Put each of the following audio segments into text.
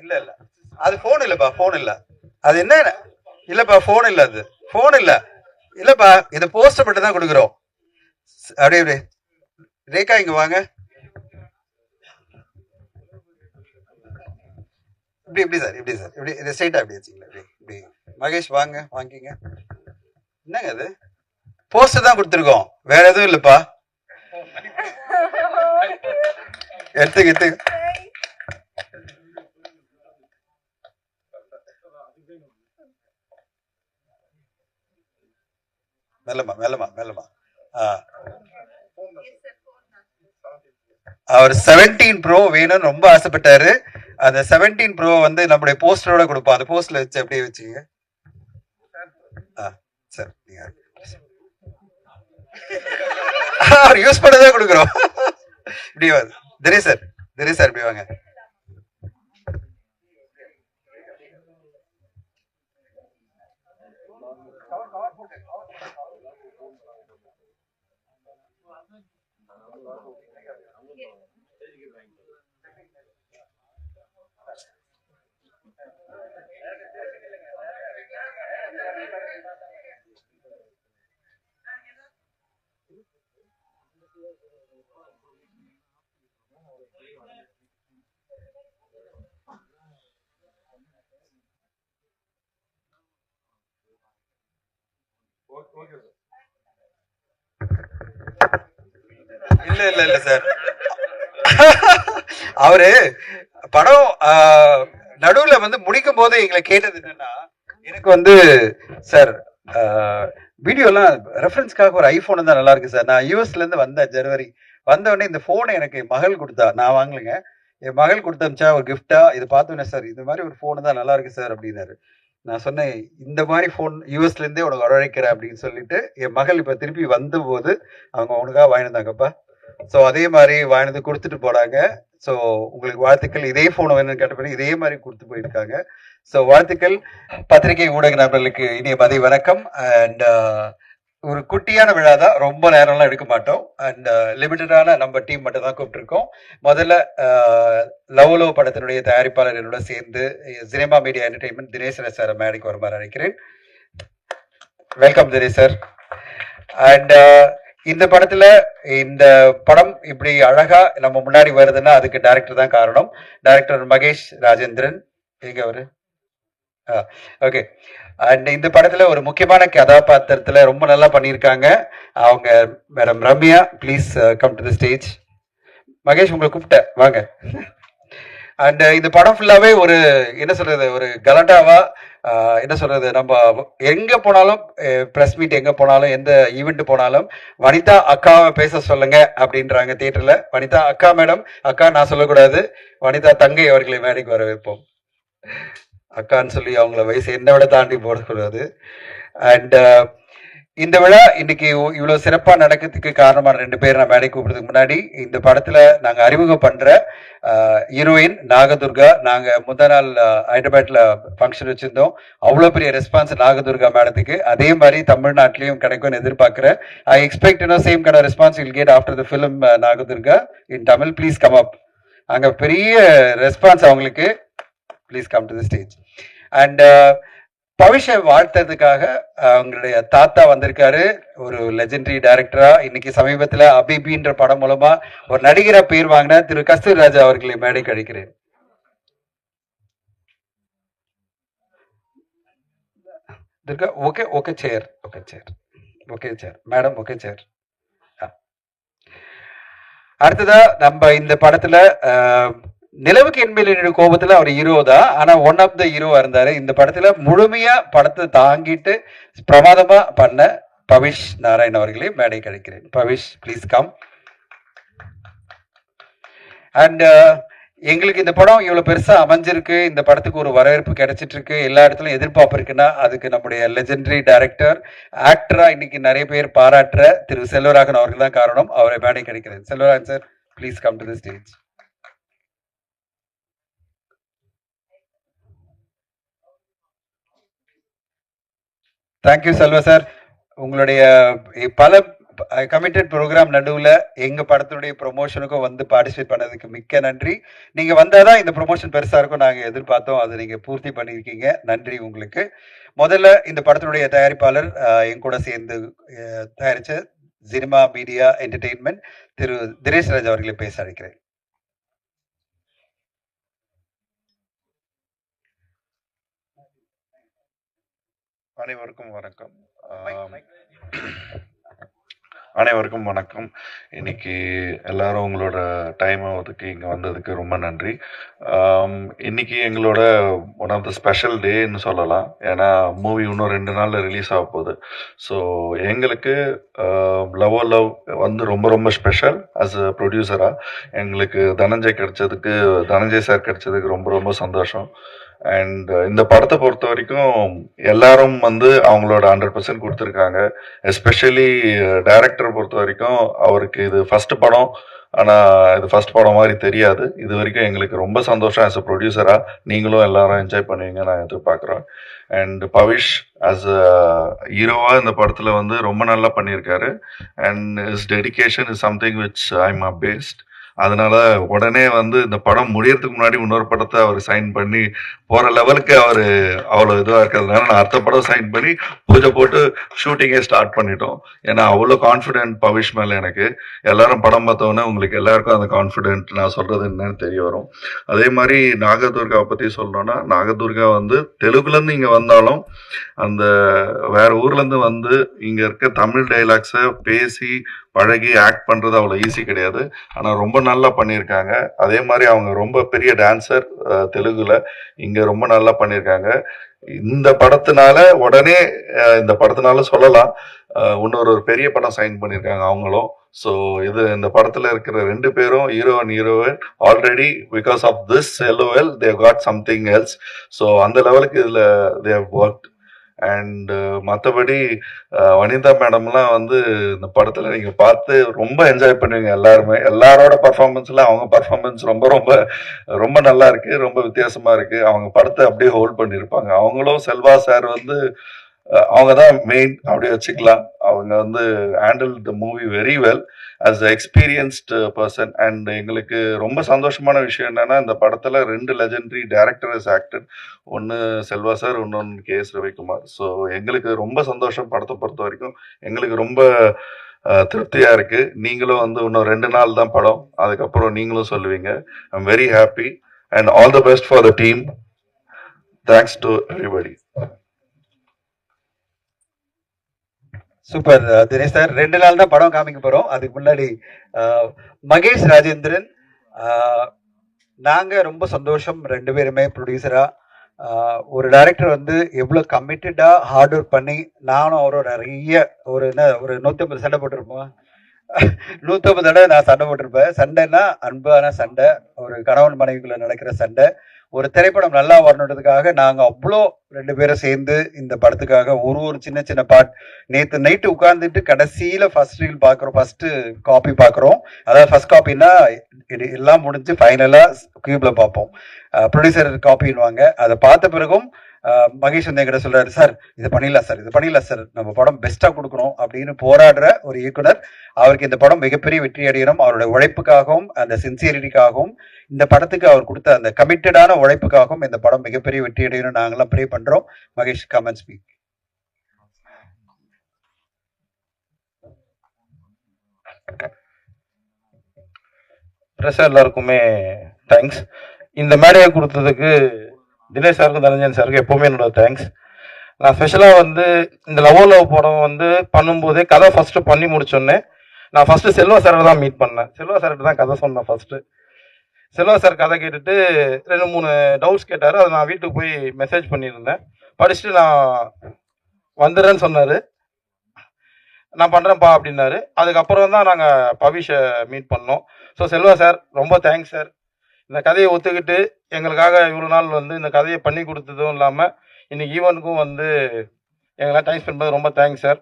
இல்ல இல்ல அது போன் இல்லப்பா, போன் இல்ல. அது என்ன இல்லப்பா, போன் இல்ல, அது போன் இல்ல. இல்லப்பா, இது போஸ்ட் மட்டும் தான் கொடுக்குறோம். அப்படியே அப்படியே ரேகா இங்க வாங்க. இப்படி இப்படி சார், இப்படி சார், இப்படி இது ஸ்ட்ரைட்டா அப்படி வச்சுங்களா, இப்படி இப்படி. மகேஷ் வாங்க, வாங்கிங்க. என்னங்க அது போஸ்ட் தான் கொடுத்துருக்கோம், வேற எதுவும் இல்லப்பா. எடுத்துக்க எடுத்துக்க. மெல்லமா மெல்லமா மெல்லமா. அவர் 17 ப்ரோ வேணும்னு ரொம்ப ஆசைப்பட்டாரு. அந்த 17 ப்ரோ வந்து நம்முடைய போஸ்டரோட கொடுப்போம். அந்த போஸ்ட்ல வச்சு அப்படியே வச்சுங்க. சார் நீங்க அவர் யூஸ் பண்ணதே கொடுக்குறோம். இப்படி தினேஷ் சார், தினேஷ் சார் இப்படி வாங்க. இல்ல இல்ல இல்ல சார், அவரு படம் நடுவுல வந்து முடிக்கும் போது எங்களை கேட்டது என்னன்னா, எனக்கு வந்து சார் வீடியோலாம் ரெஃபரன்ஸ்க்காக ஒரு ஐபோன் தான் நல்லா இருக்கு சார். நான் யூஎஸ்ல இருந்து வந்தேன் ஜனவரி, வந்த உடனே இந்த போனை எனக்கு என் மகள் கொடுத்தா, நான் வாங்கலைங்க, என் மகள் கொடுத்தமிச்சா ஒரு கிஃப்டா. இது பார்த்தோன்னே சார் இந்த மாதிரி ஒரு போன் தான் நல்லா இருக்கு சார் அப்படின்னாரு. நான் சொன்னேன் இந்த மாதிரி போன் யூஎஸ்ல இருந்தே உனக்கு வரவழைக்கிறேன் அப்படின்னு சொல்லிட்டு, என் மகள் இப்ப திருப்பி வந்த போது அவங்க உனக்காக வாங்கினாங்கப்பா. ஸோ அதே மாதிரி வாங்கினது கொடுத்துட்டு போனாங்க. ஸோ உங்களுக்கு வாழ்த்துக்கள். இதே போன் வேணும்னு கேட்டபடி இதே மாதிரி கொடுத்து போயிருக்காங்க. ஸோ வாழ்த்துக்கள். பத்திரிகை ஊடக நபர்களுக்கு இனிய மதிய வணக்கம். அண்ட் ஒரு குட்டியான விழா தான், ரொம்ப நேரம்லாம் எடுக்க மாட்டோம். அண்ட் லிமிட்டடான நம்ம டீம் மட்டும் தான் கூப்பிட்டுருக்கோம். முதல்ல லவ்லோ படத்தினுடைய தயாரிப்பாளர் என்னோட சேர்ந்து cinema media entertainment Dinesan sir மேடைக்கு வருமாறு நினைக்கிறேன். Welcome Dinesh sir. அண்ட் இந்த படத்துல இந்த படம் இப்படி அழகா நம்ம முன்னாடி வருதுன்னா அதுக்கு டைரக்டர் தான் காரணம். டைரக்டர் மகேஷ் ராஜேந்திரன். எங்க அவரு? ஓகே. அண்ட் இந்த படத்துல ஒரு முக்கியமான கதாபாத்திரத்துல ரொம்ப நல்லா பண்ணியிருக்காங்க அவங்க madam Ramya. Please come to the stage. Mahesh உங்களை கூப்பிட்டேன், வாங்க. அண்ட் இந்த படம் ஃபுல்லாவே ஒரு என்ன சொல்றது, ஒரு கலண்டாவா என்ன சொல்றது, நம்ம எங்க போனாலும் பிரஸ் மீட் எங்க போனாலும் எந்த ஈவெண்ட் போனாலும் வனிதா அக்காவை பேச சொல்லுங்க அப்படின்றாங்க தியேட்டர்ல. வனிதா அக்கா மேடம், அக்கா நான் சொல்லக்கூடாது, வனிதா தங்கை அவர்களை மேடைக்கு வர வைப்போம். அக்கான்னு சொல்லி அவங்கள வயசு என்ன விட தாண்டி போடக்கூடாது. அண்ட் இந்த விழா இன்னைக்கு இவ்வளவு சிறப்பா நடக்கிறதுக்கு காரணமான 2 பேர் நான் மேடை கூப்பிடுறதுக்கு முன்னாடி, இந்த படத்துல நாங்க அறிமுகம் பண்ற ஹீரோயின் நாகதுர்கா. நாங்க முந்தா நாள் ஹைதராபாத்ல ஃபங்க்ஷன் வச்சிருந்தோம். அவ்வளவு பெரிய ரெஸ்பான்ஸ் நாகதுர்கா மேடத்துக்கு. அதே மாதிரி தமிழ்நாட்டிலையும் கிடைக்கும்னு எதிர்பார்க்கிறேன். I expect same kind of response will get after the film Nagadurga in Tamil. Please come up. அங்க பெரிய ரெஸ்பான்ஸ் அவங்களுக்கு. Please come to the stage. And பவிஷை வாழ்த்ததுக்காக அவங்களுடைய தாத்தா வந்திருக்காரு, ஒரு லெஜெண்டரி டைரக்டரா. இன்னைக்கு சமீபத்தில் அபிபின்ற படம் மூலமா ஒரு நடிகரா பேர் வாங்கின திரு கஸ்தூரி ராஜா அவர்களை மேடை கழிக்கிறேன். ஓகே ஓகே சேர், ஓகே சேர், ஓகே சேர் மேடம், ஓகே சேர். அடுத்ததா நம்ம இந்த படத்துல நிலவுக்கு என்பதில் கோபத்துல அவர் ஹீரோ தான், ஆனா ஒன் ஆஃப் த ஹீரோவா இருந்தாரு. இந்த படத்துல முழுமையா படத்தை தாங்கிட்டு பிரமாதமா பண்ண பவிஷ் நாராயண் அவர்களே மேடை கிடைக்கிறேன். Bhavish please come. அண்ட் எங்களுக்கு இந்த படம் இவ்வளவு பெருசா அமைஞ்சிருக்கு, இந்த படத்துக்கு ஒரு வரவேற்பு கிடைச்சிட்டு இருக்கு, எல்லா இடத்துலயும் எதிர்பார்ப்பு இருக்குன்னா அதுக்கு நம்முடைய லெஜெண்டரி டைரக்டர் ஆக்டரா இன்னைக்கு நிறைய பேர் பாராட்டுற திரு செல்வராகன் அவர்கள் தான் காரணம். அவரை மேடை கிடைக்கிறேன். Selvaraghavan sir please come to the stage. Thank you Selva sir. உங்களுடைய பல கமிட்டட் ப்ரோக்ராம் நடுவில் எங்கள் படத்துடைய ப்ரொமோஷனுக்கும் வந்து பார்ட்டிசிபேட் பண்ணதுக்கு மிக்க நன்றி. நீங்கள் வந்தால் தான் இந்த ப்ரொமோஷன் பெருசாக இருக்கும் நாங்கள் எதிர்பார்த்தோம். அதை நீங்கள் பூர்த்தி பண்ணியிருக்கீங்க. நன்றி உங்களுக்கு. முதல்ல இந்த படத்தினுடைய தயாரிப்பாளர் என் கூட சேர்ந்து தயாரித்த சினிமா மீடியா என்டர்டெயின்மெண்ட் திரு தினேஷ் ராஜ் அவர்களை பேச அழைக்கிறேன். அனைவருக்கும் வணக்கம். அனைவருக்கும் வணக்கம். இன்னைக்கு எல்லாரும் உங்களோட டைமை ஒதுக்கி இங்கே வந்ததுக்கு ரொம்ப நன்றி. இன்னைக்கு எங்களோட ஒன் ஆஃப் த ஸ்பெஷல் டேன்னு சொல்லலாம். ஏன்னா மூவி இன்னும் 2 நாளில் ரிலீஸ் ஆக போகுது. ஸோ எங்களுக்கு லவ் லவ் வந்து ரொம்ப ரொம்ப ஸ்பெஷல். ஆஸ் அ ப்ரொடியூசராக எங்களுக்கு தனஞ்சய் சார் கிடைச்சதுக்கு ரொம்ப ரொம்ப சந்தோஷம். அண்ட் இந்த படத்தை பொறுத்த வரைக்கும் எல்லாரும் வந்து அவங்களோட 100% கொடுத்துருக்காங்க. எஸ்பெஷலி டைரக்டரை பொறுத்த வரைக்கும் அவருக்கு இது ஃபர்ஸ்ட் படம். ஆனால் இது ஃபர்ஸ்ட் படம் மாதிரி தெரியாது. இது வரைக்கும் எங்களுக்கு ரொம்ப சந்தோஷம். ஆஸ் அ ப்ரொடியூசராக நீங்களும் எல்லாரும் என்ஜாய் பண்ணுவீங்க நான் எதிர்பார்க்குறேன். அண்ட் பவிஷ் ஆஸ் அ ஹீரோவாக இந்த படத்தில் வந்து ரொம்ப நல்லா பண்ணியிருக்காரு. And is dedication is something which I am அபேஸ்ட். அதனால உடனே வந்து இந்த படம் முடியறதுக்கு முன்னாடி இன்னொரு படத்தை அவர் சைன் பண்ணி போற லெவலுக்கு அவர் அவ்வளோ இதுவாக இருக்கிறதுனால நான் அடுத்த படம் சைன் பண்ணி பூஜை போட்டு ஷூட்டிங்கே ஸ்டார்ட் பண்ணிட்டோம். ஏன்னா அவ்வளோ கான்ஃபிடென்ட் பவிஷ் மேலே எனக்கு. எல்லாரும் படம் பார்த்தோன்னே உங்களுக்கு எல்லாருக்கும் அந்த கான்ஃபிடென்ட் நான் சொல்றது என்னன்னு தெரிய வரும். அதே மாதிரி நாகதுர்காவை பற்றி சொல்லணும்னா, நாகதுர்கா வந்து தெலுங்குலேருந்து இங்கே வந்தாலும் அந்த வேற ஊர்லேருந்து வந்து இங்கே இருக்க தமிழ் டைலாக்ஸை பேசி பழகி ஆக்ட் பண்ணுறது அவ்வளோ ஈஸி கிடையாது. ஆனால் ரொம்ப நல்லா பண்ணியிருக்காங்க. அதே மாதிரி அவங்க ரொம்ப பெரிய டான்சர் தெலுங்குல. இங்கே ரொம்ப நல்லா பண்ணியிருக்காங்க. இந்த படத்தினால உடனே இந்த படத்தினால சொல்லலாம் இன்னொரு பெரிய படம் சைன் பண்ணியிருக்காங்க அவங்களும். ஸோ இது இந்த படத்தில் இருக்கிற 2 பேரும் hero and heroine already because of this LOL they got something else. So அந்த லெவலுக்கு இதில் தே ஹவ் ஒர்க்ட். அண்ட் மற்றபடி வனிதா மேடம்லாம் வந்து இந்த படத்தில் நீங்கள் பார்த்து ரொம்ப என்ஜாய் பண்ணுவீங்க. எல்லாரோட பர்ஃபார்மன்ஸில் அவங்க பர்ஃபார்மன்ஸ் ரொம்ப ரொம்ப ரொம்ப நல்லா இருக்குது. ரொம்ப வித்தியாசமாக இருக்குது. அவங்க படத்தை அப்படியே ஹோல்ட் பண்ணியிருப்பாங்க. அவங்களும் செல்வா சார் வந்து அவங்க தான் மெயின் அப்படி வச்சுக்கலாம். அவங்க வந்து handle the movie very well as a experienced person. And எங்களுக்கு ரொம்ப சந்தோஷமான விஷயம் என்னன்னா, இந்த படத்தில் 2 லெஜெண்டரி டேரக்டர்ஸ் ஆக்டர். ஒன்று செல்வா சார், இன்னொன்று KS ரவிக்குமார். ஸோ எங்களுக்கு ரொம்ப சந்தோஷம். படத்தை பொறுத்த வரைக்கும் எங்களுக்கு ரொம்ப திருப்தியா இருக்கு. நீங்களும் வந்து இன்னும் 2 நாள் தான் படம். அதுக்கப்புறம் நீங்களும் சொல்லுவீங்க. I am very happy and all the best for the team. Thanks to everybody. Super Dinesh sir. 2 நாள் தான் படம் காமிக்க போறோம். அதுக்கு முன்னாடி மகேஷ் ராஜேந்திரன், நாங்க ரொம்ப சந்தோஷம். 2 பேருமே ப்ரொடியூசரா ஒரு டைரக்டர் வந்து எவ்வளோ கமிட்டடா ஹார்ட் ஒர்க் பண்ணி, நானும் அவரும் நிறைய ஒரு 150 சண்டை போட்டிருப்போம். 150 தடவை நான் சண்டை போட்டிருப்பேன். சண்டைன்னா அன்பான சண்டை, ஒரு கணவன் மனைவிக்குள்ள நடக்கிற சண்டை. ஒரு திரைப்படம் நல்லா வரணுன்றதுக்காக நாங்க அவ்வளோ 2 பேரும் சேர்ந்து இந்த படத்துக்காக ஒரு சின்ன சின்ன பார்ட் நேற்று நைட்டு உட்கார்ந்துட்டு கடைசியில ஃபர்ஸ்ட் ரீல் பாக்குறோம், ஃபர்ஸ்ட் காப்பி பாக்குறோம். அதாவது ஃபர்ஸ்ட் காப்பின்னா எல்லாம் முடிஞ்சு ஃபைனலா கியூப்ல பார்ப்போம். ப்ரொடியூசர் காப்பின்வாங்க. அதை பார்த்த பிறகும் மகேஷ் வந்து என்கிட்ட சொல்றாரு, சார் இது பண்ணிடலாம் சார், இது பண்ணிடலாம் சார், நம்ம படம் பெஸ்டா கொடுக்கணும் அப்படின்னு போராடுற ஒரு இயக்குனர். அவருக்கு இந்த படம் மிகப்பெரிய வெற்றி அடையணும். அவருடைய உழைப்புக்காகவும் அந்த சின்சியரிட்டிக்காகவும், இந்த படத்துக்கு அவர் கொடுத்த அந்த கமிட்டடான உழைப்புக்காகவும் இந்த படம் மிகப்பெரிய வெற்றி அடையணும் நாங்களாம் ப்ரே பண்றோம். Mahesh, come and speak. எல்லாருக்குமே தேங்க்ஸ். இந்த மேடையை கொடுத்ததுக்கு தினேஷ் சாருக்கும் தனஞ்சயன் சாருக்கும் எப்பவுமே என்னோட தேங்க்ஸ். நான் ஸ்பெஷலாக வந்து இந்த லவ் படம் வந்து பண்ணும்போதே கதை ஃபர்ஸ்ட் பண்ணி முடிச்சோன்னே நான் ஃபர்ஸ்ட் செல்வா சாரை தான் மீட் பண்ணேன். செல்வா சார்கிட்ட தான் கதை சொன்னேன் ஃபர்ஸ்ட். செல்வா சார் கதை கேட்டுட்டு 2-3 டவுட்ஸ் கேட்டார். அதை நான் வீட்டுக்கு போய் மெசேஜ் பண்ணியிருந்தேன். படிச்சுட்டு நான் வந்துடுறேன்னு சொன்னார். நான் பண்ணுறேன்ப்பா அப்படின்னாரு. அதுக்கப்புறம் தான் நாங்கள் பவிஷை மீட் பண்ணோம். ஸோ செல்வா சார் ரொம்ப தேங்க்ஸ் சார். இந்த கதையை ஒத்துக்கிட்டு எங்களுக்காக இவ்வளோ நாள் வந்து இந்த கதையை பண்ணி கொடுத்ததும் இல்லாமல் இன்னைக்கு ஈவெண்ட்டுக்கும் வந்து எங்களால் டைம் ஸ்பெண்ட் பண்ணது ரொம்ப தேங்க்ஸ் சார்.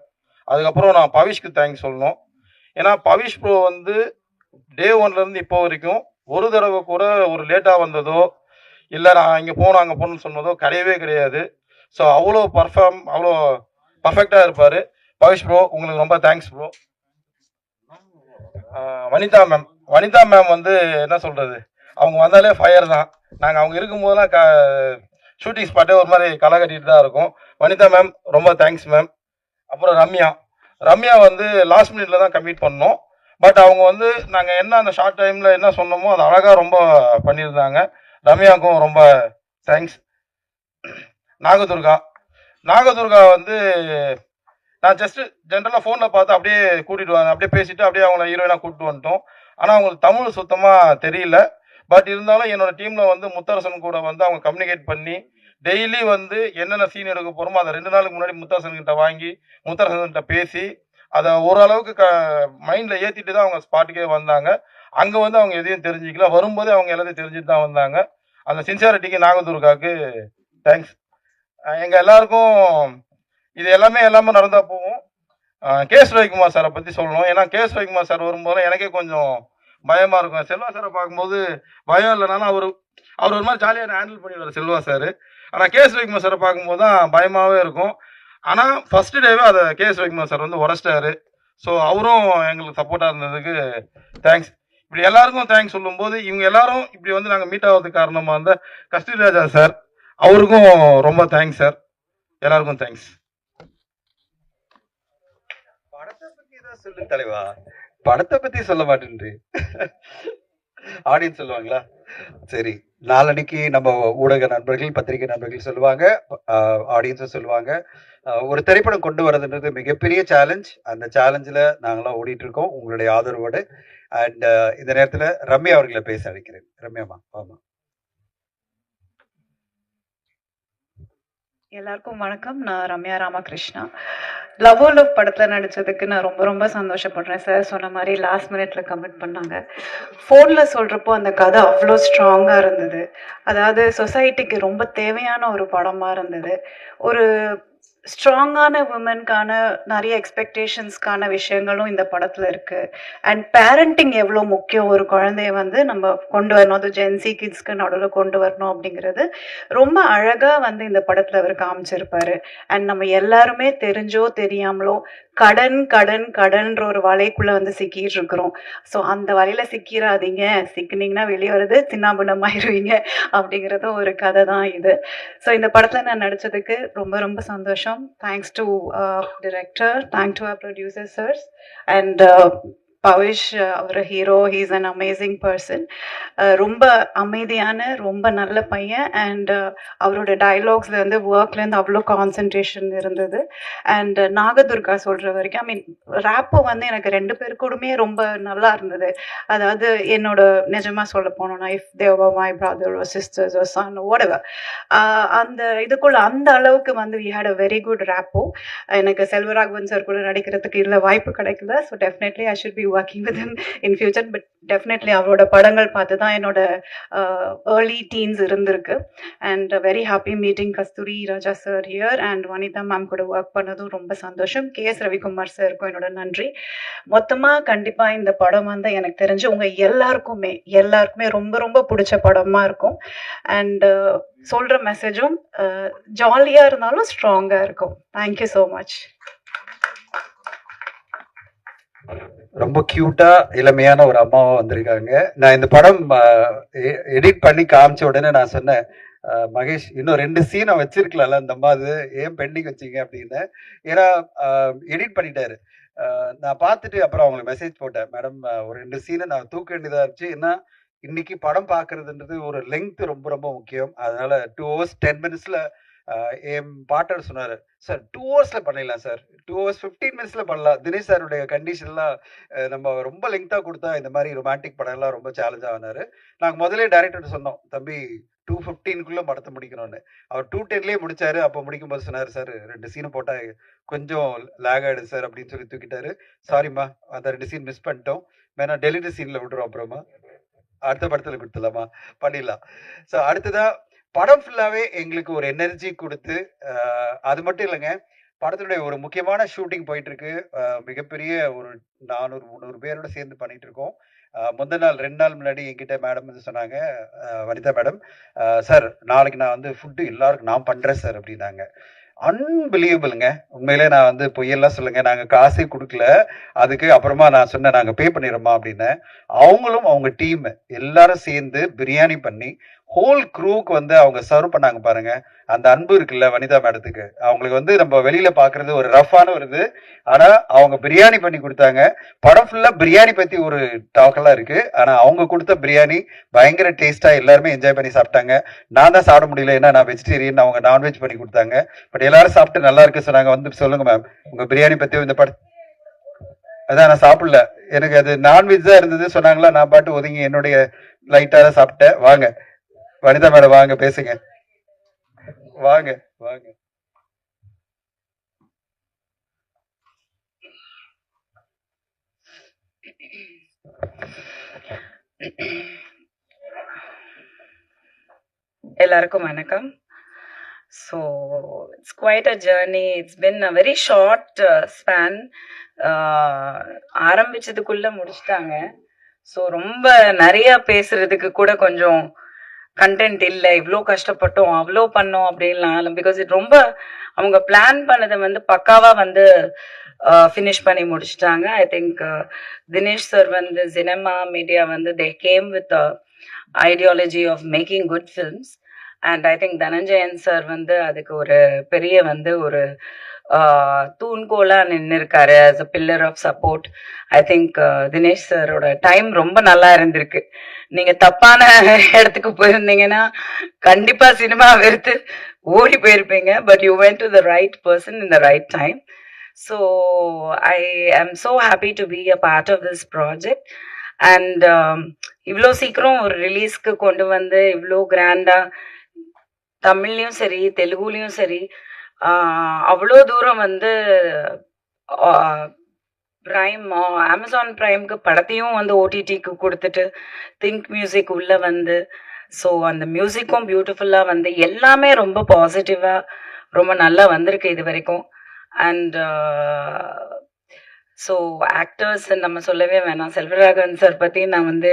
அதுக்கப்புறம் நான் பவிஷ்க்கு தேங்க்ஸ் சொல்லணும். ஏன்னா பவிஷ் ப்ரோ வந்து டே 1லேருந்து இப்போ வரைக்கும் ஒரு தடவை கூட ஒரு லேட்டாக வந்ததோ இல்லை நான் இங்கே போனோம் அங்கே போகணுன்னு சொன்னதோ கிடையவே கிடையாது. ஸோ அவ்வளோ பர்ஃபெக்டாக இருப்பார் பவிஷ் ப்ரோ. உங்களுக்கு ரொம்ப தேங்க்ஸ் ப்ரோ. வனிதா மேம் வந்து என்ன சொல்றது, அவங்க வந்தாலே ஃபயர் தான். நாங்கள் அவங்க இருக்கும்போதெல்லாம் ஷூட்டிங் ஸ்பாட்டே ஒரு மாதிரி களை கட்டிட்டு தான் இருக்கும். வனிதா மேம் ரொம்ப தேங்க்ஸ் மேம். அப்புறம் ரம்யா வந்து லாஸ்ட் மினிட்ல தான் கம்ப்ளீட் பண்ணோம். பட் அவங்க வந்து நாங்கள் என்ன அந்த ஷார்ட் டைமில் என்ன சொன்னோமோ அது அழகாக ரொம்ப பண்ணியிருந்தாங்க. ரம்யாவுக்கும் ரொம்ப தேங்க்ஸ். நாகதுர்கா வந்து நான் ஜஸ்ட் ஜென்ரலாக ஃபோனில் பார்த்து அப்படியே கூட்டிகிட்டு வாங்க, அப்படியே பேசிட்டு அப்படியே அவங்கள ஹீரோயினாக கூப்பிட்டு வந்துட்டோம். ஆனால் அவங்களுக்கு தமிழ் சுத்தமாக தெரியல. பட் இருந்தாலும் என்னோட டீமில் வந்து முத்தரசன் கூட வந்து அவங்க கம்யூனிகேட் பண்ணி டெய்லி வந்து என்னென்ன சீன் எடுக்க போகிறோமோ அதை 2 நாளுக்கு முன்னாடி முத்தரசன்கிட்ட வாங்கி முத்தரசன்கிட்ட பேசி அதை ஓரளவுக்கு மைண்டில் ஏற்றிட்டு தான் அவங்க ஸ்பாட்டுக்கே வந்தாங்க. அங்கே வந்து அவங்க எதையும் தெரிஞ்சிக்கல, வரும்போதே அவங்க எல்லாத்தையும் தெரிஞ்சுட்டு தான் வந்தாங்க. அந்த சின்சியாரிட்டிக்கு நாகதுர்காவுக்கு தேங்க்ஸ். எங்கள் எல்லாருக்கும் இது எல்லாமே நடந்தா போகும். கேஎஸ் ரவிக்குமார் சாரை பற்றி சொல்லணும். ஏன்னா கேஎஸ் ரவிக்குமார் சார் வரும்போது எனக்கே கொஞ்சம் பயமாக இருக்கும். செல்வா சாரை பார்க்கும்போது பயம் இல்லைனாலும் அவர் ஒரு மாதிரி ஜாலியாக ஹேண்டில் பண்ணிடுவார் செல்வா சார். ஆனால் கேஎஸ் ரவிக்குமார் சாரை பார்க்கும்போது தான் பயமாகவே இருக்கும். ஆனால் ஃபர்ஸ்ட் டேவே அதை கேஎஸ் ரவிக்குமார் சார் வந்து உடச்சிட்டாரு. ஸோ அவரும் எங்களுக்கு சப்போர்ட்டாக இருந்ததுக்கு தேங்க்ஸ். இப்படி எல்லாருக்கும் தேங்க்ஸ் சொல்லும்போது இவங்க எல்லாரும் இப்படி வந்து நாங்கள் மீட் ஆகிறதுக்கு காரணமாக இருந்த கஸ்தூரி ராஜா சார், அவருக்கும் ரொம்ப தேங்க்ஸ் சார். எல்லாருக்கும் தேங்க்ஸ். படத்தை பத்தி தான் சொல்லு தலைவா, படத்தை பத்தி சொல்ல மாட்டேன்றி. ஆடியன்ஸ் சொல்லுவாங்களா? சரி, நாளன்னைக்கு நம்ம ஊடக நண்பர்கள், பத்திரிகை நண்பர்கள் சொல்லுவாங்க, ஆடியன்ஸும் சொல்லுவாங்க. ஒரு திரைப்படம் கொண்டு வரதுன்றது மிகப்பெரிய சேலஞ்ச். அந்த சேலஞ்சில் நாங்களாம் ஓடிட்டு இருக்கோம் உங்களுடைய ஆதரவோடு. அண்ட் இந்த நேரத்தில் ரம்யா அவர்களை பேச அழைக்கிறேன். ரம்யாமா, ஆமா. எல்லாருக்கும் வணக்கம். நான் Ramya Ramakrishna. Love o love படத்தில் நடித்ததுக்கு நான் ரொம்ப ரொம்ப சந்தோஷப்படுறேன். சார் சொன்ன மாதிரி லாஸ்ட் மினிட்ல கமெண்ட் பண்ணாங்க. ஃபோனில் சொல்கிறப்போ அந்த கதை அவ்வளோ ஸ்ட்ராங்காக இருந்தது. அதாவது சொசைட்டிக்கு ரொம்ப தேவையான ஒரு படமாக இருந்தது. ஒரு ஸ்ட்ராங்கான உமனுக்கான நிறைய எக்ஸ்பெக்டேஷன்ஸ்க்கான விஷயங்களும் இந்த படத்தில் இருக்குது. அண்ட் பேரண்டிங் எவ்வளோ முக்கியம், ஒரு குழந்தைய வந்து நம்ம கொண்டு வரணும், அது ஜென்சி கிட்ஸ்க்கு நடுவில் கொண்டு வரணும் அப்படிங்கிறது ரொம்ப அழகாக வந்து இந்த படத்தில் அவர் காமிச்சிருப்பாரு. அண்ட் நம்ம எல்லாருமே தெரிஞ்சோ தெரியாமலோ கடன் கடன் கடன்ற ஒரு வலைக்குள்ளே வந்து சிக்கிட்டு இருக்கிறோம். ஸோ அந்த வலையில் சிக்கிறாதீங்க, சிக்கினீங்கன்னா வெளியே வருது சின்னாபின்னமாயிருவீங்க அப்படிங்கிறதும் ஒரு கதை தான் இது. ஸோ இந்த படத்தில் நான் நடித்ததுக்கு ரொம்ப ரொம்ப சந்தோஷம். Thanks to director, thanks to our producer sirs, and Bavish அவர் hero. He's an amazing person. ரொம்ப அமைதியான ரொம்ப நல்ல பையன். அண்ட் அவரோட டைலாக்ஸ்லேருந்து ஒர்க்லேருந்து அவ்வளோ கான்சன்ட்ரேஷன் இருந்தது. அண்ட் நாகதுர்கா சொல்கிற வரைக்கும் ஐ மீன் ரேப்போ வந்து எனக்கு 2 பேர் கூடமே ரொம்ப நல்லா இருந்தது. அதாவது என்னோட நிஜமாக சொல்ல போனோன்னா, if they were my brother or sisters or son or whatever, அந்த இதுக்குள்ள அந்த அளவுக்கு வந்து we had a very good rapport. எனக்கு செல்வராகவன் சார் கூட நடிக்கிறதுக்கு இதில் வாய்ப்பு கிடைக்கல. So definitely I should be working with him in future, but definitely அவரோட படங்கள் பார்த்து தான் என்னோட early teens இருந்திருக்கு. and very happy meeting Kasthuri Raja sir here and Vanitha ma'am கூட ஒர்க் பண்ணதும் ரொம்ப சந்தோஷம். கேஎஸ் ரவிக்குமார் சாருக்கும் என்னோட நன்றி. மொத்தமாக கண்டிப்பாக இந்த படம் வந்து எனக்கு தெரிஞ்சு உங்கள் எல்லாருக்குமே ரொம்ப ரொம்ப பிடிச்ச படமாக இருக்கும். அண்ட் சொல்கிற மெசேஜும் ஜாலியாக இருந்தாலும் ஸ்ட்ராங்காக இருக்கும். Thank you so much. ரொம்ப கியூட்டா இளமையான ஒரு அம்மாவா வந்திருக்காங்க. நான் இந்த படம் எடிட் பண்ணி காமிச்ச உடனே நான் சொன்னேன், மகேஷ் இன்னும் 2 சீனை வச்சிருக்கலாம்ல, இந்த அம்மா அது ஏன் பெண்டிங் வச்சிங்க அப்படின்னு. ஏன்னா எடிட் பண்ணிட்டாரு. நான் பார்த்துட்டு அப்புறம் அவங்களுக்கு மெசேஜ் போட்டேன், மேடம் ஒரு 2 சீனை நான் தூக்க வேண்டியதா இருந்துச்சு. ஏன்னா இன்னைக்கு படம் பார்க்கறதுன்றது ஒரு லெங்க் ரொம்ப ரொம்ப முக்கியம். அதனால 2 hours 10 minutes என் பார்ட்னர் சொன்னாரு, சார் 2 hours பண்ணிடலாம் சார், 2 hours 15 minutes பண்ணலாம். தினேஷ் சாருடைய கண்டிஷன்லாம் நம்ம ரொம்ப லெங்க்தா கொடுத்தா இந்த மாதிரி ரொமான்டிக் படம் எல்லாம் ரொம்ப சேலஞ்ச் ஆனாரு. நாங்கள் முதலே டைரக்டர் சொன்னோம், தம்பி 2:15 படத்தை முடிக்கணும்னு. அவர் 2:10 முடிச்சாரு. அப்போ முடிக்கும்போது சொன்னாரு, சார் 2 சீனை போட்டா கொஞ்சம் லேக் ஆயிடுது சார் அப்படின்னு சொல்லி தூக்கிட்டாரு. சாரிம்மா, அந்த 2 சீன் மிஸ் பண்ணிட்டோம், வேணா டெலிவரி சீன்ல விட்டுரும், அப்புறமா அடுத்த படத்துல கொடுத்துடலாமா, பண்ணிடலாம். ஸோ அடுத்ததா படம் ஃபுல்லாவே எங்களுக்கு ஒரு எனர்ஜி கொடுத்து, அது மட்டும் இல்லைங்க, படத்தினுடைய ஒரு முக்கியமான ஷூட்டிங் போயிட்டு இருக்கு. மிகப்பெரிய ஒரு 400-300 பேரோட சேர்ந்து பண்ணிட்டு இருக்கோம். முந்தின நாள் 2 நாள் முன்னாடி என்கிட்ட மேடம் வந்து சொன்னாங்க, வனிதா மேடம், சார் நாளைக்கு நான் வந்து ஃபுட்டு எல்லாருக்கும் நான் பண்றேன் சார் அப்படின்னாங்க. அன்பிலீவபிளுங்க. உண்மையிலே நான் வந்து பொய்யெல்லாம் சொல்லுங்க, நாங்க காசே கொடுக்கல. அதுக்கு அப்புறமா நான் சொன்னேன் நாங்க பே பண்ணிடுறோமா அப்படின்னு. அவங்களும் அவங்க டீம் எல்லாரும் சேர்ந்து பிரியாணி பண்ணி ஹோல் க்ரூக்கு வந்து அவங்க சர்வ் பண்ணாங்க பாருங்க. அந்த அன்பு இருக்குல்ல வனிதா மேடத்துக்கு, அவங்களுக்கு வந்து நம்ம வெளியில பாக்குறது ஒரு ரஃபான ஒரு இது. ஆனா அவங்க பிரியாணி பண்ணி கொடுத்தாங்க. படம் ஃபுல்லா பிரியாணி பத்தி ஒரு டாக்கெல்லாம் இருக்கு. ஆனா அவங்க கொடுத்த பிரியாணி பயங்கர டேஸ்டா எல்லாருமே என்ஜாய் பண்ணி சாப்பிட்டாங்க. நான் தான் சாப்பிட முடியல, ஏன்னா நான் வெஜிடேரியன், அவங்க நான்வெஜ் பண்ணி கொடுத்தாங்க. பட் எல்லாரும் சாப்பிட்டு நல்லா இருக்கு சொன்னாங்க. வந்து சொல்லுங்க மேம் உங்க பிரியாணி பத்தி இந்த படம். அதான் நான் சாப்பிடல, எனக்கு அது நான்வெஜ் தான் இருந்தது சொன்னாங்களா. நான் பாட்டு ஒதுங்கி என்னுடைய லைட்டா தான் சாப்பிட்டேன். வாங்க வனிதா மேடம், வாங்க பேசுங்க, வாங்க வாங்க. எல்லாருக்கும் வணக்கம். So it's quite a journey. It's been a very short span. ஆரம்பிச்சதுக்குள்ள முடிச்சிட்டாங்க. ஸோ ரொம்ப நிறைய பேசுறதுக்கு கூட கொஞ்சம் கண்டென்ட் இல்லை. இவ்வளோ கஷ்டப்பட்டோம், அவ்வளோ பண்ணோம் அப்படின்லாம். பிகாஸ் இது ரொம்ப அவங்க பிளான் பண்ணதை வந்து பக்காவா வந்து ஃபினிஷ் பண்ணி முடிச்சிட்டாங்க. ஐ திங்க் தினேஷ் சார் வந்து சினிமா மீடியா வந்து they came with ideology of making good films. And I think Dhananjayan sir வந்து அதுக்கு ஒரு பெரிய வந்து ஒரு தூண்கோலா நின்று இருக்காரு as a pillar of support. I think Dinesh சாரோட டைம் ரொம்ப நல்லா இருந்திருக்கு. நீங்க தப்பான இடத்துக்கு போயிருந்தீங்கன்னா கண்டிப்பா சினிமா வெறுத்து ஓடி போயிருப்பீங்க. But you went to the right person in the right time. So I am so happy to be a part of this project. And இவ்வளோ சீக்கிரம் ஒரு ரிலீஸ்க்கு கொண்டு வந்து இவ்வளோ கிராண்டா தமிழ்லையும் சரி தெலுங்குலையும் சரி அவ்வளோ தூரம் வந்து பிரைம் அமேசான் பிரைம்க்கு படத்தையும் வந்து ஓடிடிக்கு கொடுத்துட்டு திங்க் மியூசிக் உள்ள வந்து ஸோ அந்த மியூசிக்கும் பியூட்டிஃபுல்லாக வந்து எல்லாமே ரொம்ப பாசிட்டிவாக ரொம்ப நல்லா வந்திருக்கு இது வரைக்கும். அண்ட் ஸோ ஆக்டர்ஸ் நம்ம சொல்லவே வேணாம். செல்வராகவன் சார் பற்றி நான் வந்து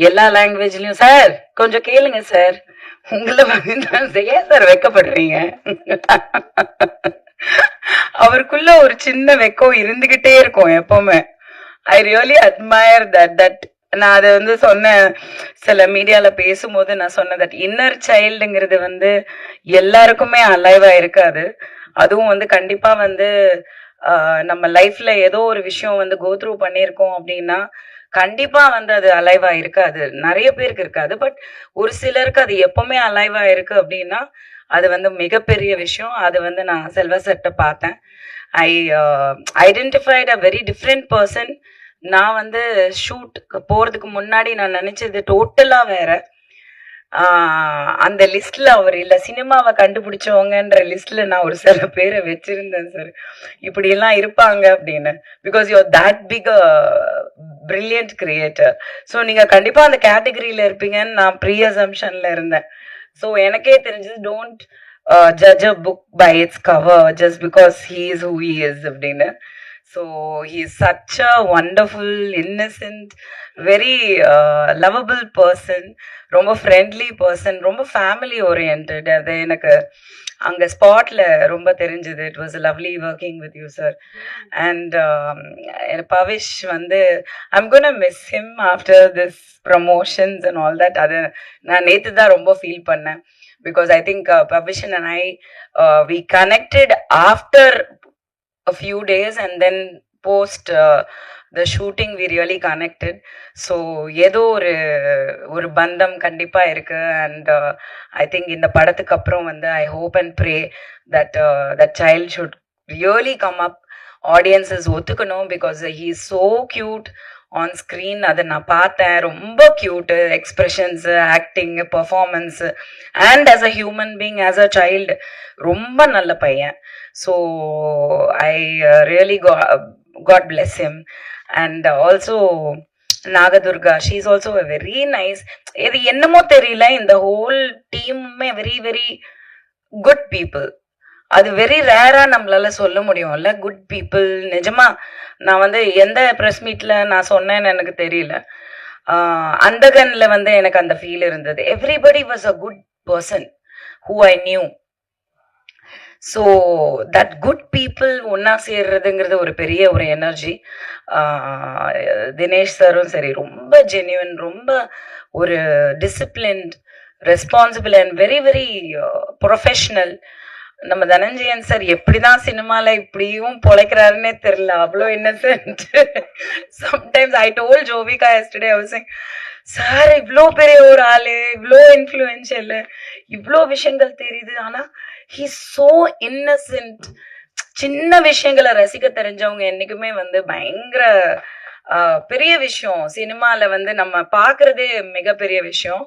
எல்லா லாங்குவேஜ்லையும் சார் கொஞ்சம் கேளுங்க சார், உங்களை வந்து ஏன் சார் வெக்கப்படுறீங்க? அவருக்குள்ள ஒரு சின்ன வெக்கம் இருந்துகிட்டே இருக்கும் எப்பவுமே. I really admire that. நான் அதை வந்து சொன்னேன் சில மீடியால பேசும்போது, நான் சொன்னேன் தட் இன்னர் சைல்டுங்கிறது வந்து எல்லாருக்குமே அலைவா இருக்காது. அதுவும் வந்து கண்டிப்பா வந்து நம்ம லைஃப்ல ஏதோ ஒரு விஷயம் வந்து கோத்ரூ பண்ணியிருக்கோம் அப்படின்னா கண்டிப்பா வந்து அது அலைவா இருக்காது. நிறைய பேருக்கு இருக்காது. பட் ஒரு சிலருக்கு அது எப்பவுமே அலைவா இருக்கு அப்படின்னா அது வந்து மிகப்பெரிய விஷயம். அது வந்து நான் செல்வ சட்டை பார்த்தேன். I identified a very different person. நான் வந்து ஷூட் போறதுக்கு முன்னாடி நான் நினைச்சது டோட்டலா வேற. அந்த லிஸ்ட்ல அவர் இல்ல. சினிமாவை கண்டுபிடிச்சவங்கன்ற லிஸ்ட்ல நான் ஒரு சில பேரை வச்சிருந்தேன் சார், இப்படி எல்லாம் இருப்பாங்க அப்படின்னு. Because you're that big brilliant creator. So நீங்க கண்டிப்பா அந்த கேட்டகரியில இருப்பீங்கன்னு நான் ப்ரீ அசம்ஷன்ல இருந்தேன். ஸோ எனக்கே தெரிஞ்சது don't judge a book by its cover just because he is who he is அப்படின்னு. So he is such a wonderful innocent very lovable person, ரொம்ப ஃப்ரெண்ட்லி பர்சன், ரொம்ப ஃபேமிலி ஓரியன்ட். அது எனக்கு அங்கே ஸ்பாட்ல ரொம்ப தெரிஞ்சது. It was lovely working with you sir. And Bhavish வந்து I'm gonna miss him after this promotions and all that. அது நான் நேற்று தான் ரொம்ப ஃபீல் பண்ணேன். பிகாஸ் ஐ திங்க் பவிஷன் and I we connected after a few days and then post the shooting we really connected. So ஏதோ ஒரு பந்தம் கண்டிப்பா இருக்கு. அண்ட் ஐ திங்க் இந்த படத்துக்கு அப்புறம் வந்து I hope and pray that that child should really come up. audiences ஒத்துக்கணும். Because he is so cute on screen. அதை நான் பார்த்தேன். ரொம்ப cute expressions, acting, performance and as a human being, as a child ரொம்ப நல்ல பையன். So I really God bless him. And also Nagadurga, she is also a very nice. இது என்னமோ தெரியல, இந்த ஹோல் டீமுமே வெரி வெரி குட் பீப்புள். அது very ரேரா நம்மளால சொல்ல முடியும்ல, குட் பீப்புள். நிஜமா நான் வந்து எந்த ப்ரெஸ் மீட்ல நான் சொன்னேன்னு எனக்கு தெரியல. அந்த கன்ல வந்து எனக்கு அந்த ஃபீல் இருந்தது. Everybody was a good person who I knew. So that good people ஒன்றா சேர்றதுங்கிறது ஒரு பெரிய ஒரு எனர்ஜி. தினேஷ் சாரும் சரி, ரொம்ப ஜென்யூன், ரொம்ப ஒரு disciplined, responsible and very very professional. நம்ம தனஞ்சயன் சார் எப்படிதான் சினிமால இப்படியும் பொழைக்கிறாருன்னே தெரியல, அவ்வளோ Innocent. Sometimes I told Jovika yesterday, I was saying, sir இவ்வளோ பெரிய ஒரு ஆளு, இவ்வளோ இன்ஃப்ளூயன்ஷியல், இவ்வளோ விஷயங்கள் தெரியுது, ஆனா ஹி சோ இன்னசென்ட். சின்ன விஷயங்களை ரசிக்க தெரிஞ்சவங்க என்னைக்குமே வந்து பயங்கர பெரிய விஷயம். சினிமால வந்து நம்ம பாக்குறதே மிகப்பெரிய விஷயம்.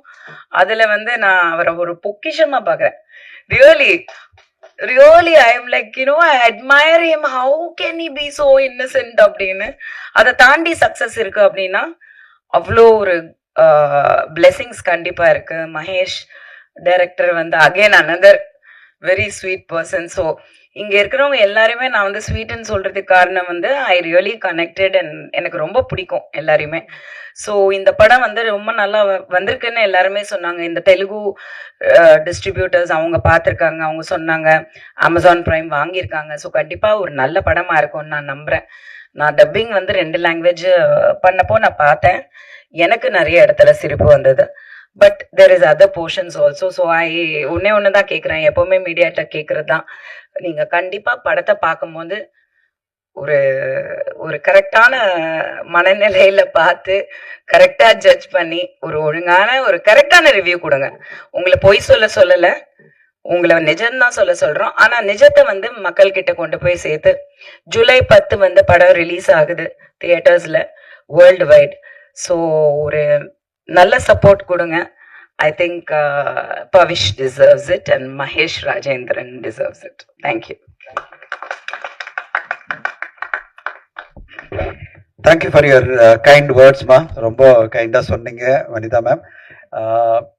அதுல வந்து நான் அவரை ஒரு பொக்கிஷமா பாக்குறேன். Really I am like, I admire him. How can he be so innocent அப்படின்னு. அதை தாண்டி சக்சஸ் இருக்கு அப்படின்னா அவ்வளோ ஒரு பிளெஸிங்ஸ் கண்டிப்பா இருக்கு. மகேஷ் டைரக்டர் வந்து again another very sweet person. So இங்க இருக்கிறவங்க எல்லாருமே நான் வந்து ஸ்வீட்னு சொல்றதுக்கு காரணம் வந்து ஐ ரியலி கனெக்டட் அண்ட் எனக்கு ரொம்ப பிடிக்கும் எல்லாரையுமே. ஸோ இந்த படம் வந்து ரொம்ப நல்லா வந்திருக்குன்னு எல்லாருமே சொன்னாங்க. இந்த தெலுங்கு டிஸ்ட்ரிபியூட்டர்ஸ் அவங்க பார்த்துருக்காங்க, அவங்க சொன்னாங்க அமேசான் பிரைம் வாங்கியிருக்காங்க. ஸோ கண்டிப்பாக ஒரு நல்ல படமாக இருக்கும்னு நான் நம்புகிறேன். நான் டப்பிங் வந்து 2 லாங்குவேஜ் பண்ணப்போ நான் பார்த்தேன். எனக்கு நிறைய இடத்துல சிரிப்பு வந்தது. But there is other portions also. So ஒன்று தான் கேட்குறேன், எப்போவுமே மீடியாட்ட கேட்குறது தான், நீங்கள் கண்டிப்பாக படத்தை பார்க்கும்போது ஒரு ஒரு கரெக்டான மனநிலையில பார்த்து கரெக்டா ஜட்ஜ் பண்ணி ஒரு ஒழுங்கான ஒரு கரெக்டான ரிவ்யூ கொடுங்க. உங்களை பொய் சொல்லல, உங்களை நிஜம்தான் சொல்றோம். ஆனா நிஜத்தை வந்து மக்கள் கிட்ட கொண்டு போய் சேர்த்து, ஜூலை 10 வந்து படம் ரிலீஸ் ஆகுது தியேட்டர்ஸ்ல வேர்ல்டு வைட். ஸோ ஒரு நல்ல சப்போர்ட் கொடுங்க. I think Pavish deserves it and Mahesh Rajendran deserves it. Thank you. Thank you for your kind வேர்ட்ஸ்மா. ரொம்ப கைண்டாக சொன்னீங்க வனிதா மேம்.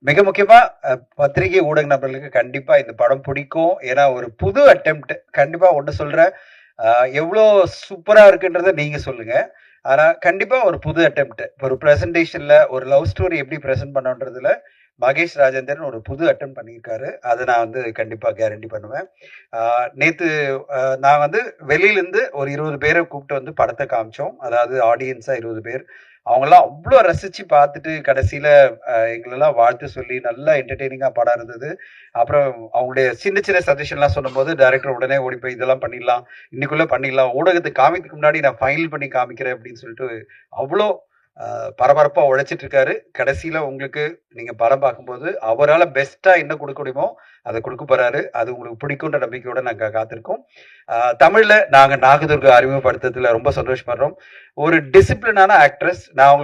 மிக முக்கியமாக பத்திரிகை ஊடக நபர்களுக்கு கண்டிப்பாக இந்த படம் பிடிக்கும். ஏன்னா ஒரு புது அட்டெம்ப்ட். கண்டிப்பாக ஒன்று சொல்கிறேன், எவ்வளோ சூப்பராக இருக்குன்றதை நீங்கள் சொல்லுங்கள். ஆனால் கண்டிப்பாக ஒரு புது அட்டெம்ப்ட். ஒரு ப்ரெசன்டேஷனில் ஒரு லவ் ஸ்டோரி எப்படி ப்ரெசென்ட் பண்ணுன்றதுல மகேஷ் ராஜேந்திரன் ஒரு புது அட்டன் பண்ணியிருக்காரு. அதை நான் வந்து கண்டிப்பாக கேரண்டி பண்ணுவேன். நேற்று நான் வந்து வெளியிலேருந்து ஒரு 20 பேரை கூப்பிட்டு வந்து படத்தை காமிச்சோம். அதாவது ஆடியன்ஸாக 20 பேர். அவங்களாம் அவ்வளோ ரசித்து பார்த்துட்டு கடைசியில் எங்களெல்லாம் வாழ்த்து சொல்லி நல்லா என்டர்டெய்னிங்காக படம் இருந்தது. அப்புறம் அவங்களுடைய சின்ன சின்ன சஜஷன்லாம் சொல்லும்போது டைரக்டர் உடனே ஓடி போய் இதெல்லாம் பண்ணிடலாம், இன்னைக்குள்ளே பண்ணிடலாம், ஊடகத்துக்கு காமிக்கிறதுக்கு முன்னாடி நான் ஃபைனல் பண்ணி காமிக்கிறேன் அப்படின்னு சொல்லிட்டு அவ்வளோ பரபரப்பாக உழைச்சிட்டு இருக்காரு. கடைசியில் உங்களுக்கு நீங்கள் படம் பார்க்கும்போது அவரால் பெஸ்ட்டாக என்ன கொடுக்க முடியுமோ அதை கொடுக்க போகிறாரு. அது உங்களுக்கு பிடிக்குன்ற நம்பிக்கையோட நாங்கள் காத்திருக்கோம். தமிழில் நாங்கள் நாகதுர்கா அறிமுகப்படுத்துறதுல ரொம்ப சந்தோஷப்படுறோம். ஒரு டிசிப்ளினான ஆக்ட்ரஸ். நான்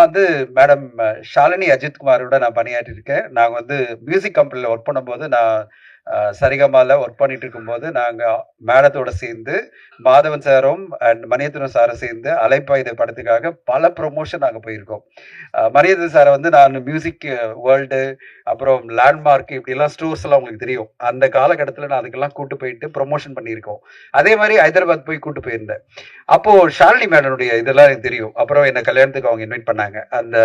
வந்து மேடம் ஷாலினி அஜித்குமாரோட நான் பணியாற்றிருக்கேன். நாங்கள் வந்து மியூசிக் கம்பெனியில் ஒர்க் பண்ணும்போது, நான் சரிகமால ஒர்க் பண்ணிட்டு இருக்கும்போது நாங்கள் மேடத்தோட சேர்ந்து மாதவன் சாரும் அண்ட் மணியத்திரம் சாரை சேர்ந்து அலைப்பாயுத படத்துக்காக பல ப்ரொமோஷன் நாங்கள் போயிருக்கோம். மணியத்திரம் சாரை வந்து நான் மியூசிக் வேர்ல்டு, அப்புறம் லேண்ட்மார்க், இப்படிலாம் ஸ்டோர்ஸ் எல்லாம் உங்களுக்கு தெரியும். அந்த காலகட்டத்தில் நான் அதுக்கெல்லாம் கூட்டு போயிட்டு ப்ரொமோஷன் பண்ணியிருக்கோம். அதே மாதிரி ஹைதராபாத் போய் கூட்டு போயிருந்தேன். அப்போ ஷாலினி மேடனுடைய இதெல்லாம் எனக்கு தெரியும். அப்புறம் என்னை கல்யாணத்துக்கு அவங்க இன்வைட் பண்ணாங்க. அந்த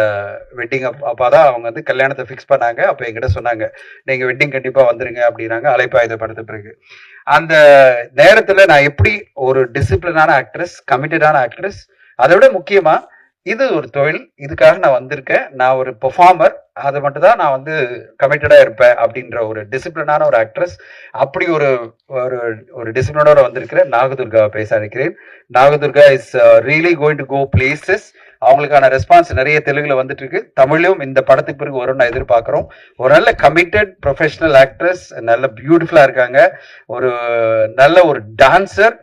வெட்டிங் அப்போதான் அவங்க வந்து கல்யாணத்தை ஃபிக்ஸ் பண்ணாங்க. அப்போ என்கிட்ட சொன்னாங்க, நீங்க வெட்டிங் கண்டிப்பா வந்துருங்க அப்படின்னாங்க. அலைப்பாயுத படத்து பிறகு அந்த நேரத்துல நான் எப்படி ஒரு டிசிப்ளினான ஆக்ட்ரஸ், கமிட்டடான ஆக்ட்ரஸ், அதை விட முக்கியமா இது ஒரு தொழில், இதுக்காக நான் வந்திருக்கேன், நான் ஒரு பெர்ஃபார்மர், அதை மட்டும் தான் நான் வந்து கமிட்டடா இருப்பேன் அப்படின்ற ஒரு டிசிப்ளினான ஒரு ஆக்ட்ரஸ். அப்படி ஒரு ஒரு டிசிப்ளினோட வந்திருக்கிறேன். நாகதுர்காவை பேச அழைக்கிறேன். Nagadurga is really going to go places. அவங்களுக்கான ரெஸ்பான்ஸ் நிறைய தெலுங்குல வந்துட்டு இருக்கு. தமிழும் இந்த படத்துக்கு பிறகு வரும்னு நான் எதிர்பார்க்கிறோம். ஒரு நல்ல கமிட்டட் ப்ரொஃபஷனல் ஆக்ட்ரஸ், நல்ல பியூட்டிஃபுல்லா இருக்காங்க, ஒரு நல்ல ஒரு டான்சர்.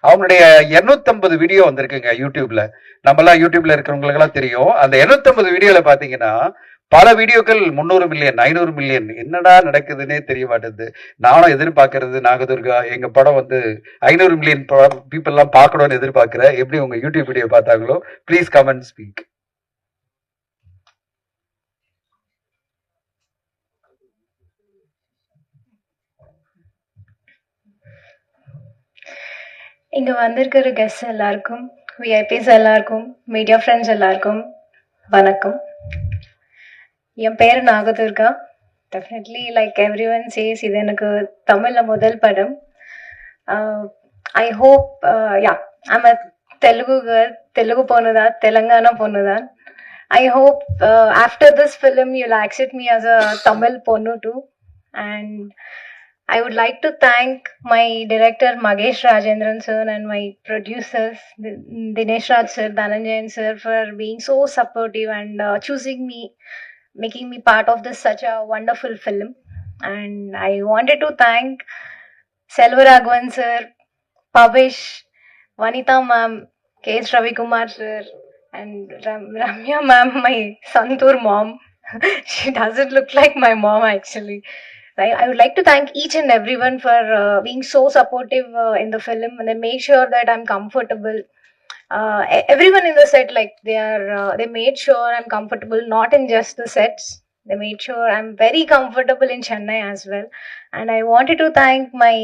அவங்களுடைய 250 வீடியோ வந்திருக்குங்க யூடியூப்ல. நம்மலாம் யூடியூப்ல இருக்கிறவங்களுக்கெல்லாம் தெரியும். அந்த 250 வீடியோல பாத்தீங்கன்னா பல வீடியோக்கள் 300 மில்லியன் 500 மில்லியன். என்னடா நடக்குதுன்னே தெரிய மாட்டேங்குது. நானும் எதிர்பார்க்கறது நாகதுர்கா எங்க படம் வந்து 500 மில்லியன் பீப்புள் எல்லாம் பார்க்கணும்னு எதிர்பார்க்கிறேன். எப்படி உங்க யூடியூப் வீடியோ பார்த்தாங்களோ? Please come and speak. இங்கே வந்திருக்கிற கெஸ்ட் எல்லாருக்கும், விஐபிஸ் எல்லாருக்கும், மீடியா ஃப்ரெண்ட்ஸ் எல்லாருக்கும் வணக்கம். என் பேர் Nagadurga. definitely like everyone says இது எனக்கு தமிழ்ல முதல் படம். I hope yeah, I'm a Telugu girl, Telugu பொண்ணுதா, தெலுங்கானா பொண்ணுதா. I hope after this film you'll accept me as a Tamil ponnu too. And I would like to thank my director Magesh Rajendran sir and my producers Dinesh Raj sir, Dhananjayan sir for being so supportive and choosing me, making me part of this such a wonderful film. And I wanted to thank Selvaraghavan sir, Pavish, Vanita ma'am, K.S. Ravikumar sir, and Ramya ma'am, my Santur mom. She doesn't look like my mom actually. I would like to thank each and everyone for being so supportive in the film, and they make sure that I'm comfortable. Everyone in the set, like they made sure I'm comfortable, not in just the sets. They made sure I'm very comfortable in Chennai as well. And I wanted to thank my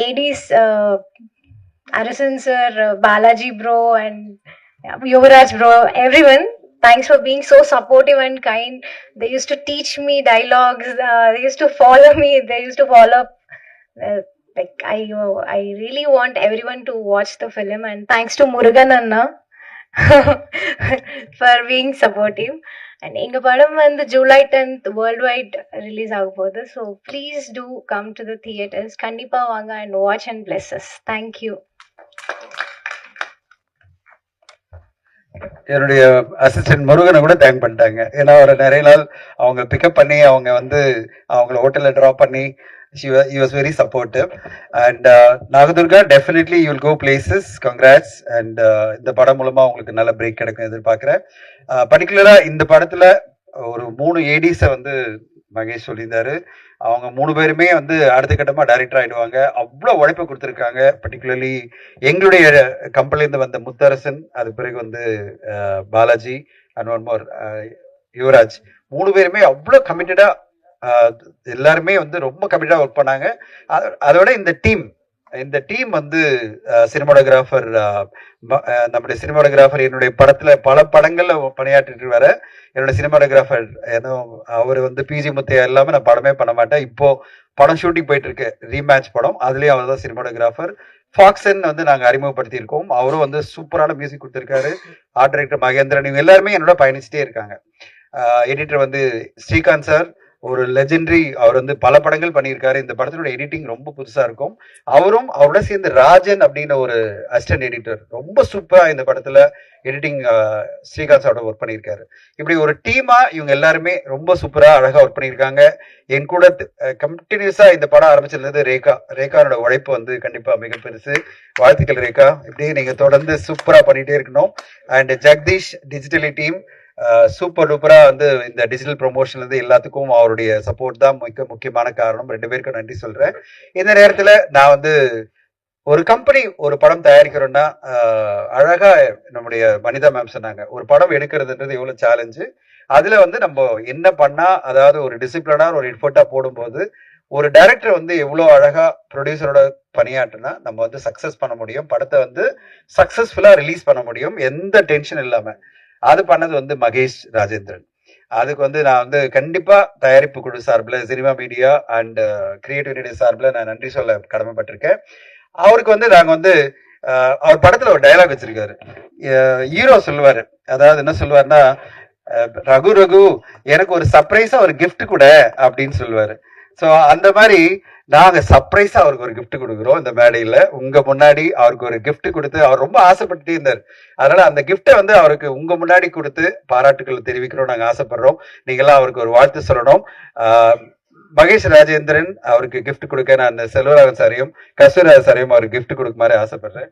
ADs, Arison sir, Balaji bro, and Yuvraj bro, everyone. Thanks for being so supportive and kind. They used to teach me dialogues. They used to follow me. They used to follow up. Like I really want everyone to watch the film. And thanks to Murugan Anna for being supportive. And எங்க படம் வந்து July 10th worldwide release ஆக போகுது. So please do come to the theaters. கண்டிப்பா வாங்க and watch and bless us. Thank you. என்னுடைய assistant முருகனை கூட தேங்க் பண்ணிட்டாங்க. ஏன்னா ஒரு நிறைய நாள் அவங்க பிக்கப் பண்ணி அவங்க வந்து அவங்கள ஹோட்டல்ல ட்ராப் பண்ணி he was very supportive. And Nagadurga definitely you will go places. Congrats. And இந்த படம் மூலமா உங்களுக்கு நல்ல பிரேக் கிடைக்கும் எதிர்பார்க்குறேன். பர்டிகுலரா இந்த படத்துல ஒரு 3 ஏடிஸை வந்து மகேஷ் சொல்லியிருந்தாரு. அவங்க 3 பேருமே வந்து அடுத்த கட்டமா டைரக்டர் ஆயிடுவாங்க. அவ்வளோ உழைப்பு கொடுத்துருக்காங்க. பர்டிகுலர்லி எங்களுடைய கம்பெனிலேருந்து வந்த முத்தரசன், அது பிறகு வந்து Balaji and one more Yuvaraj, 3 பேருமே அவ்வளோ கமிட்டடா, எல்லாருமே வந்து ரொம்ப கமிட்டடா ஒர்க் பண்ணாங்க. அதோட இந்த டீம் வந்து சினிமாடோகிராஃபர், நம்முடைய சினிமாடோகிராஃபர் என்னுடைய படத்துல பல படங்கள்ல பணியாற்றிட்டு வர என்னோட சினிமாடோகிராஃபர், ஏன்னா அவர் வந்து பிஜி முத்தையா எல்லாமே நான் படமே பண்ண மாட்டேன். இப்போ படம் ஷூட்டிங் போயிட்டு இருக்கு, ரீமேட்ச் படம், அதுலயும் அவர் தான் சினிமாடோகிராஃபர். ஃபாக்சன் வந்து நாங்க அறிமுகப்படுத்தியிருக்கோம். அவரும் வந்து சூப்பரான மியூசிக் கொடுத்திருக்காரு. ஆர்ட் டைரக்டர் மகேந்திரன், இவங்க எல்லாருமே என்னோட பயணிச்சுட்டே இருக்காங்க. எடிட்டர் வந்து ஸ்ரீகாந்த் சார், ஒரு லெஜெண்டரி. அவர் வந்து பல படங்கள் பண்ணியிருக்காரு. இந்த படத்தினோட எடிட்டிங் ரொம்ப புதுசா இருக்கும். அவரும் அவரோட சேர்ந்து ராஜன் அப்படின்னு ஒரு அசிஸ்டன்ட் எடிட்டர் ரொம்ப சூப்பரா இந்த படத்துல எடிட்டிங் ஸ்ரீகாந்த் சாரோட ஒர்க் பண்ணியிருக்காரு. இப்படி ஒரு டீமா இவங்க எல்லாருமே ரொம்ப சூப்பரா அழகா ஒர்க் பண்ணியிருக்காங்க. என் கூட கண்டினியூஸா இந்த படம் ஆரம்பிச்சிருந்தது ரேகானோட உழைப்பு வந்து கண்டிப்பா மிக பெருசு. வாழ்த்துக்கள் ரேகா, இப்படியே நீங்க தொடர்ந்து சூப்பரா பண்ணிட்டே இருக்கணும். And Jagadish digitally team super டூப்பரா வந்து இந்த டிஜிட்டல் ப்ரொமோஷன்ல இருந்து எல்லாத்துக்கும் அவருடைய சப்போர்ட் தான் மிக முக்கியமான காரணம். 2 பேருக்கும் நன்றி சொல்றேன். இந்த நேரத்துல நான் வந்து ஒரு கம்பெனி ஒரு படம் தயாரிக்கிறோம்னா, அழகா நம்முடைய வனிதா மேம் சொன்னாங்க, ஒரு படம் எடுக்கிறதுன்றது எவ்வளவு சேலஞ்சு. அதுல வந்து நம்ம என்ன பண்ணா, அதாவது ஒரு டிசிப்ளினா ஒரு எஃபர்ட்டா போடும்போது ஒரு டைரக்டர் வந்து எவ்வளவு அழகா ப்ரொடியூசரோட பணியாற்றுனா நம்ம வந்து சக்சஸ் பண்ண முடியும், படத்தை வந்து சக்சஸ்ஃபுல்லா ரிலீஸ் பண்ண முடியும் எந்த டென்ஷன் இல்லாம. அது பண்ணது வந்து மகேஷ் ராஜேந்திரன். அதுக்கு வந்து நான் வந்து கண்டிப்பா தயாரிப்பு குழு சார்பில், சினிமா மீடியா அண்ட் கிரியேட்டிவிட்டி சார்பில் நான் நன்றி சொல்ல கடமைப்பட்டிருக்கேன். அவருக்கு வந்து நாங்க வந்து அவர் படத்துல ஒரு டயலாக் வச்சிருக்காரு. ஹீரோ சொல்லுவாரு, அதாவது என்ன சொல்லுவாருன்னா, ரகு எனக்கு ஒரு சர்ப்ரைஸா ஒரு கிஃப்ட் கூட அப்படின்னு சொல்லுவாரு. ஸோ அந்த மாதிரி நாங்க சர்ப்ரைஸா அவருக்கு ஒரு கிஃப்ட் கொடுக்குறோம் இந்த மேடையில உங்க முன்னாடி. அவருக்கு ஒரு கிஃப்ட் கொடுத்து அவர் ரொம்ப ஆசைப்பட்டுட்டே இருந்தார். அதனால அந்த கிஃப்டை வந்து அவருக்கு உங்க முன்னாடி கொடுத்து பாராட்டுக்கள் தெரிவிக்கிறோம். நாங்க ஆசைப்படுறோம், நீங்களாம் அவருக்கு ஒரு வாழ்த்து சொல்லணும். மகேஷ் ராஜேந்திரன் அவருக்கு கிஃப்ட் கொடுக்க நான் அந்த செல்வராகவன் சாரையும் கஸ்தூரிராஜ் சாரையும் அவருக்கு கிஃப்ட் கொடுக்குமாறு ஆசைப்படுறேன்.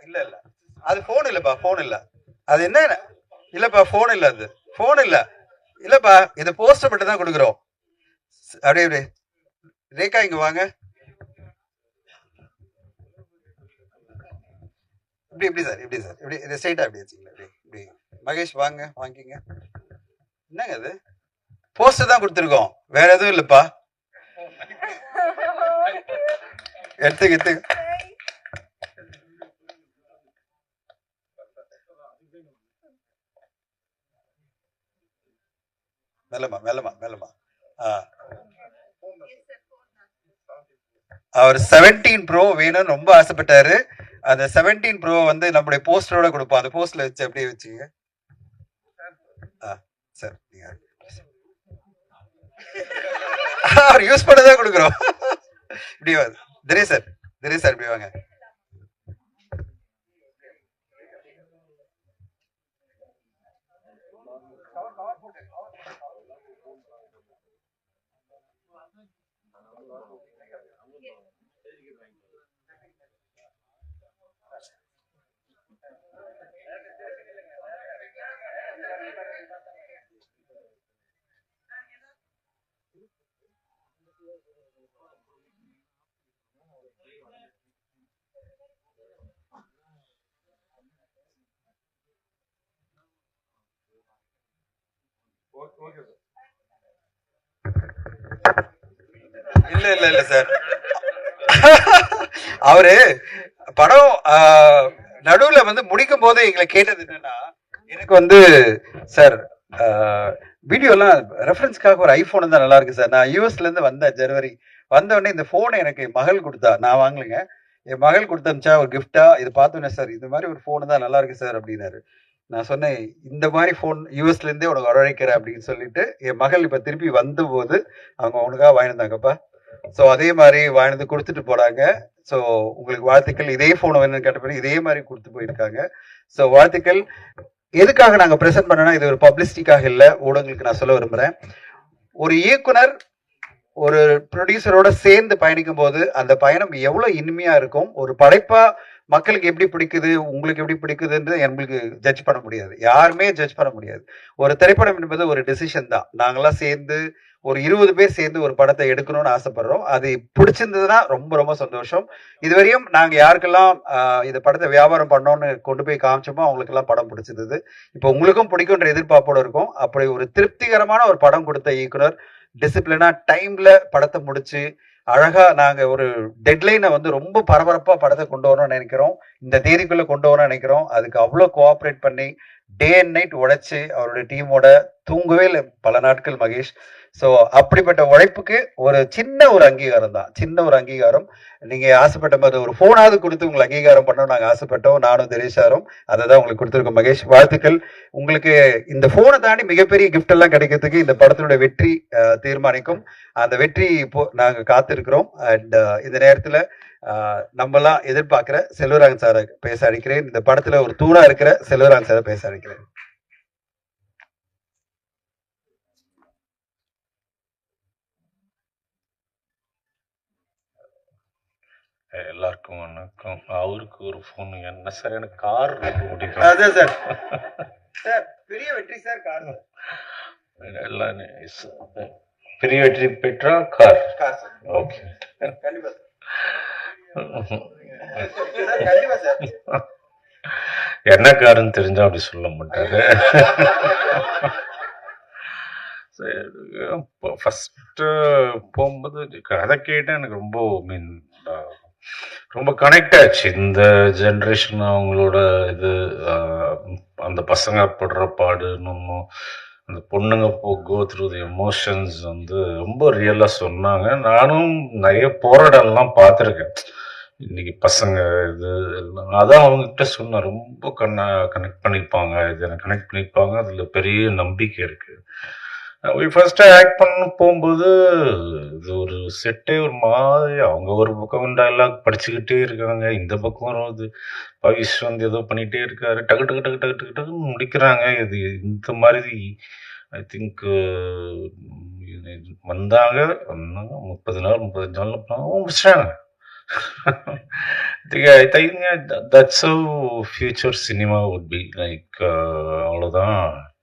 இல்ல இல்ல அது போன் இல்லப்பா, போன் இல்ல. அது என்ன இல்லப்பா, போன் இல்ல, அது போன் இல்ல. இல்லப்பா, இது போஸ்டர் மட்டும் தான் கொடுக்குறோம். அப்படியே அப்படியே ரேகா இங்க வாங்க. இப்படி இப்படி சார், இப்படி சார், இப்படி இது ஸ்ட்ரைட்டா அப்படி வச்சுக்கல. இப்படி இப்படி மகேஷ் வாங்க, வாங்கிங்க. என்னங்க அது போஸ்டர் தான் கொடுத்துருக்கோம், வேற எதுவும் இல்லப்பா. எடுத்துக்க எடுத்துக்க. மெல்லமா மெல்லமா மெல்லமா. அவர் 17 ப்ரோ வேணும்னு ரொம்ப ஆசைப்பட்டாரு. அந்த 17 ப்ரோ வந்து நம்முடைய போஸ்டரோட கொடுப்போம். அந்த போஸ்டர்ல வச்சு அப்படியே வச்சுங்க. சார் நீங்க அவர் யூஸ் பண்ணதான் கொடுக்குறோம். இப்படி தினேஷ் சார், தினேஷ் சார் இப்படி வாங்க. இல்ல இல்ல இல்ல சார், அவரு படம் நடுவுல வந்து முடிக்கும் போது எங்களை கேட்டது என்னன்னா, எனக்கு வந்து சார் வீடியோ எல்லாம் ரெஃபரன்ஸ்க்காக ஒரு ஐபோன் இருந்தா நல்லா இருக்கு சார். நான் யூஎஸ்ல இருந்து வந்தேன் ஜனவரி, வந்த உடனே இந்த போனை எனக்கு மகள் கொடுத்தா, நான் வாங்கலைங்க, என் மகள் கொடுத்தா ஒரு கிஃப்டா. இது பார்த்தோன்னே சார் இந்த மாதிரி ஒரு போன் தான் நல்லா இருக்கு சார் அப்படின்னாரு. நான் சொன்னேன் இந்த மாதிரி போன் யூஎஸ்ல இருந்தே உனக்கு வரவழைக்கிறேன் அப்படின்னு சொல்லிட்டு, என் மகள் இப்ப திருப்பி வந்த போது அவங்க உனக்காக வாங்கியிருந்தாங்கப்பா. ஸோ அதே மாதிரி வாங்கினது கொடுத்துட்டு போறாங்க. ஸோ உங்களுக்கு வாழ்த்துக்கள். இதே போன் வேணும்னு கேட்டபடி இதே மாதிரி கொடுத்து போயிருக்காங்க. ஸோ வாழ்த்துக்கள். எதுக்காக நாங்க பிரசன்ட் பண்ணனா, இது ஒரு பப்ளிசிட்டிக்காக இல்ல, ஊடகங்களுக்கு நான் சொல்ல விரும்புறேன். ஒரு இயக்குனர் ஒரு ப்ரொடியூசரோட சேர்ந்து பயணிக்கும் போது அந்த பயணம் எவ்வளவு இனிமையா இருக்கும். ஒரு படைப்பா மக்களுக்கு எப்படி பிடிக்குது, உங்களுக்கு எப்படி பிடிக்குதுன்றது எங்களுக்கு ஜட்ஜ் பண்ண முடியாது, யாருமே ஜட்ஜ் பண்ண முடியாது. ஒரு திரைப்படம் என்பது ஒரு டிசிஷன் தான். நாங்கெல்லாம் சேர்ந்து ஒரு 20 பேர் சேர்ந்து ஒரு படத்தை எடுக்கணும்னு ஆசைப்படுறோம். அது பிடிச்சிருந்ததுன்னா ரொம்ப ரொம்ப சந்தோஷம். இதுவரையும் நாங்க யாருக்கெல்லாம் இந்த படத்தை வியாபாரம் பண்ணோம்னு கொண்டு போய் காமிச்சோமோ அவங்களுக்கு எல்லாம் படம் பிடிச்சிருந்தது. இப்போ உங்களுக்கும் பிடிக்கும்ன்ற எதிர்பார்ப்போட இருக்கும். அப்படி ஒரு திருப்திகரமான ஒரு படம் கொடுத்த இயக்குனர் டிசிப்ளினா டைம்ல படத்தை முடிச்சு அழகா நாங்க ஒரு டெட்லைனை வந்து ரொம்ப பரபரப்பா படத்தை கொண்டு வரணும்னு நினைக்கிறோம். இந்த தேதிக்குள்ள கொண்டு வரணும்னு நினைக்கிறோம். அதுக்கு அவ்வளோ கோஆப்ரேட் பண்ணி டே அண்ட் நைட் உழைச்சு அவருடைய டீமோட தூங்கவே இல்லை பல நாட்கள் மகேஷ். ஸோ அப்படிப்பட்ட உழைப்புக்கு ஒரு சின்ன ஒரு அங்கீகாரம் தான், சின்ன ஒரு அங்கீகாரம். நீங்க ஆசைப்பட்ட மாதிரி ஒரு போனாவது கொடுத்து உங்களுக்கு அங்கீகாரம் பண்ணோம் நாங்க ஆசைப்பட்டோம், நானும் தினேஷாரும் அதை தான் உங்களுக்கு கொடுத்துருக்கோம் மகேஷ். வாழ்த்துக்கள். உங்களுக்கு இந்த போனை தாண்டி மிகப்பெரிய கிஃப்ட் எல்லாம் கிடைக்கிறதுக்கு இந்த படத்தினுடைய வெற்றி தீர்மானிக்கும். அந்த வெற்றி இப்போ நாங்க காத்திருக்கிறோம். அண்ட் இந்த நேரத்துல நம்மலாம் எதிர்பார்க்கிற செல்வராஜன் சாரை பேச அழைக்கிறேன். இந்த படத்துல ஒரு தூணா இருக்கிற செல்வராஜன் சாரை பேச அழைக்கிறேன். எல்லாருக்கும் வணக்கம். அவருக்கு ஒரு ஃபோன், என்ன சார் எனக்கு கார் ரொம்ப பிடிக்கும். அதான் சார், சார் பெரிய வெற்றி சார் கார். எல்லாம் பெரிய வெற்றி பெற்றா கார். ஓகே, கண்டிப்பா கண்டிப்பா சார். என்ன காருன்னு தெரிஞ்சா அப்படி சொல்ல மாட்டாரு. ஃபர்ஸ்ட் போகும்போது கதை கேட்டேன், எனக்கு ரொம்ப மீன் ரொம்ப கனெக்ட் ஆச்சு. இந்த ஜென்ரேஷன் அவங்களோட இது அந்த பசங்க படுற பாடு, இன்னும் அந்த பொண்ணுங்க கோ த்ரூ தி எமோஷன்ஸ் வந்து ரொம்ப ரியலா சொன்னாங்க. நானும் நிறைய போராடலாம் பார்த்துருக்கேன். இன்னைக்கு பசங்க இது எல்லாம் அதான் அவங்ககிட்ட சொன்னேன், ரொம்ப கனெக்ட் பண்ணிப்பாங்க, இது எனக்கு கனெக்ட் பண்ணிப்பாங்க, அதுல பெரிய நம்பிக்கை இருக்கு. ஃபர்ஸ்ட் ஆக்ட் பண்ண போகும்போது இது ஒரு செட்டே ஒரு மாதிரி, அவங்க ஒரு பக்கம் டைலாக் படிச்சுக்கிட்டே இருக்காங்க, இந்த பக்கம் வருவது பவிஷ் வந்து ஏதோ பண்ணிட்டே இருக்காரு, டக்கு டக்கு டக்கு டக்கு டக்கு டக்குன்னு முடிக்கிறாங்க. இது இந்த மாதிரி ஐ திங்க் வந்தாங்க 30 நாள் 35 நாள் முடிச்சிட்டாங்க. I think that's how future cinema would be like. அவ்வளோதான்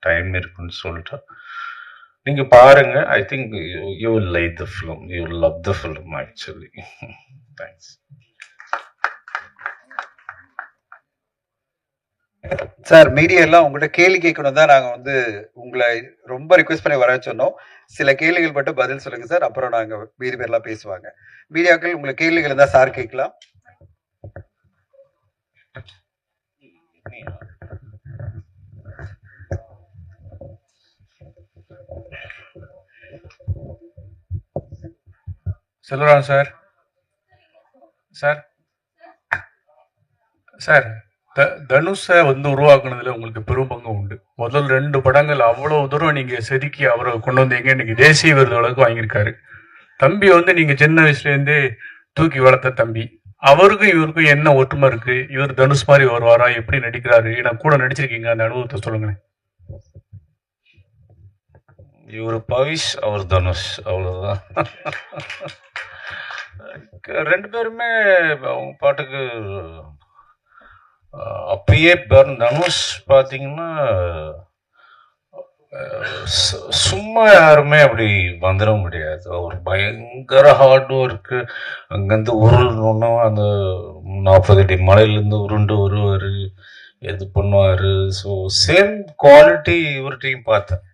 டைம் இருக்குன்னு சொல்லிட்டு நீங்க பாருங்க. I think you will like the film, you will love the film actually. Thanks. Sir media எல்லாம் உங்கள்கிட்ட கேள்வி கேட்கணும் தான் நாங்கள் வந்து உங்களை ரொம்ப ரிக்வெஸ்ட் பண்ணி வர சொன்னோம். சில கேள்விகள் மட்டும் பதில் சொல்லுங்க சார், அப்புறம் நாங்கள் மீதி பேர்லாம் பேசுவாங்க. மீடியாக்கள் உங்களுக்கு கேள்விகள் இருந்தால் சார் கேட்கலாம். செல்வராஜ் சார். சார் சார் தனுஷை வந்து உருவாக்குனதுல உங்களுக்கு பெரும் பங்கு உண்டு. முதல் 2 படங்கள் அவ்வளவு தூரம் நீங்க செதுக்கி அவரை கொண்டு வந்தீங்க. இன்னைக்கு தேசிய விருது அளவுக்கு வாங்கியிருக்காரு. தம்பி வந்து நீங்க சின்ன வயசுலேருந்தே தூக்கி வளர்த்த தம்பி. அவருக்கும் இவருக்கும் என்ன ஒற்றுமை இருக்கு? இவர் தனுஷ் மாதிரி வருவாரா? எப்படி நடிக்கிறாரு? நான் கூட நடிச்சிருக்கீங்க, அந்த அனுபவத்தை சொல்லுங்களேன். இவர் பவிஷ், அவர் தனுஷ், அவ்வளோதான். 2 பேருமே அவங்க பாட்டுக்கு அப்பயே தனுஷ் பார்த்தீங்கன்னா சும்மா யாருமே அப்படி வந்துட முடியாது. அவர் பயங்கர ஹார்ட் ஒர்க்கு. அங்கேருந்து உருளணுன்னா அந்த 40 அடி மலையிலேருந்து உருண்டு வருவார், இது பண்ணுவார். ஸோ சேம் குவாலிட்டி இவர்கிட்டையும் பார்த்தேன்.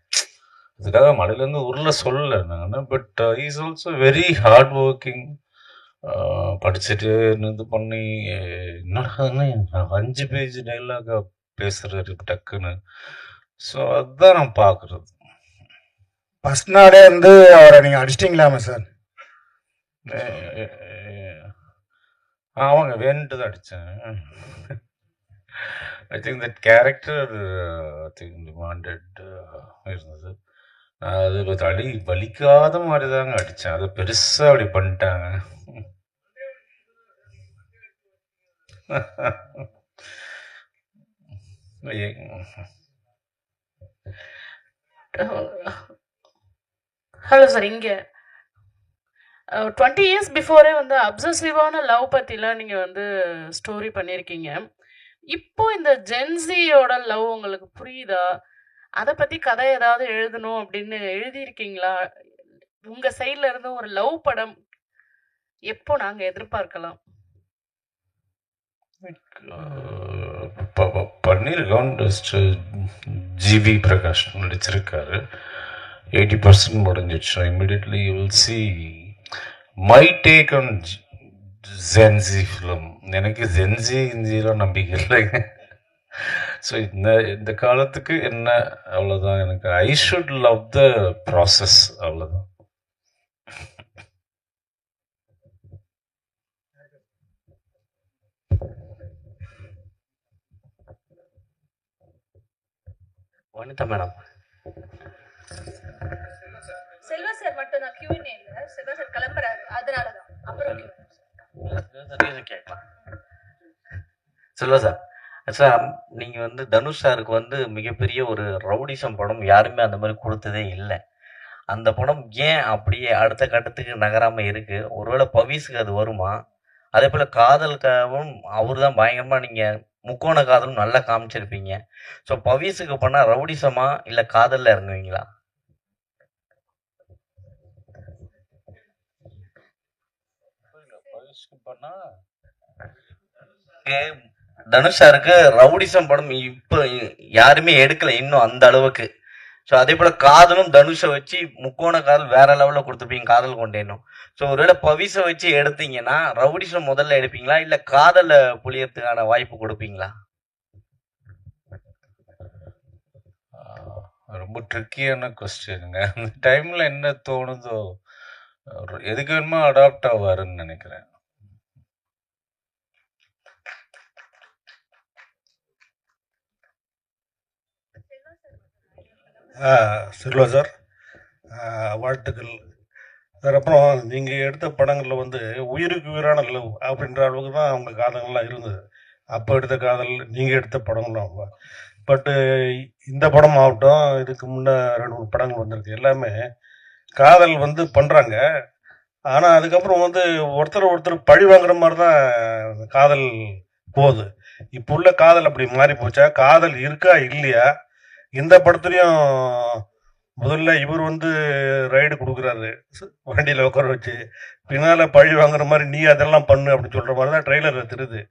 அதுக்காக மலையிலேருந்து உருள சொல்லலை நான், but is also very hard working. படிச்சுட்டு இது பண்ணி என்னடான்னு 5 பேஜ் டைலாக பேசுறாரு டக்குன்னு. ஸோ அதுதான் நான் பார்க்குறது. ஃபர்ஸ்ட் நாளே வந்து அவரை நீங்கள் அடிச்சிட்டிங்களாமே சார்? அவங்க வேணுட்டு தான் அடித்தேன். I think that character demanded இருந்தது. நான் அது வலிக்காத மாதிரி தாங்க அடித்தேன். அது பெருசாக அப்படி பண்ணிட்டாங்க. Hello sir. இங்கே 20 இயர்ஸ் பிஃபோரே வந்து அப்சசிவான லவ் பற்றிலாம் நீங்கள் வந்து ஸ்டோரி பண்ணியிருக்கீங்க. இப்போ இந்த ஜென்சியோட லவ் உங்களுக்கு புரியுதா? அதை பற்றி கதை ஏதாவது எழுதணும் அப்படின்னு எழுதியிருக்கீங்களா? உங்கள் சைடில் இருந்து ஒரு லவ் படம் எப்போ நாங்கள் எதிர்பார்க்கலாம்? பண்ணியிருக்கோம். ஜிவி பிரகாஷ் நடிச்சிருக்காரு. 80% முடிஞ்சிடுச்சு. Immediately you will see my take on Gen Z film. எனக்கு ஜென்சி இந்தியெலாம் நம்பிக்கை இல்லைங்க. ஸோ இந்த காலத்துக்கு என்ன, அவ்வளோதான். எனக்கு I should love the process, அவ்வளோதான். வனிதா மேடம். செல்வா சார் மட்டும் தான் Q&A இல்ல. செல்வா சார் கிளம்புறாரு, அதனால தான். அப்புறம் கேட்கலாம். செல்வா சார், சார் நீங்கள் வந்து தனுஷ் சாருக்கு வந்து மிகப்பெரிய ஒரு ரவுடிசம் படம் யாருமே அந்த மாதிரி கொடுத்ததே இல்லை. அந்த படம் ஏன் அப்படியே அடுத்த கட்டத்துக்கு நகராமல் இருக்குது? ஒருவேளை பவிஸுக்கு அது வருமா? அதே போல் காதலுக்காகவும் அவர் தான் பயங்கரமாக நீங்கள் முக்கோண காதலும் நல்லா காமிச்சிருப்பீங்க. ஸோ பவிஸுக்கு பண்ணால் ரவுடிசமா இல்லை காதலில் இறங்குவீங்களா? தனுஷ் சாருக்கு ரவுடிசம் படம் இப்போ யாருமே எடுக்கல இன்னும் அந்த அளவுக்கு. ஸோ அதே போல காதலும் தனுஷை வச்சு முக்கோண காதல் வேற லெவலில் கொடுத்துருப்பீங்க, காதல் கொண்டேனும். ஸோ ஒருவேளை பவிஸை வச்சு எடுத்தீங்கன்னா ரவுடிசம் முதல்ல எடுப்பீங்களா இல்லை காதலை புளியறதுக்கான வாய்ப்பு கொடுப்பீங்களா? ரொம்ப ட்ரிக்கியான கொஸ்டினுங்க. அந்த டைமில் என்ன தோணுதோ எதுக்கு வேணுமோ அடாப்ட் ஆவாருன்னு நினைக்கிறேன். செல்வா சார், வாழ்த்துக்கள் சார். அப்புறம் நீங்கள் எடுத்த படங்களில் வந்து உயிருக்கு உயிரான லவ் அப்படின்ற அளவுக்கு தான் அவங்க காதங்கள்லாம் இருந்தது. அப்போ எடுத்த காதல், நீங்கள் எடுத்த படங்களும். பட்டு இந்த படம் ஆகட்டும், இதுக்கு முன்னே 2-3 படங்கள் வந்திருக்கு. எல்லாமே காதல் வந்து பண்ணுறாங்க. ஆனால் அதுக்கப்புறம் வந்து ஒருத்தர் பழி வாங்குற மாதிரி தான் காதல் போகுது. இப்போ உள்ள காதல் அப்படி மாறி போச்சா? காதல் இருக்கா இல்லையா? இந்த படத்துலையும் முதல்ல இவர் வந்து ரைடு கொடுக்குறாரு வண்டியில் உட்கார வச்சு, பின்னால் பழி வாங்குற மாதிரி நீ அதெல்லாம் பண்ணு அப்படின்னு சொல்கிற மாதிரி தான் ட்ரெய்லர் தெரியுது.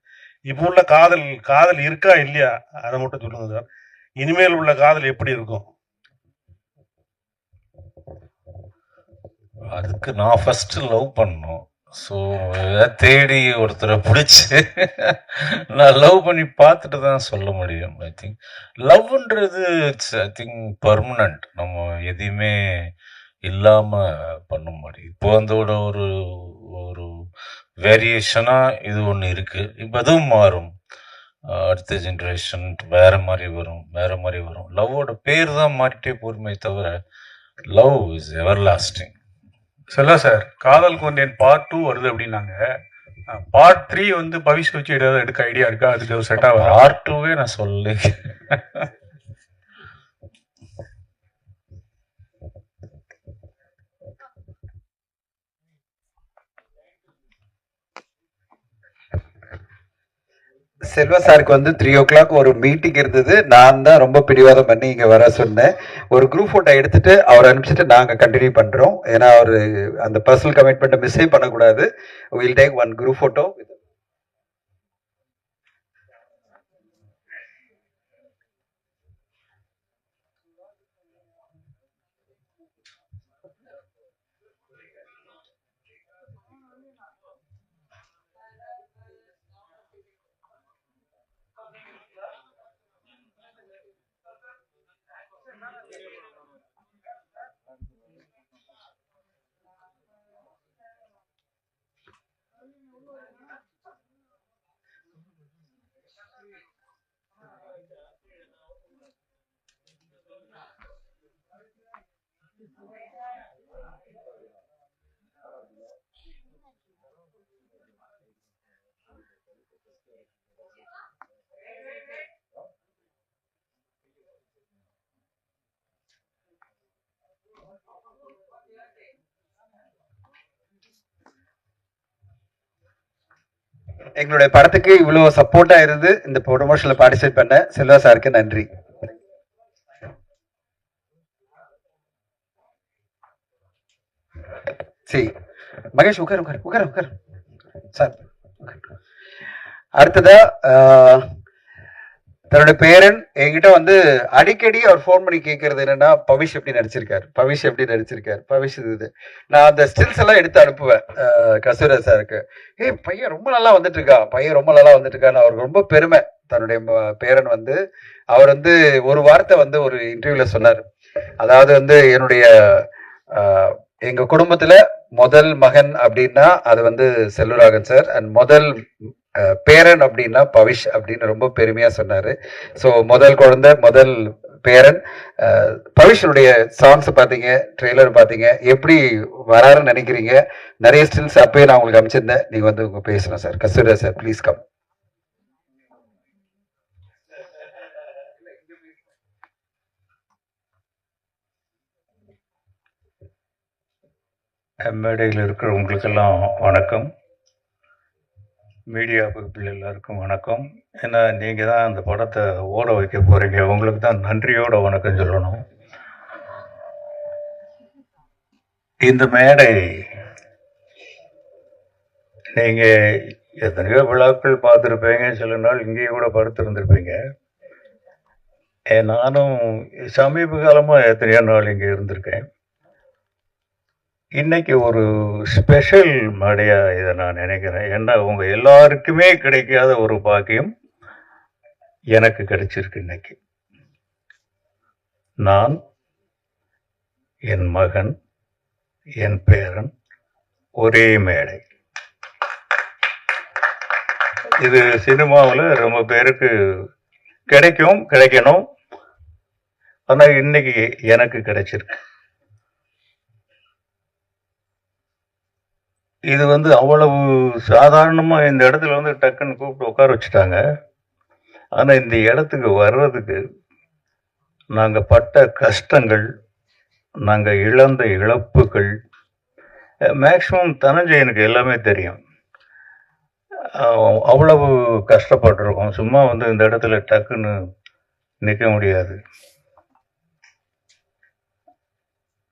இப்போ உள்ள காதல் இருக்கா இல்லையா அதை மட்டும் சொல்லுங்க சார். இனிமேல் உள்ள காதல் எப்படி இருக்கும்? அதுக்கு நான் ஃபர்ஸ்ட் லவ் பண்ணணும். ஸோ தேடி ஒருத்தரை பிடிச்சி நான் லவ் பண்ணி பார்த்துட்டு தான் சொல்ல முடியும். ஐ திங்க் லவ்ன்றது இட்ஸ் ஐ திங்க் பர்மனண்ட். நம்ம எதையுமே இல்லாமல் பண்ண முடியும். இப்போ அதோட ஒரு ஒரு வேரியேஷனாக இது ஒன்று இருக்குது. இப்போ அதுவும் மாறும். அடுத்த ஜென்ரேஷன் வேற மாதிரி வரும். லவ்வோட பேர் தான் மாறிட்டே போருமே தவிர love is ever lasting. Selva sir, காதலுக்கு வந்தேன் பார்ட் 2 வருது அப்படின்னாங்க. பார்ட் 3 வந்து பவிஷ் வச்சு ஏதாவது எடுக்க ஐடியா இருக்கா? அதுக்கு செட் ஆகும். பார்ட் 2வே நான் சொல்லி செல்வா சாருக்கு வந்து 3 o'clock ஒரு மீட்டிங் இருந்தது. நான் தான் ரொம்ப பிடிவாதம் பண்ணி இங்கே வர சொன்னேன். ஒரு குரூப் ஃபோட்டோ எடுத்துட்டு அவர் அனுப்பிச்சிட்டு நாங்கள் கண்டினியூ பண்ணுறோம். ஏன்னா அவர் அந்த பர்சனல் கமிட்மெண்ட்டை மிஸ்ஸே பண்ணக்கூடாது. Will take one group photo. எங்களுடைய படத்துக்கு இவ்வளவு சப்போர்ட்டா இருந்து இந்த ப்ரொமோஷன்ல பார்ட்டிசிபேட் பண்ண செல்வா சாருக்கு நன்றி. சரி மகேஷ் உட்கார் சார். அடுத்ததா தன்னோட பேரன் என்கிட்ட வந்து அடிக்கடி அவர் ஃபோன் பண்ணி கேட்கறது என்னன்னா, பவிஷ் எப்படி நடிச்சிருக்காரு. பவிஷ் இது நான் அந்த ஸ்டில்ஸ் எல்லாம் எடுத்து அனுப்புவேன் கஸ்தூரா சாருக்கு. பையன் ரொம்ப நல்லா வந்துட்டு இருக்கான்னு அவருக்கு ரொம்ப பெருமை. தன்னுடைய பேரன் வந்து அவர் வந்து ஒரு வார்த்தை வந்து ஒரு இன்டர்வியூல சொன்னார். அதாவது வந்து என்னுடைய எங்க குடும்பத்துல முதல் மகன் அப்படின்னா அது வந்து செல்வராகன் சார், அண்ட் முதல் பேரன் அப்படின்னா பவிஷ் அப்படின்னு ரொம்ப பெருமையா சொன்னாரு. ஸோ முதல் குழந்தை, முதல் பேரன் பவிஷனுடைய சாங்ஸ் பார்த்தீங்க, ட்ரெய்லர் பார்த்தீங்க, எப்படி வராருன்னு நினைக்கிறீங்க? நிறைய ஸ்டில்ஸ் அப்பயே நான் உங்களுக்கு அமைச்சிருந்தேன். நீங்க வந்து உங்க பேசணும் sir. Kasthura sir please come. மேடையில் இருக்கிற உங்களுக்கெல்லாம் வணக்கம். மீடியா பீப்புள் எல்லாருக்கும் வணக்கம். ஏன்னா நீங்கள் தான் அந்த படத்தை ஓட வைக்க போகிறீங்க. உங்களுக்கு தான் நன்றியோட வணக்கம் சொல்லணும். இந்த மேடை நீங்கள் எத்தனையோ விழாக்கள் பார்த்துருப்பீங்க, சில நாள் இங்கேயே கூட படுத்திருந்திருப்பீங்க. நானும் சமீப காலமாக எத்தனையோ நாள் இங்கே இருந்திருக்கேன். இன்னைக்கு ஒரு ஸ்பெஷல் மேடையாக இதை நான் நினைக்கிறேன். ஏன்னா உங்க எல்லாருக்குமே கிடைக்காத ஒரு பாக்கியம் எனக்கு கிடைச்சிருக்கு. இன்னைக்கு நான், என் மகன், என் பேரன் ஒரே மேடை. இது சினிமாவில் ரொம்ப பேருக்கு கிடைக்கணும். ஆனால் இன்னைக்கு எனக்கு கிடைச்சிருக்கு. இது வந்து அவ்வளவு சாதாரணமாக இந்த இடத்துல வந்து டக்குன்னு கூப்பிட்டு உட்கார வச்சுட்டாங்க. ஆனால் இந்த இடத்துக்கு வர்றதுக்கு நாங்கள் பட்ட கஷ்டங்கள், நாங்கள் இழந்த இழப்புகள், மேக்ஸிமம் தனஞ்சயனுக்கு எல்லாமே தெரியும். அவ்வளவு கஷ்டப்பட்டிருக்கோம். சும்மா வந்து இந்த இடத்துல டக்குன்னு நிற்க முடியாது.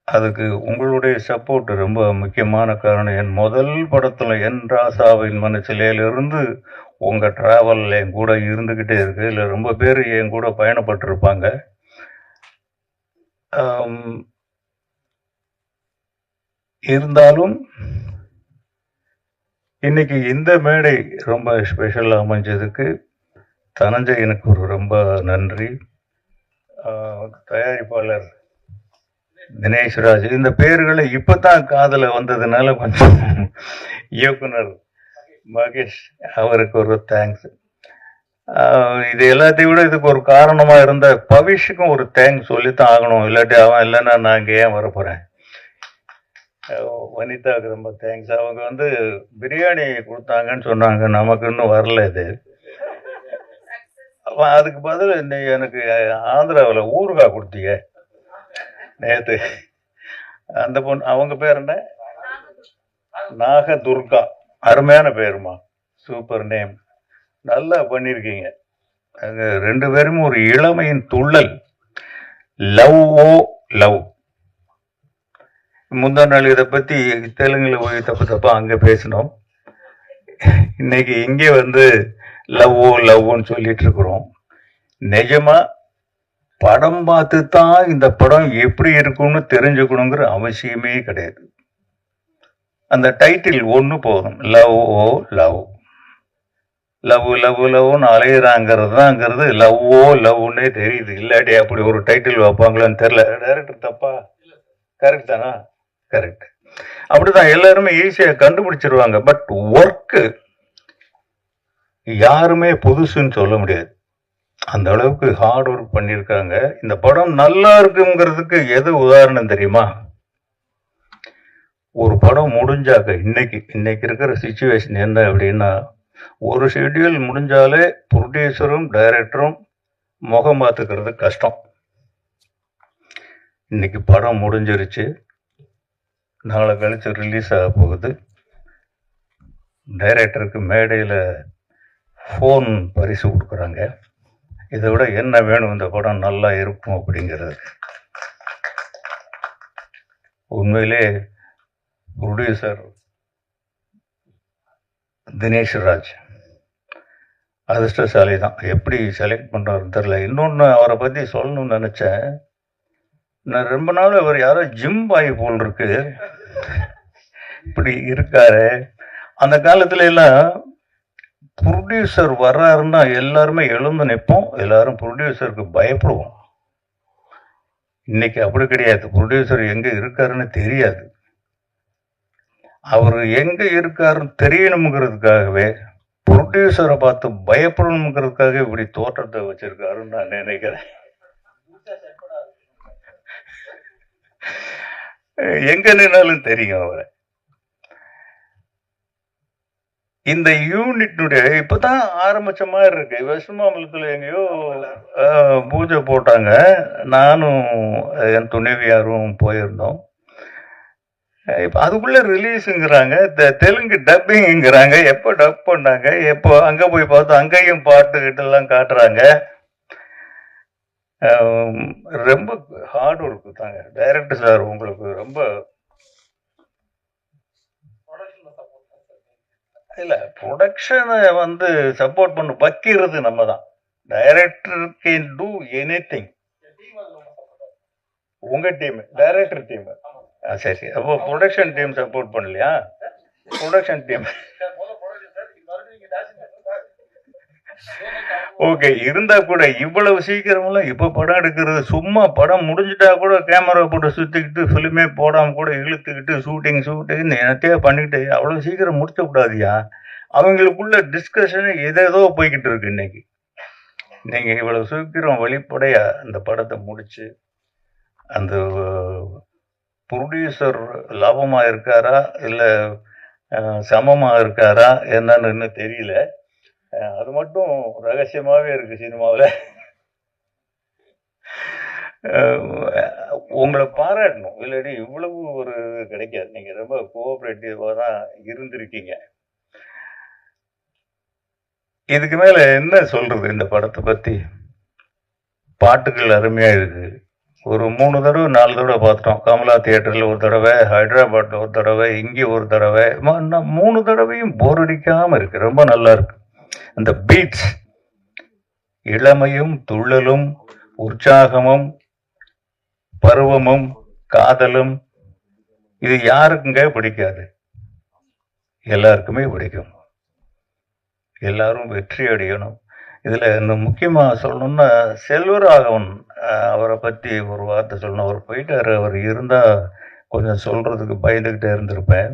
அதுக்கு உங்களுடைய சப்போர்ட் ரொம்ப முக்கியமான காரணம். என் முதல் படத்தில் என் ராசாவின் மனசிலேருந்து உங்கள் ட்ராவல் என் கூட இருந்துக்கிட்டே இருக்கு. இல்லை ரொம்ப பேர் என் கூட பயணப்பட்டிருப்பாங்க. இருந்தாலும் இன்னைக்கு இந்த மேடை ரொம்ப ஸ்பெஷலாக அமைஞ்சதுக்கு தனஞ்சயனுக்கு ஒரு ரொம்ப நன்றி. தயாரிப்பாளர் தினேஷ் ராஜ், இந்த பேர்களை இப்பதான் காதல வந்ததுனால கொஞ்சம் இயக்குனர் மகேஷ் அவருக்கு ஒரு தேங்க்ஸ். இது எல்லாத்தையும் விட இதுக்கு ஒரு காரணமா இருந்த பவிஷுக்கும் ஒரு தேங்க்ஸ் சொல்லித்தான் ஆகணும். இல்லாட்டி அவன் இல்லைன்னா நான் இங்கே ஏன் வரப்போறேன். வனிதாவுக்கு ரொம்ப தேங்க்ஸ். அவங்க வந்து பிரியாணி கொடுத்தாங்கன்னு சொன்னாங்க, நமக்கு இன்னும் வரல. இது அதுக்கு பதில் நீ எனக்கு ஆந்திராவில் ஊறுகாய் கொடுத்தீங்க நேற்று. அந்த பொண்ணு, அவங்க பேர் என்ன? நாகதுர்கா. அருமையான பேருமா, சூப்பர் நேம், நல்லா பண்ணியிருக்கீங்க. அங்க 2 பேரும் ஒரு இளமையின் துள்ளல். Love o love. முந்தா நாள் இதை பத்தி தெலுங்குல போய் தப்பா அங்க பேசினோம். இன்னைக்கு இங்கே வந்து லவ் ஓ லவ்னு சொல்லிட்டு இருக்கிறோம். நிஜமா படம் பார்த்து தான் இந்த படம் எப்படி இருக்கும்னு தெரிஞ்சுக்கணுங்கிற அவசியமே கிடையாது. அந்த டைட்டில் ஒன்று போதும், love o love. Love love லவ்னு அலையிறாங்கிறது தான்ங்கிறது லவ் ஓ லவ்னே தெரியுது. இல்லாட்டி அப்படி ஒரு டைட்டில் வைப்பாங்களான்னு தெரியல. டைரக்டர் தப்பா? கரெக்ட் தானா? கரெக்ட். அப்படிதான் எல்லாருமே ஈஸியா கண்டுபிடிச்சிருவாங்க. பட் ஒர்க்கு யாருமே புதுசுன்னு சொல்ல முடியாது. அந்த அளவுக்கு ஹார்ட் ஒர்க் பண்ணியிருக்காங்க. இந்த படம் நல்லா இருக்குங்கிறதுக்கு எது உதாரணம் தெரியுமா? ஒரு படம் முடிஞ்சாக்க இன்னைக்கு இருக்கிற சிச்சுவேஷன் என்ன அப்படின்னா, ஒரு ஷெட்யூல் முடிஞ்சாலே ப்ரொடியூசரும் டைரக்டரும் முகம் பார்த்துக்கிறது கஷ்டம். இன்னைக்கு படம் முடிஞ்சிருச்சு, நாளை கழிச்சு ரிலீஸ் ஆக போகுது. டைரக்டருக்கு மேடையில் ஃபோன் பரிசு கொடுக்குறாங்க. இதை விட என்ன வேணும் இந்த படம் நல்லா இருக்கும் அப்படிங்கிறது. உண்மையிலே ப்ரொடியூசர் தினேஷ் ராஜ் அதிர்ஷ்டசாலி தான். எப்படி செலக்ட் பண்ணுறாருன்னு தெரில. இன்னொன்று அவரை பற்றி சொல்லணும்னு நினச்சேன். நான் ரொம்ப நாள் அவர் யாரோ ஜிம் பாய் போல் இருக்கு, இப்படி இருக்காரு. அந்த காலத்துல எல்லாம் ப்ரொடியூசர் வர்றாருன்னா எல்லாருமே எழுந்து நிற்போம், எல்லாரும் ப்ரொடியூசருக்கு பயப்படுவோம். இன்னைக்கு அப்படி கிடையாது. ப்ரொடியூசர் எங்க இருக்காருன்னு தெரியாது. அவர் எங்க இருக்காருன்னு தெரியணுங்கிறதுக்காகவே, ப்ரொடியூசரை பார்த்து பயப்படணுங்கிறதுக்காக இப்படி தோற்றத்தை வச்சிருக்காருன்னு நான் நினைக்கிறேன். எங்க நின்னாலும் தெரியும் அவரை. இந்த யூனிட்னுடைய இப்பதான் ஆரம்பிச்ச மாதிரி இருக்கு. வெஸ்ட்மாம்பலத்துல எங்கேயோ பூஜை போட்டாங்க. நானும் என் துணைவியாரும் போயிருந்தோம். இப்போ அதுக்குள்ள ரிலீஸுங்கிறாங்க, தெலுங்கு டப்பிங்கிறாங்க. எப்போ டப் பண்ணாங்க, எப்போ அங்க போய் பார்த்தா அங்கேயும் பாட்டுக்கிட்ட எல்லாம் காட்டுறாங்க. ரொம்ப ஹார்ட் ஒர்க்கு தாங்க. டைரக்டர் சார் உங்களுக்கு ரொம்ப இல்ல, ப்ரொடக்ஷனை வந்து சப்போர்ட் பண்ண வைக்கிறது நம்ம தான். Director can do any thing. உங்க டீம், டைரக்டர் டீம். சரி, அப்போ ப்ரொடக்ஷன் டீம் சப்போர்ட் பண்ணலையா? ப்ரொடக்ஷன் டீம் ஓகே இருந்தா கூட இவ்வளவு சீக்கிரமெல்லாம் இப்ப படம் எடுக்கிறது சும்மா. படம் முடிஞ்சுட்டா கூட கேமரா போட்டு சுத்திக்கிட்டு ஃபிலிமே போடாம கூட இழுத்துக்கிட்டு ஷூட்டிங் என்னத்தையா பண்ணிட்டு அவ்வளவு சீக்கிரம் முடிச்ச கூடாதியா. அவங்களுக்குள்ள டிஸ்கஷன் ஏதேதோ போய்கிட்டு இருக்கு. இன்னைக்கு நீங்க இவ்வளவு சீக்கிரம் வெளிப்படையா அந்த படத்தை முடிச்சு, அந்த ப்ரொடியூசர் லாபமா இருக்காரா இல்ல சமமா இருக்காரா என்னன்னு இன்னும் தெரியல. அது மட்டும் ரகசியமாவே இருக்கு சினிமாவில். உங்களை பாராட்டணும், இல்லாட்டி இவ்வளவு ஒரு கிடைக்காது. நீங்க ரொம்ப கோஆபரேட்டிவா தான் இருந்திருக்கீங்க. இதுக்கு மேல என்ன சொல்றது இந்த படத்தை பத்தி? பாட்டுகள் அருமையா இருக்கு. ஒரு 3 தடவை 4 தடவை பார்த்துட்டோம். கமலா தியேட்டர்ல ஒரு தடவை, ஹைதராபாத்ல ஒரு தடவை, இங்கே ஒரு தடவை. 3 தடவையும் போர் அடிக்காம இருக்கு. ரொம்ப நல்லா இருக்கு. அந்த பீட்ஸ், இளமையும் துள்ளலும் உற்சாகமும் பருவமும் காதலும், இது யாருக்குங்க பிடிக்காது? எல்லாருக்குமே பிடிக்கும். எல்லாரும் வெற்றி அடையணும். இதுல இன்னும் முக்கியமா சொல்லணும்னா செல்வராகவன், அவரை பத்தி ஒரு வார்த்தை சொல்லணும். அவர் போயிட்டாரு. அவர் இருந்தா கொஞ்சம் சொல்றதுக்கு பயந்துகிட்டே இருந்திருப்பேன்.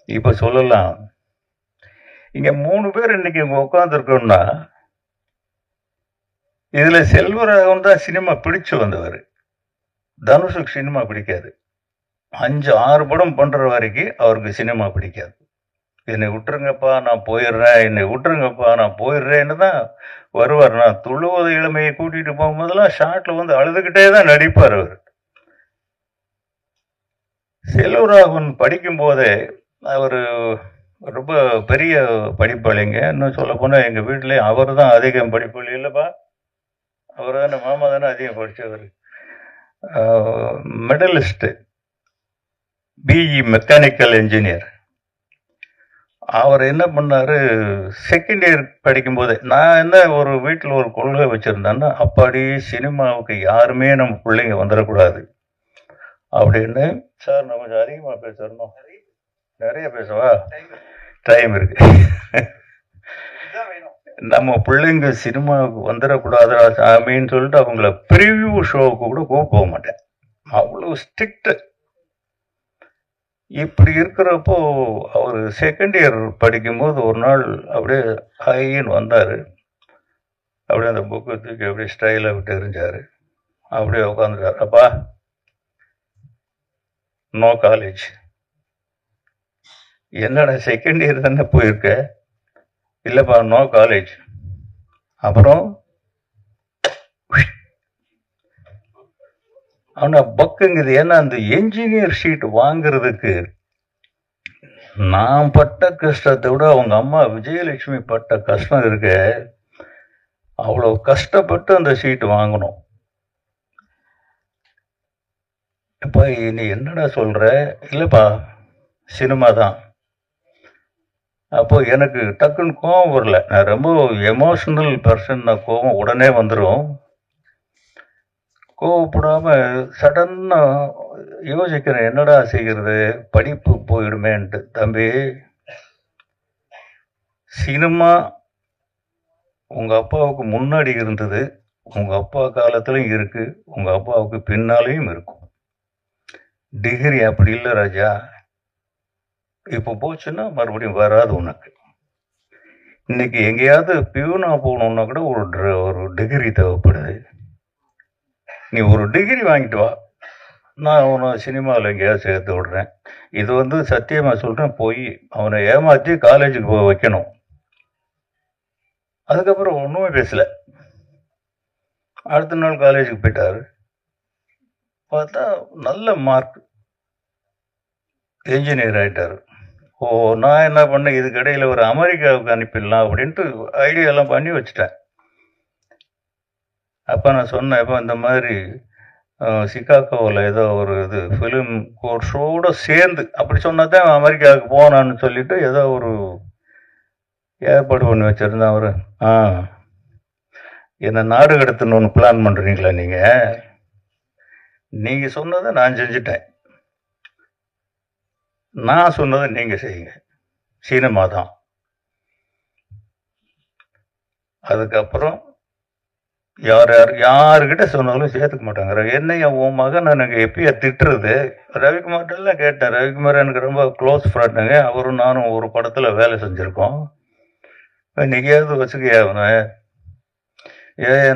இப்ப சொல்லலாம். இங்க 3 பேர் இன்னைக்கு உட்காந்துருக்கோம்னா இதுல செல்வராகவன் தான் சினிமா பிடிச்சு வந்தவர். தனுஷுக்கு சினிமா பிடிக்காது. 5-6 படம் பண்ற வரைக்கும் அவருக்கு சினிமா பிடிக்காது. என்னை விட்டுருங்கப்பா நான் போயிடுறேன், என்னை விட்டுருங்கப்பா நான் போயிடுறேன்னு தான் வருவார். நான் துள்ளுவத இளமையை கூட்டிட்டு போகும்போதெல்லாம் ஷார்ட்ல வந்து அழுதுகிட்டே தான் நடிப்பார் அவர். செல்வராகவன் படிக்கும் போதே அவர் ரொம்ப பெரிய படிப்பாளிங்க. இன்னும் சொல்ல போனா எங்க வீட்டிலே அவர் தான் அதிகம் படிப்பாளி. இல்லப்பா, அவர் தானே, மாமா தானே அதிகம் படித்தவர். Medalist, BE mechanical engineer. அவர் என்ன பண்ணாரு, செகண்ட் இயர் படிக்கும் போதே நான் என்ன ஒரு வீட்டில் ஒரு கொள்கை வச்சிருந்தேன்னா, அப்பாடி சினிமாவுக்கு யாருமே நம்ம பிள்ளைங்க வந்துடக்கூடாது அப்படின்னு. சார் நம்ம கொஞ்சம் அதிகமாக பேசணும், நிறைய பேசவா? டைம் இருக்கு. நம்ம பிள்ளைங்க சினிமாவுக்கு வந்துடக்கூடாதா சாமின்னு சொல்லிட்டு அவங்கள ப்ரிவியூ ஷோவுக்கு கூட போக மாட்டேன். அவ்வளோ ஸ்ட்ரிக்ட். இப்படி இருக்கிறப்போ அவர் செகண்ட் இயர் படிக்கும்போது ஒரு நாள் அப்படியே ஹைன்னு வந்தார். அப்படியே அந்த புக்கை தூக்கி அப்படியே ஸ்டைலாக விட்டு எறிஞ்சார். அப்படியே உட்காந்துட்டார். அப்பா, நோ காலேஜ். என்னடா செகண்ட் இயர் தானே போயிருக்க? இல்லைப்பா, நோ காலேஜ். அப்புறம் ஆனா பக்குங்குது. ஏன்னா அந்த என்ஜினியர் ஷீட் வாங்குறதுக்கு நான் பட்ட கஷ்டத்தை விட அவங்க அம்மா விஜயலட்சுமி பட்ட கஷ்டம் இருக்கு. அவ்வளவு கஷ்டப்பட்டு அந்த ஷீட் வாங்கணும். இப்ப நீ என்னடா சொல்ற? இல்லப்பா, சினிமா தான். அப்போ எனக்கு டக்குன்னு கோவம் வரல. நான் ரொம்ப எமோஷனல் பர்சன். நான் கோவம் உடனே வந்துடும். கோவப்படாம சடன்னா யோசிக்கிறேன், என்னடா செய்கிறது, படிப்பு போயிடுமேன்ட்டு. தம்பி, சினிமா உங்க அப்பாவுக்கு முன்னாடி இருந்தது, உங்க அப்பா காலத்திலும் இருக்கு, உங்க அப்பாவுக்கு பின்னாலேயும் இருக்கும். டிகிரி அப்படி இல்லை ராஜா. இப்போ போச்சுன்னா மறுபடியும் வராது உனக்கு. இன்னைக்கு எங்கேயாவது பியூனா போகணுன்னா கூட ஒரு டிகிரி தேவைப்படுது. நீ ஒரு டிகிரி வாங்கிட்டு வா, நான் உன்னை சினிமாவில் எங்கேயாவது சேர்த்து விடுறேன். இது வந்து சத்தியமா சொல்றேன், போய் அவனை ஏமாற்றி காலேஜுக்கு போக வைக்கணும். அதுக்கப்புறம் ஒன்றுமே பேசல. அடுத்த நாள் காலேஜுக்கு போயிட்டாரு. பார்த்தா நல்ல மார்க், என்ஜினியர் ஆயிட்டாரு. ஓ, நான் என்ன பண்ணேன், இதுக்கடையில் ஒரு அமெரிக்காவுக்கு அனுப்பிடலாம் அப்படின்ட்டு ஐடியாலாம் பண்ணி வச்சுட்டேன். அப்போ நான் சொன்னேன், இப்போ இந்த மாதிரி சிகாகோவில் ஏதோ ஒரு இது ஃபிலிம் கோர்ஸோடு சேர்ந்து அப்படி சொன்னால் தான் அமெரிக்காவுக்கு போனான்னு சொல்லிட்டு ஏதோ ஒரு ஏற்பாடு பண்ணி வச்சுருந்தேன். அவர் என்னை நாடு கடத்தணும்னு பிளான் பண்ணுறீங்களா நீங்கள்? நீங்கள் சொன்னதை நான் செஞ்சுட்டேன், நான் சொன்னதை நீங்கள் செய்யுங்க, சினிமா தான். அதுக்கப்புறம் யாருக்கிட்ட சொன்னாலும் சேர்த்துக்க மாட்டாங்க. என்னையா உன் மகன் எனக்கு எப்பயா திட்டுறது? ரவிக்குமார்ட்டெல்லாம் கேட்டேன். ரவிக்குமார் எனக்கு ரொம்ப க்ளோஸ் ஃப்ரெண்டுங்க. அவரும் நானும் ஒரு படத்தில் வேலை செஞ்சுருக்கோம். இன்னைக்காவது வச்சுக்கையா அவனை?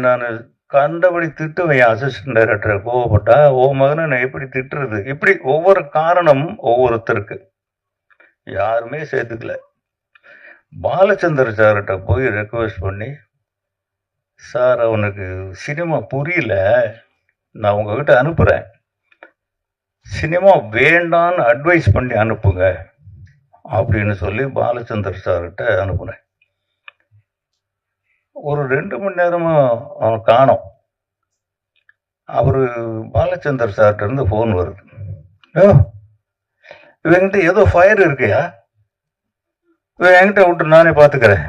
நான் கண்டபடி திட்டுவேன் என் அசிஸ்டன்ட் டைரக்டரை. கோவப்பட்டா உன் மகனை நான் எப்படி திட்டுறது? இப்படி ஒவ்வொரு காரணம் ஒவ்வொருத்தருக்கு. யாருமே சேர்த்துக்கல. பாலச்சந்தர் சார்கிட்ட போய் ரெக்வெஸ்ட் பண்ணி, சார் அவனுக்கு சினிமா புரியல, நான் உங்ககிட்ட அனுப்புகிறேன், சினிமா வேண்டான்னு அட்வைஸ் பண்ணி அனுப்புங்க அப்படின்னு சொல்லி பாலச்சந்தர் சார்கிட்ட அனுப்புனேன். ஒரு 2 மணி நேரமா அவன் காணோம். அவரு பாலச்சந்தர் சார்கிட்ட இருந்து ஃபோன் வருது. இவங்கிட்ட ஏதோ ஃபயர் இருக்கையா, இவன் என்கிட்ட விட்டு நானே பார்த்துக்கிறேன்.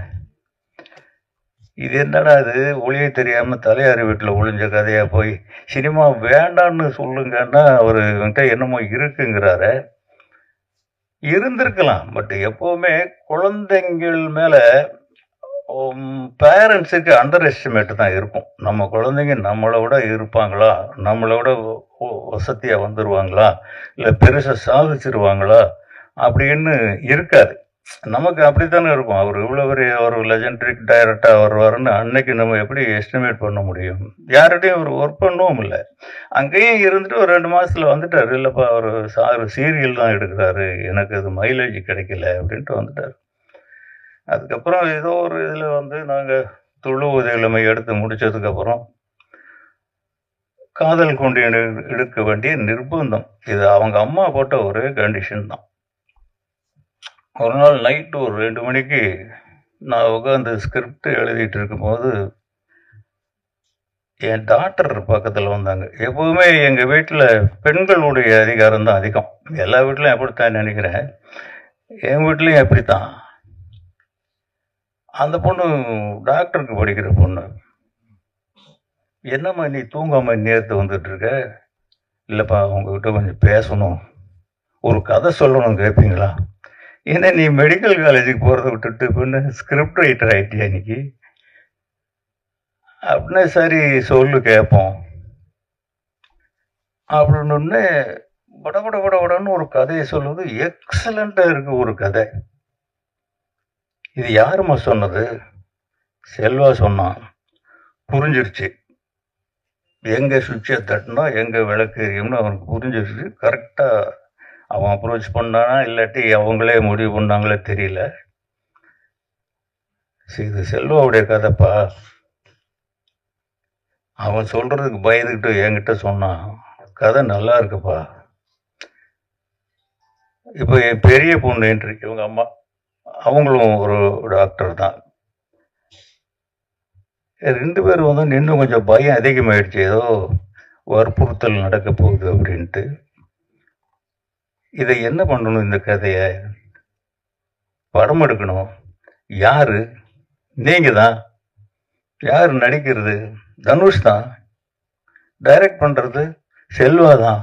இது என்னடா இது, ஒளியை தெரியாம தலையாரி வீட்டில் ஒளிஞ்ச கதையா போய் சினிமா வேண்டான்னு சொல்லுங்கன்னா அவர் என்கிட்ட என்னமோ இருக்குங்கிறாரு. இருந்திருக்கலாம், பட் எப்பவுமே குழந்தைங்கள் மேல பேரண்ட்ஸுக்கு அண்டர் எஸ்டிமேட் தான் இருக்கும். நம்ம குழந்தைங்க நம்மளை விட இருப்பாங்களா, நம்மளை விட வசதியா வந்துருவாங்களா, இல்லை பெருசா சாதிச்சிருவாங்களா அப்படின்னு இருக்காது. நமக்கு அப்படித்தானே இருக்கும். அவர் இவ்வளோ பெரிய ஒரு லெஜெண்டரிக் டைரக்டர் வருவாருன்னு அன்னைக்கு நம்ம எப்படி எஸ்டிமேட் பண்ண முடியும்? யார்கிட்டையும் அவர் ஒர்க் பண்ணவும் இல்லை. அங்கேயும் இருந்துட்டு ஒரு 2 மாசத்துல வந்துட்டார். இல்லைப்பா அவர் சீரியல் தான் எடுக்கிறாரு, எனக்கு அது மைலேஜ் கிடைக்கல அப்படின்ட்டு வந்துட்டார். அதுக்கப்புறம் ஏதோ ஒரு இதில் வந்து நாங்கள் துளு உதவிமை எடுத்து முடிச்சதுக்கப்புறம் காதல் கொண்டு எடுக்க வேண்டிய நிர்பந்தம். இது அவங்க அம்மா போட்ட ஒரே கண்டிஷன் தான். ஒரு நாள் நைட்டு ஒரு 2 மணிக்கு நான் உட்காந்து ஸ்கிரிப்ட் எழுதிட்டு இருக்கும்போது என் டாக்டர் பக்கத்தில் வந்தாங்க. எப்போவுமே எங்கள் வீட்டில் பெண்களுடைய அதிகாரம் தான் அதிகம். எல்லா வீட்லையும் அப்படித்தான் நினைக்கிறேன், என் வீட்லேயும் அப்படித்தான். அந்த பொண்ணு டாக்டருக்கு படிக்கிற பொண்ணு. என்னம்மா நீ தூங்காம நேரத்து வந்துட்டு இருக்க? இல்லைப்பா உங்ககிட்ட கொஞ்சம் பேசணும், ஒரு கதை சொல்லணும், கேட்பீங்களா? ஏன்னா நீ மெடிக்கல் காலேஜுக்கு போகிறத விட்டுட்டு பொண்ணு ஸ்கிரிப்ட் ரைட்டர் ஆகிட்டியா இன்னைக்கு அப்படின்னா, சரி சொல்லு கேட்போம் அப்படின்னு படன்னு ஒரு கதையை சொல்லுவது. எக்ஸலண்ட்டாக இருக்கு ஒரு கதை. இது யாருமா சொன்னது? செல்வா சொன்னான். புரிஞ்சிருச்சு, எங்கே சுவிட்சை தட்டினா எங்கே விளக்கு எரியும்னு அவனுக்கு புரிஞ்சிருச்சு. கரெக்டாக அவன் அப்ரோச் பண்ணானா இல்லாட்டி அவங்களே முடிவு பண்ணாங்களே தெரியல. இது செல்வாவுடைய கதைப்பா. அவன் சொல்றதுக்கு பயந்துக்கிட்டு என்கிட்ட சொன்னான், கதை நல்லா இருக்குப்பா. இப்போ என் பெரிய பொண்ணு என்று இவங்க அம்மா, அவங்களும் ஒரு டாக்டர் தான். 2 பேரும் வந்து இன்னும் கொஞ்சம் பயம் அதிகமாயிடுச்சு, ஏதோ வற்புறுத்தல் நடக்க போகுது அப்படின்ட்டு. இதை என்ன பண்ணணும், இந்த கதையை படம் எடுக்கணும். யாரு? நீங்க தான். யார் நடிக்கிறது? தனுஷ் தான். டைரக்ட் பண்றது செல்வா தான்.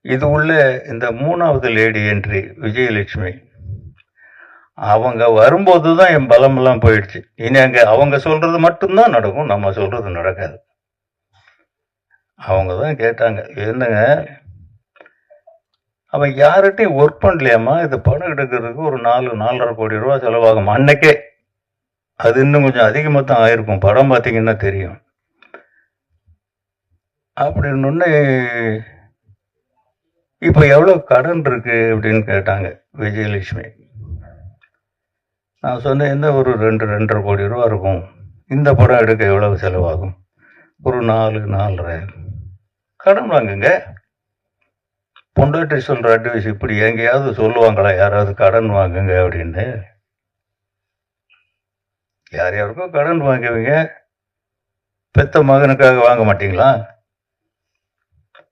இது உள்ள இந்த 3வது லேடி என்ட்ரி விஜயலட்சுமி. அவங்க வரும்போது தான் என் பலமெல்லாம் போயிடுச்சு. இனி அங்கே அவங்க சொல்றது மட்டும்தான் நடக்கும், நம்ம சொல்றது நடக்காது. அவங்க தான் கேட்டாங்க, என்னங்க அவன் யார்கிட்டையும் ஒர்க் பண்ணலையாம்மா, இது படம் எடுக்கிறதுக்கு ஒரு 4-4.5 கோடி ரூபா செலவாகும் அன்னைக்கே. அது இன்னும் கொஞ்சம் அதிகமாக தான் ஆயிருக்கும், படம் பார்த்தீங்கன்னா தெரியும் அப்படின்னு. இப்போ எவ்வளோ கடன் இருக்கு அப்படின்னு கேட்டாங்க விஜயலட்சுமி. நான் சொன்னேன், என்ன ஒரு 2-2.5 கோடி ரூபா இருக்கும். இந்த படம் எடுக்க எவ்வளவு செலவாகும்? ஒரு 4-4.5. கடன் வாங்குங்க. பொண்டாட்டி சொல்ற அட்வைஸ் இப்படி எங்கேயாவது சொல்லுவாங்களா யாராவது? கடன் வாங்குங்க அப்படின்னு. யார் யாருக்கோ கடன் வாங்குவீங்க, பெத்த மகனுக்காக வாங்க மாட்டீங்களா?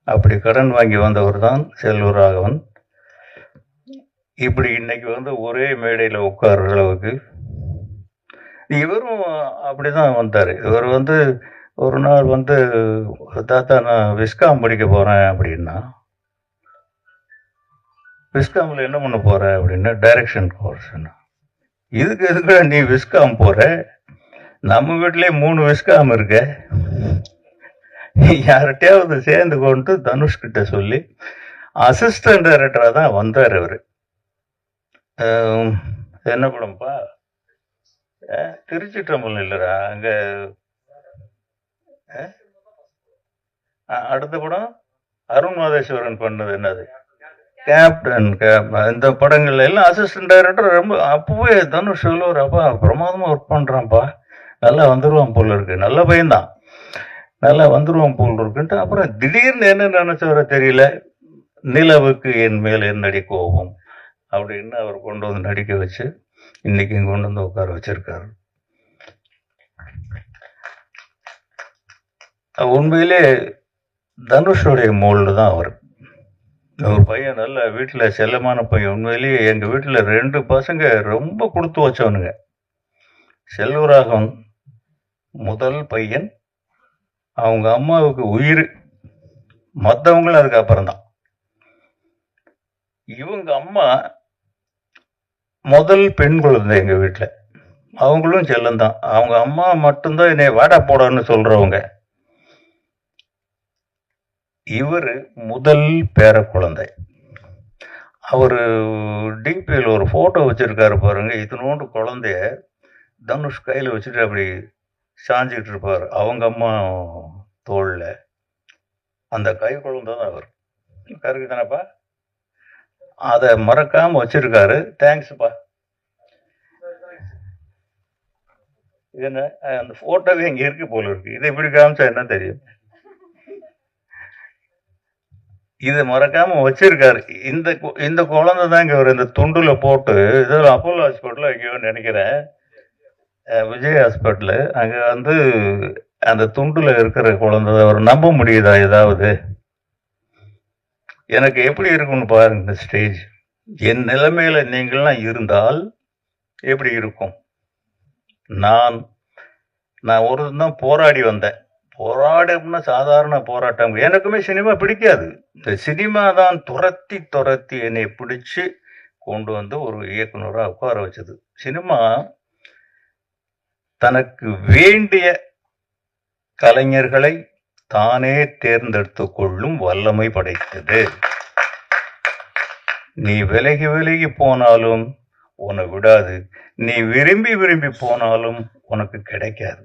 அப்படி கடன் வாங்கி வந்தவர் தான் செல்வராகவன். இப்படி இன்னைக்கு வந்து ஒரே மேடையில் உட்கார்ற அளவுக்கு இவரும் அப்படிதான் வந்தார். இவர் வந்து ஒரு நாள் வந்து, தாத்தா நான் விஸ்காம் படிக்க போறேன் அப்படின்னா. விஸ்காமில் என்ன பண்ண போற அப்படின்னா, டைரக்ஷன் கோர்ஸ்னா. இதுக்கு எதுக்கு நீ விஸ்காம் போற? நம்ம வீட்லயே 3 விஸ்காம் இருக்க. யார்கிட்டயாவது சேர்ந்து கொண்டு தனுஷ்கிட்ட சொல்லி அசிஸ்டன்ட் டைரக்டரா தான் வந்தார் அவரு. என்ன படம்ப்பா? திருச்சிற்றம்பலம் இல்லைடா, அங்க அடுத்த படம் அருண் மாதேஸ்வரன் பண்ணது என்னது, கேப்டன். இந்த படங்கள்ல எல்லாம் அசிஸ்டன்ட் டைரக்டர். ரொம்ப அப்பவே தனுஷ் சொல்லுவார், அப்பா பிரமாதமா ஒர்க் பண்றான்ப்பா, நல்லா வந்துருவான் போல இருக்கு, நல்ல பையன்தான். நல்லா வந்துருவோம் போல் இருக்குன்ட்டு அப்புறம் திடீர்னு என்ன நினைச்சவரை தெரியல, நிலவுக்கு என் மேல் என்னடி கோபம் அப்படின்னு அவர் கொண்டு வந்து நடிக்க வச்சு இன்னைக்கு இங்க கொண்டு வந்து உட்கார வச்சிருக்காரு. உண்மையிலே தனுஷோடைய மோல்டு தான் அவர். ஒரு பையன் நல்ல வீட்டுல செல்லமான பையன். உண்மையிலேயே எங்க வீட்டுல 2 பசங்க ரொம்ப கொடுத்து வச்சவனுங்க. செல்வராகவன் முதல் பையன், அவங்க அம்மாவுக்கு உயிர், மற்றவங்களும் அதுக்கு அப்புறம் தான். இவங்க அம்மா முதல் பெண் குழந்தை எங்க வீட்டுல, அவங்களும் செல்லந்தான். அவங்க அம்மா மட்டும்தான் என்னை வாடா போடான்னு சொல்றவங்க. இவர் முதல் பேர குழந்தை. அவரு டிபியில் ஒரு போட்டோ வச்சிருக்காரு பாருங்க, இத்தினோண்டு குழந்தைய தனுஷ் கையில வச்சுட்டு அப்படி சாஞ்சிக்கிட்டு இருப்பார் அவங்க அம்மா தோல்ல. அந்த கை குழந்தை தான் அவர். கருக்கு தானப்பா, அதை மறக்காம வச்சிருக்காரு. தேங்க்ஸ்ப்பா. இது என்ன, அந்த போட்டோவே இங்க இருக்கு போல இருக்கு. இதை இப்படி காமிச்சா என்ன தெரியும். இதை மறக்காம வச்சிருக்காரு. இந்த குழந்தை தான் இங்க ஒரு இந்த துண்டுல போட்டு, இதில் அப்போலோ ஹாஸ்பிட்டல் எங்கேயோ நினைக்கிறேன், விஜய் ஹாஸ்பிட்டல், அங்க வந்து அந்த துண்டுல இருக்கிற குழந்தை அவர் நம்ப முடியுதா ஏதாவது? எனக்கு எப்படி இருக்கும்னு பாருங்க இந்த ஸ்டேஜ். என் நிலைமையில நீங்கள்லாம் இருந்தால் எப்படி இருக்கும்? நான் ஒரு தான் போராடி வந்தேன். போராட்டம்னா சாதாரண போராட்டம். எனக்குமே சினிமா பிடிக்காது. இந்த சினிமா தான் துரத்தி துரத்தி என்னை பிடிச்சு கொண்டு வந்து ஒரு இயக்குனராக உட்கார வச்சது. சினிமா தனக்கு வேண்டிய கலைஞர்களை தானே தேர்ந்தெடுத்து கொள்ளும் வல்லமை படைத்தது. நீ விலகி விலகி போனாலும் உன்னை விடாது, நீ விரும்பி விரும்பி போனாலும் உனக்கு கிடைக்காது.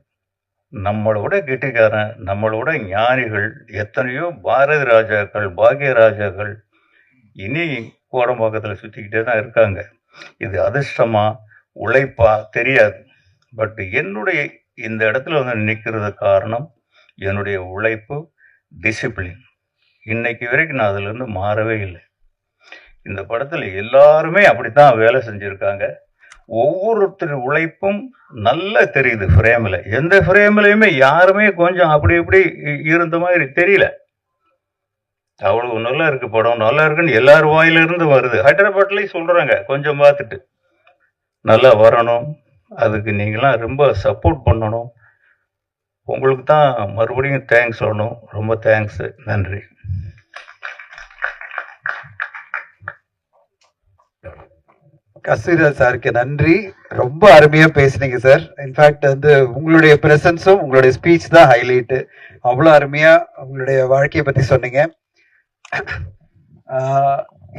நம்மளோட கெட்டிக்காரன், நம்மளோட ஞானிகள் எத்தனையோ பாரதி ராஜாக்கள், பாக்ய ராஜாக்கள் இனி கோடம்பாக்கத்தில் சுற்றிக்கிட்டே தான் இருக்காங்க. இது அதிர்ஷ்டமா உழைப்பா தெரியாது. பட் என்னுடைய இந்த இடத்துல வந்து நிற்கிறது காரணம் என்னுடைய உழைப்பு, டிசிப்ளின். இன்னைக்கு வரைக்கும் நான் அதுலேருந்து மாறவே இல்லை. இந்த படத்தில் எல்லாருமே அப்படித்தான் வேலை செஞ்சுருக்காங்க. ஒவ்வொருத்தர் உழைப்பும் நல்லா தெரியுது ஃப்ரேமில். எந்த ஃப்ரேம்லையுமே யாருமே கொஞ்சம் அப்படி இப்படி இருந்த மாதிரி தெரியல. அவ்வளவு நல்லா இருக்கு படம், நல்லா இருக்குன்னு எல்லார் வாயிலிருந்து வருது. ஹைதராபாத்லேயும் சொல்கிறாங்க, கொஞ்சம் பார்த்துட்டு நல்லா வரணும், அதுக்கு நீங்களாம் ரொம்ப சப்போர்ட் பண்ணணும். உங்களுக்கு தான் மறுபடியும் தேங்க்ஸ் சொல்லணும். ரொம்ப தேங்க்ஸ், நன்றி. கஸ்தூரிராஜ் சாருக்கு நன்றி. ரொம்ப அருமையா பேசுனீங்க சார். இன்ஃபேக்ட் வந்து உங்களுடைய பிரசன்ஸும் உங்களுடைய ஸ்பீச் தான் ஹைலைட்டு. அவ்வளோ அருமையா உங்களுடைய வாழ்க்கையை பத்தி சொன்னீங்க.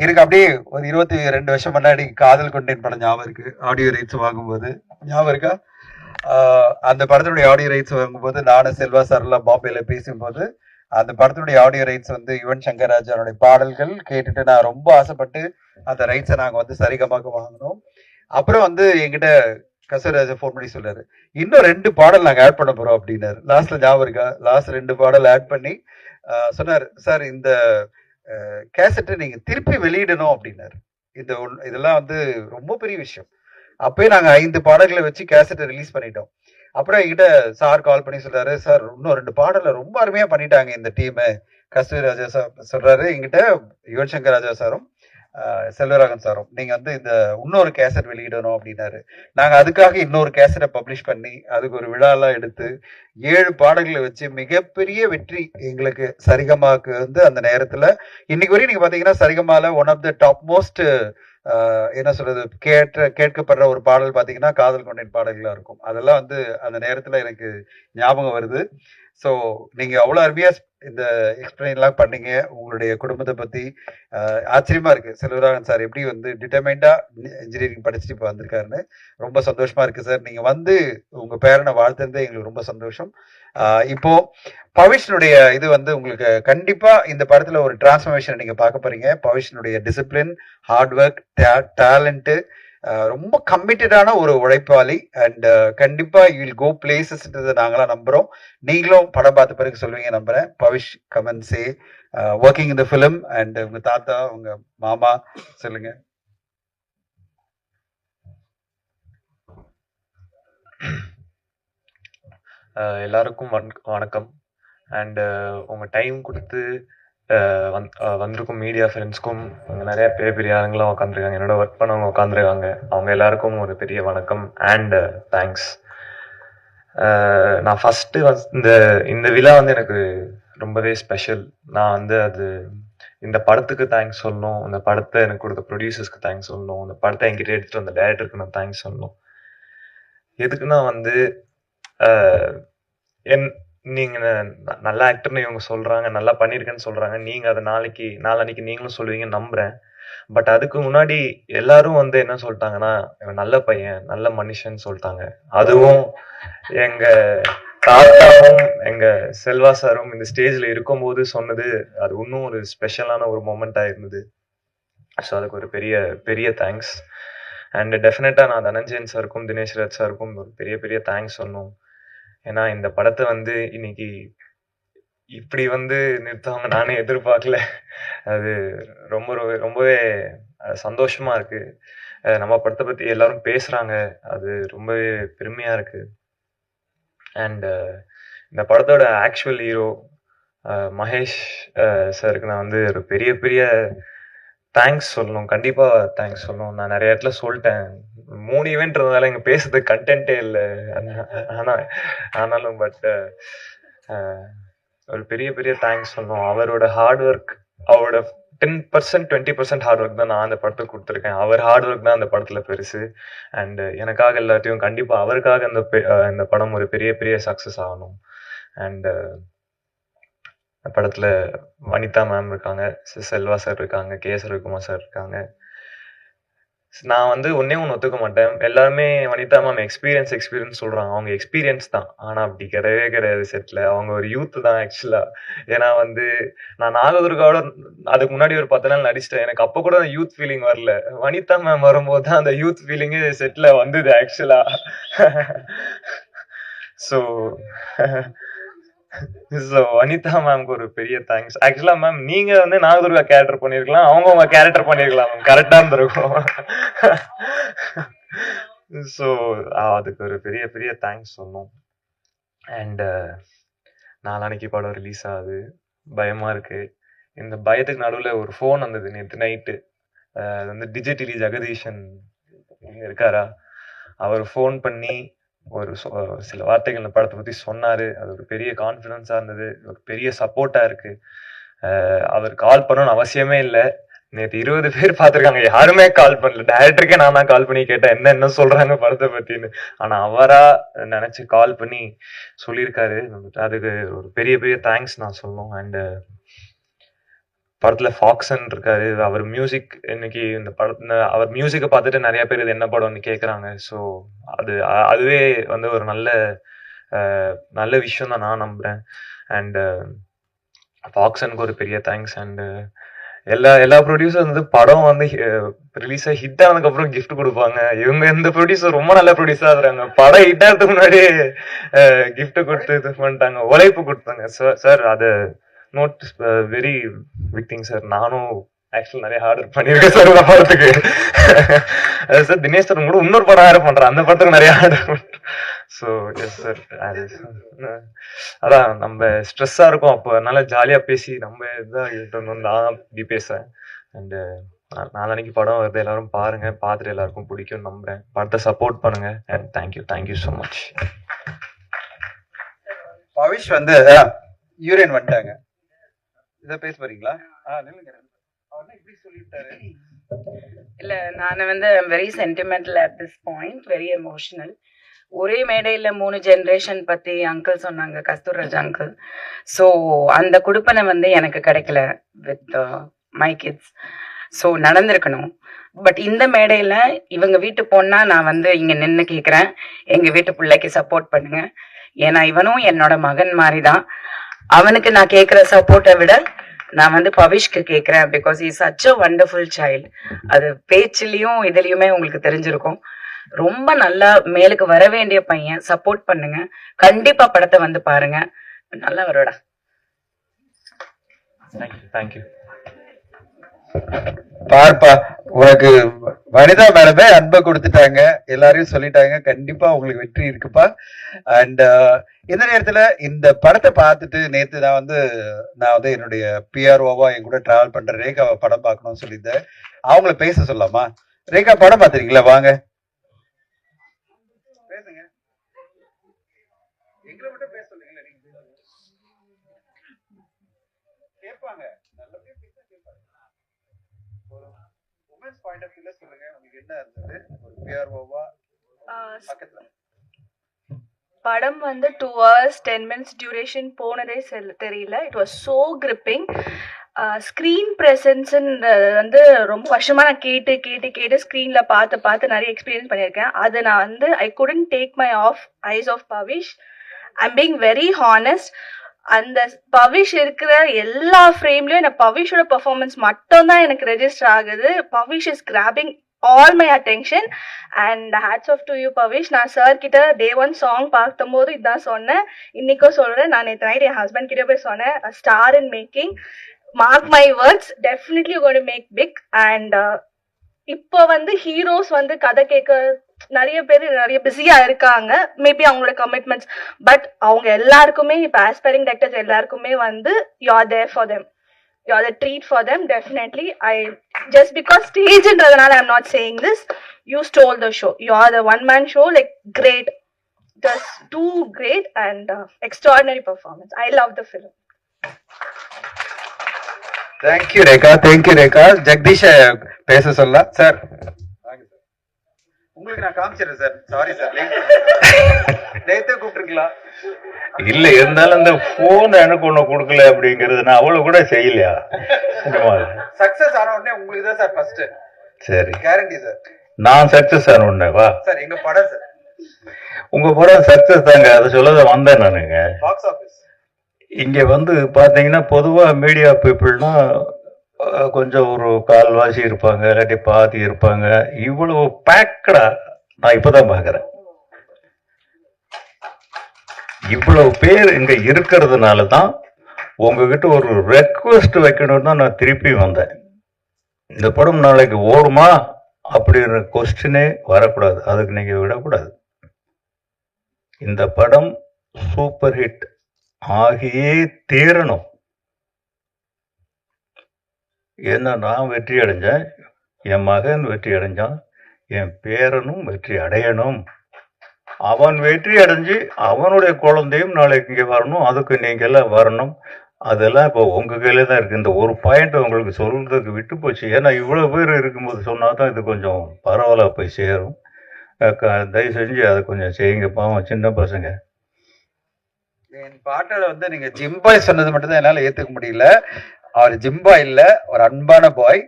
எனக்கு அப்படியே ஒரு 22 வருஷம் முன்னாடி காதல் கொண்டேன் படம் ஞாபகம் இருக்கு. ஆடியோ ரைட்ஸ் வாங்கும்போது ஞாபகம் இருக்கா? அந்த படத்தினுடைய ஆடியோ ரைட்ஸ் வாங்கும்போது நானும் செல்வா சார்லாம் பாம்பேல பேசும்போது அந்த படத்தினுடைய ஆடியோ ரைட்ஸ் வந்து யுவன் சங்கர் ராஜாவுடைய பாடல்கள் கேட்டுட்டு நான் ரொம்ப ஆசைப்பட்டு அந்த ரைட்ஸை நாங்கள் வந்து சரிகமாக வாங்கினோம். அப்புறம் வந்து எங்கிட்ட கஸ்தூரிராஜா ஃபோன் பண்ணி சொல்றாரு, இன்னும் 2 பாடல் நாங்கள் ஆட் பண்ண போறோம் அப்படின்னாரு. லாஸ்ட்ல ஞாபகம் இருக்கா? லாஸ்ட் 2 பாடல் ஆட் பண்ணி சொன்னார், சார் இந்த கேசட்டை நீங்க திருப்பி வெளியிடணும் அப்படின்னாரு. இதெல்லாம் வந்து ரொம்ப பெரிய விஷயம். அப்பயே நாங்கள் 5 பாடல்களை வச்சு கேசட்டை ரிலீஸ் பண்ணிட்டோம். அப்புறம் என்கிட்ட சார் கால் பண்ணி சொல்றாரு, சார் இன்னும் 2 பாடலை ரொம்ப அருமையா பண்ணிட்டாங்க இந்த டீமு. கஸ்தூரிராஜா சார் சொல்றாரு என்கிட்ட, யுவன் சங்கர் ராஜா சாரும் செல்வராகவன் சாரும், நீங்க வந்து இந்த இன்னொரு கேசட் வெளியிடணும் அப்படின்னாரு. நாங்க அதுக்காக இன்னொரு கேசட்டை பப்ளிஷ் பண்ணி அதுக்கு ஒரு விழாலாம் எடுத்து 7 பாடல்களை வச்சு மிகப்பெரிய வெற்றி எங்களுக்கு சரிகமாக்கு வந்து அந்த நேரத்துல. இன்னைக்கு வரையும் நீங்க பாத்தீங்கன்னா சரிகமால one of the top most என்ன சொல்றது கேட்கப்படுற ஒரு பாடல் பாத்தீங்கன்னா காதல் கொண்டேன் பாடல்களா இருக்கும். அதெல்லாம் வந்து அந்த நேரத்துல எனக்கு ஞாபகம் வருது. ஸோ நீங்க அவ்வளோ அருமையா இந்த எக்ஸ்பிளைன்லாம் பண்ணீங்க உங்களுடைய குடும்பத்தை பத்தி. ஆச்சரியமா இருக்கு செல்வராகவன் சார் எப்படி வந்து டிட்டர்மைண்டா இன்ஜினியரிங் படிச்சுட்டு இப்போ வந்திருக்காருன்னு. ரொம்ப சந்தோஷமா இருக்கு சார். நீங்க வந்து உங்க பேரனை வாழ்த்துறதே எங்களுக்கு ரொம்ப சந்தோஷம். இப்போ பவிஷ்னுடைய இது வந்து உங்களுக்கு கண்டிப்பா இந்த படத்துல ஒரு டிரான்ஸ்ஃபர்மேஷன் நீங்க பார்க்க போறீங்க. பவிஷ்னுடைய டிசிப்ளின், ஹார்ட் ஒர்க், டேலண்ட், ரொம்ப கமிட்டடான ஒரு உழைப்பாளி. அண்ட் கண்டிப்பா யூ வில் கோ பிளேசஸ்ன்றதை நாங்களாம் நம்புறோம். நீங்களும் படம் பார்த்த பிறகு சொல்லுவீங்க நம்புறேன். Bavish come on say working in the film and உங்க தாத்தா உங்க மாமா சொல்லுங்க. எல்லாருக்கும் வணக்கம். அண்டு உங்கள் டைம் கொடுத்து வந்திருக்கும் மீடியா ஃப்ரெண்ட்ஸ்க்கும் அங்கே நிறையா பெரிய ஆளுங்களாம் உட்காந்துருக்காங்க, என்னோட ஒர்க் பண்ணவங்க உட்காந்துருக்காங்க. அவங்க எல்லாருக்கும் ஒரு பெரிய வணக்கம் அண்டு தேங்க்ஸ். நான் ஃபஸ்ட்டு இந்த விழா எனக்கு ரொம்பவே ஸ்பெஷல். நான் இந்த படத்துக்கு தேங்க்ஸ் சொல்லணும், இந்த படத்தை எனக்கு கொடுத்த ப்ரொடியூசர்ஸ்க்கு தேங்க்ஸ் சொல்லணும், இந்த படத்தை என்கிட்ட எடுத்துகிட்டு வந்த டைரக்டருக்கு நான் தேங்க்ஸ் சொல்லணும். எதுக்குன்னா நீங்கள் நல்ல ஆக்டர்னு இவங்க சொல்கிறாங்க, நல்லா பண்ணியிருக்கேன்னு சொல்கிறாங்க, நீங்கள் அதை நாளன்னைக்கு நீங்களும் சொல்லுவீங்கன்னு நம்புகிறேன். பட் அதுக்கு முன்னாடி எல்லாரும் என்ன சொல்லிட்டாங்கன்னா, இவன் நல்ல பையன், நல்ல மனுஷன் சொல்லிட்டாங்க. அதுவும் எங்கள் தாத்தாவும் எங்கள் செல்வா சாரும் இந்த ஸ்டேஜில் இருக்கும்போது சொன்னது அது இன்னும் ஒரு ஸ்பெஷலான ஒரு மொமெண்ட்டாக இருந்தது. ஸோ அதுக்கு ஒரு பெரிய பெரிய தேங்க்ஸ். அண்ட் டெஃபினட்டாக நான் தனஞ்சயன் சாருக்கும் தினேஷ் ராஜ் சாருக்கும் ஒரு பெரிய பெரிய தேங்க்ஸ் சொன்னோம். ஏன்னா இந்த படத்தை இன்னைக்கு இப்படி நிறுத்துவாங்க நானே எதிர்பார்க்கல. அது ரொம்பவே சந்தோஷமா இருக்கு. நம்ம படத்தை பற்றி எல்லாரும் பேசுகிறாங்க, அது ரொம்பவே பெருமையாக இருக்கு. அண்ட் இந்த படத்தோட ஆக்சுவல் ஹீரோ மகேஷ் சாருக்கு நான் ஒரு பெரிய பெரிய தேங்க்ஸ் சொல்லணும், கண்டிப்பாக தேங்க்ஸ் சொல்லணும். நான் நிறைய இடத்துல சொல்லிட்டேன், 3 ஈவெண்ட்றதுனால இங்கே பேசுறதுக்கு கண்டென்ட்டே இல்லை. ஆனாலும் பட் ஒரு பெரிய பெரிய தேங்க்ஸ் சொல்லணும். அவரோட ஹார்ட் ஒர்க், அவரோட 10% 20% ஹார்ட் ஒர்க் தான் நான் அந்த படத்துக்கு கொடுத்துருக்கேன். அவர் ஹார்ட் ஒர்க் தான் அந்த படத்தில் பெருசு. அண்டு எனக்காக எல்லாத்தையும் கண்டிப்பாக அவருக்காக இந்த படம் ஒரு பெரிய பெரிய சக்ஸஸ் ஆகணும். அண்டு படத்தில் வனிதா மேம் இருக்காங்க, செல்வா சார் இருக்காங்க, கே ரவிக்குமார் சார் இருக்காங்க. நான் ஒன்னே ஒன்று ஒத்துக்க மாட்டேன். எல்லாருமே வனிதா மேம் எக்ஸ்பீரியன்ஸ் சொல்கிறாங்க, அவங்க எக்ஸ்பீரியன்ஸ் தான். ஆனால் அப்படி கிடையவே கிடையாது செட்டில். அவங்க ஒரு யூத்து தான் ஆக்சுவலாக. ஏன்னா நான் நாகதுர்காவோட அதுக்கு முன்னாடி ஒரு 10 நாள் நடிச்சிட்டேன். எனக்கு அப்போ கூட அந்த யூத் ஃபீலிங் வரல. வனிதா மேம் வரும்போது தான் அந்த யூத் ஃபீலிங்கு செட்டில் வந்தது ஆக்சுவலாக. ஸோ வனிதா மேம்க்கு ஒரு பெரிய தேங்க்ஸ். ஆக்சுவலாக மேம் நீங்கள் நாகதுர்கா கேரக்டர் பண்ணியிருக்கலாம், அவங்க உங்க கேரக்டர் பண்ணியிருக்கலாம் மேம், கரெக்டாக இருந்திருக்கும். ஸோ அதுக்கு ஒரு பெரிய பெரிய தேங்க்ஸ் சொன்னோம். அண்டு நாளான்னைக்கு படம் ரிலீஸ் ஆகுது, பயமாக இருக்குது. இந்த பயத்துக்கு நடுவில் ஒரு ஃபோன் வந்தது நேற்று நைட்டு. அது டிஜிட்டலி ஜெகதீஷன் இருக்காரா, அவர் ஃபோன் பண்ணி ஒரு சில வார்த்தைகள் இந்த படத்தை பற்றி சொன்னார். அது ஒரு பெரிய கான்ஃபிடென்ஸாக இருந்தது, ஒரு பெரிய சப்போர்ட்டாக இருக்குது. அவர் கால் பண்ணணும்னு அவசியமே இல்லை. நேற்று 20 பேர் பார்த்துருக்காங்க, யாருமே கால் பண்ணல. டைரக்டருக்கே நான் தான் கால் பண்ணி கேட்டேன் என்ன சொல்கிறாங்க படத்தை பற்றின்னு. ஆனால் அவராக நினச்சி கால் பண்ணி சொல்லியிருக்காரு. அதுக்கு ஒரு பெரிய பெரிய தேங்க்ஸ் நான் சொல்லணும். அண்டு படத்தில் ஃபாக்சன் இருக்காரு, அவர் மியூசிக் இன்னைக்கு இந்த அவர் மியூசிக்கை பார்த்துட்டு நிறைய பேர் இது என்ன படம்னு கேட்குறாங்க. ஸோ அதுவே ஒரு நல்ல விஷயம் தான் நான் நம்புகிறேன். அண்டு ஃபாக்சனுக்கு ஒரு பெரிய தேங்க்ஸ். அண்டு எல்லா ப்ரொடியூசர் படம் ரிலீஸ் ஆகி ஹிட் ஆனதுக்கப்புறம் கிஃப்ட் கொடுப்பாங்க. இவங்க இந்த ப்ரொடியூசர் ரொம்ப நல்ல ப்ரொடியூசராக இருக்கிறாங்க, படம் ஹிட் ஆகிறதுக்கு முன்னாடியே கிஃப்ட் கொடுத்து இது பண்ணிட்டாங்க, உழைப்பு கொடுத்தாங்க. சார் அது not very big thing sir. நானும் ஆக்சுவலி நிறைய ஹார்ட் ஒர்க் பண்ணியிருக்கேன் சார் இந்த படத்துக்கு. சார் தினேஷ் சார் கூட இன்னொரு படம் வேறு பண்ணுறேன், அந்த படத்துக்கு நிறைய ஹார்ட் ஒர்க் பண்ணுறேன். ஸோ எஸ் சார், அது அதான் நம்ம ஸ்ட்ரெஸ்ஸாக இருக்கும் அப்போ, அதனால ஜாலியாக பேசி நம்ம இதாக நான் இப்படி பேசுகிறேன். அண்டு நாளைக்கு படம் வருது, எல்லாரும் பாருங்கள், பார்த்துட்டு எல்லாருக்கும் பிடிக்கும்னு நம்புகிறேன். படத்தை சப்போர்ட் பண்ணுங்கள். And thank you so much. Pavish யூரியன் வந்துட்டாங்க, இதை பேச போறீங்களா? இப்படி சொல்லிட்டாரு. இல்ல நான் very sentimental at this point, very emotional. ஒரே மேடையில் 3 ஜென்ரேஷன் பற்றி அங்கிள் சொன்னாங்க, கஸ்தூர்ராஜ் அங்கிள். ஸோ அந்த குடுப்பனை எனக்கு கிடைக்கல வித் மை கிட்ஸ். ஸோ நடந்திருக்கணும். பட் இந்த மேடையில் இவங்க வீட்டு பொண்ணா நான் இங்கே நின்று கேட்குறேன், எங்கள் வீட்டு பிள்ளைக்கு சப்போர்ட் பண்ணுங்க. ஏன்னா இவனும் என்னோட மகன் மாதிரி தான். அவனுக்கு நான் கேட்குற சப்போர்ட்டை விட நான் வந்து பவிஷ்க்கு கேட்குறேன், because is such a wonderful child. அது பேச்சுலேயும் இதுலேயுமே உங்களுக்கு தெரிஞ்சிருக்கும். ரொம்ப நல்லா மேலுக்கு வர வேண்டிய பையன். சப்போர்ட் பண்ணுங்க, கண்டிப்பா படத்தை வந்து பாருங்க, நல்லா வருடா. தேங்க்யூ. பார்ப்பா, உனக்கு வனிதா மேடமே அன்பை கொடுத்துட்டாங்க, எல்லாரையும் சொல்லிட்டாங்க. கண்டிப்பா உங்களுக்கு வெற்றி இருக்குப்பா. அண்ட் இந்த நேரத்துல இந்த படத்தை பார்த்துட்டு நேத்து நான் வந்து என்னுடைய பிஆர்ஓவா என் கூட டிராவல் பண்ற ரேகாவை படம் பார்க்கணும்னு சொல்லியிருந்தேன். அவங்கள பேச சொல்லலாமா? ரேகா, படம் பார்த்துருக்கீங்களா? வாங்க பேசுங்க. எங்களை மட்டும் பேச சொல்லுங்களேன், நீங்க கேட்பாங்க. நல்லபடியா பேச கேட்பாங்க. ஒரு உமன்ஸ் பாயிண்ட் ஆஃப் வியூல சொல்லுங்க, உங்களுக்கு என்ன இருந்தது ஒரு பிஆர்ஓவா பக்கத்துல? படம் வந்து 2 hours 10 minutes டியூரேஷன் போனதே தெரியல. It was so gripping. Screen ப்ரெசன்ஸுன்னு வந்து ரொம்ப வருஷமாக நான் கேட்டு ஸ்க்ரீனில் பார்த்து நிறைய எக்ஸ்பீரியன்ஸ் பண்ணியிருக்கேன். அது நான் வந்து I couldn't take my eyes off Bavish. I'm being very honest. அந்த பவிஷ் இருக்கிற எல்லா ஃப்ரேம்லையும் எனக்கு பவிஷோட பர்ஃபார்மன்ஸ் மட்டும்தான் எனக்கு ரெஜிஸ்டர் ஆகுது. Pavish is grabbing all my attention and hats off to you Pavish. நான் சார் கிட்ட டே 1 சாங் பார்க்கும்போது இதான் சொன்னேன், இன்னைக்கும் சொல்றேன். நான் நேற்று நைட் என் ஹஸ்பண்ட் கிட்ட போய் சொன்னேன், star in making, mark my words, definitely going to make big. And இப்போ வந்து ஹீரோஸ் வந்து கதை கேட்க நிறைய பேர் நிறைய பிஸியா இருக்காங்க, மேபி அவங்களோட கமிட்மெண்ட்ஸ். பட் அவங்க எல்லாருக்குமே இப்போ ஆஸ்பைரிங் டைரக்டர்ஸ் எல்லாருக்குமே வந்து you are there for them, you are the treat for them. Definitely, just because stage indradanaala I'm not saying this, you stole the show. You are the one man show, like great, just too great and extraordinary performance. I love the film. Thank you Rekha. Jagadish பேச சொல்லலாம் sir. உங்களுக்கு நான் காமிச்சிடுறேன் sir. Sorry sir, நேத்தே கூப்பிட்டுருக்கலாம். இல்ல இருந்தாலும் அந்த phone எனக்கு ஒண்ணு கொடுக்கல அப்படிங்கறது நான் அவ்வளவு கூட செய்யலையா? சக்சஸ் ஆன உடனே உங்களுக்கு தான் சார் ஃபர்ஸ்ட். சரி, கேரண்டி சார். நான் சக்சஸ் ஆன உடனே வா சார், எங்க படம் சார், உங்க படம் சக்சஸ் தாங்க, அதை சொல்லதான் வந்தேன் நானுங்க. பாக்ஸ் ஆபீஸ் இங்க வந்து பாத்தீங்கன்னா பொதுவா மீடியா பீப்புள்னா கொஞ்சம் ஒரு கால்வாசி இருப்பாங்க, இல்லாட்டி பாதி இருப்பாங்க. இவ்வளவு பேக்கடா நான் இப்பதான் பாக்குறேன். இவ்வளவு பேர் இங்க இருக்கிறதுனால தான் உங்ககிட்ட ஒரு ரெக்வெஸ்ட் வைக்கணும்னு தான் நான் திருப்பி வந்தேன். இந்த படம் நாளைக்கு ஓடுமா அப்படின்ற கொஸ்டினே வரக்கூடாது, அதுக்கு நீங்க விடக்கூடாது. இந்த படம் சூப்பர் ஹிட் ஆகியே தீரணும். ஏன்னா நான் வெற்றி அடைஞ்சேன், என் மகன் வெற்றி அடைஞ்சான், என் பேரனும் வெற்றி அடையணும். அவன் வெற்றி அடைஞ்சு அவனுடைய குழந்தையும் நாளைக்கு இங்கே வரணும், அதுக்கு நீங்க எல்லாம் வரணும். அதெல்லாம் இப்போ உங்க கையில தான் இருக்கு. இந்த ஒரு பாயிண்ட் உங்களுக்கு சொல்றதுக்கு விட்டு போச்சு. ஏன்னா இவ்வளவு பேர் இருக்கும்போது சொன்னாதான் இது கொஞ்சம் பரவாயில்ல போய் சேரும். தயவு செஞ்சு அதை கொஞ்சம் செய்யுங்க, பாவம் சின்ன பசங்க. என் பாட்டில் வந்து நீங்க ஜிம்பாய் சொன்னது மட்டும் தான் என்னால ஏத்துக்க முடியல. அவர் ஜிம்பா இல்ல, ஒரு அன்பான பாய்.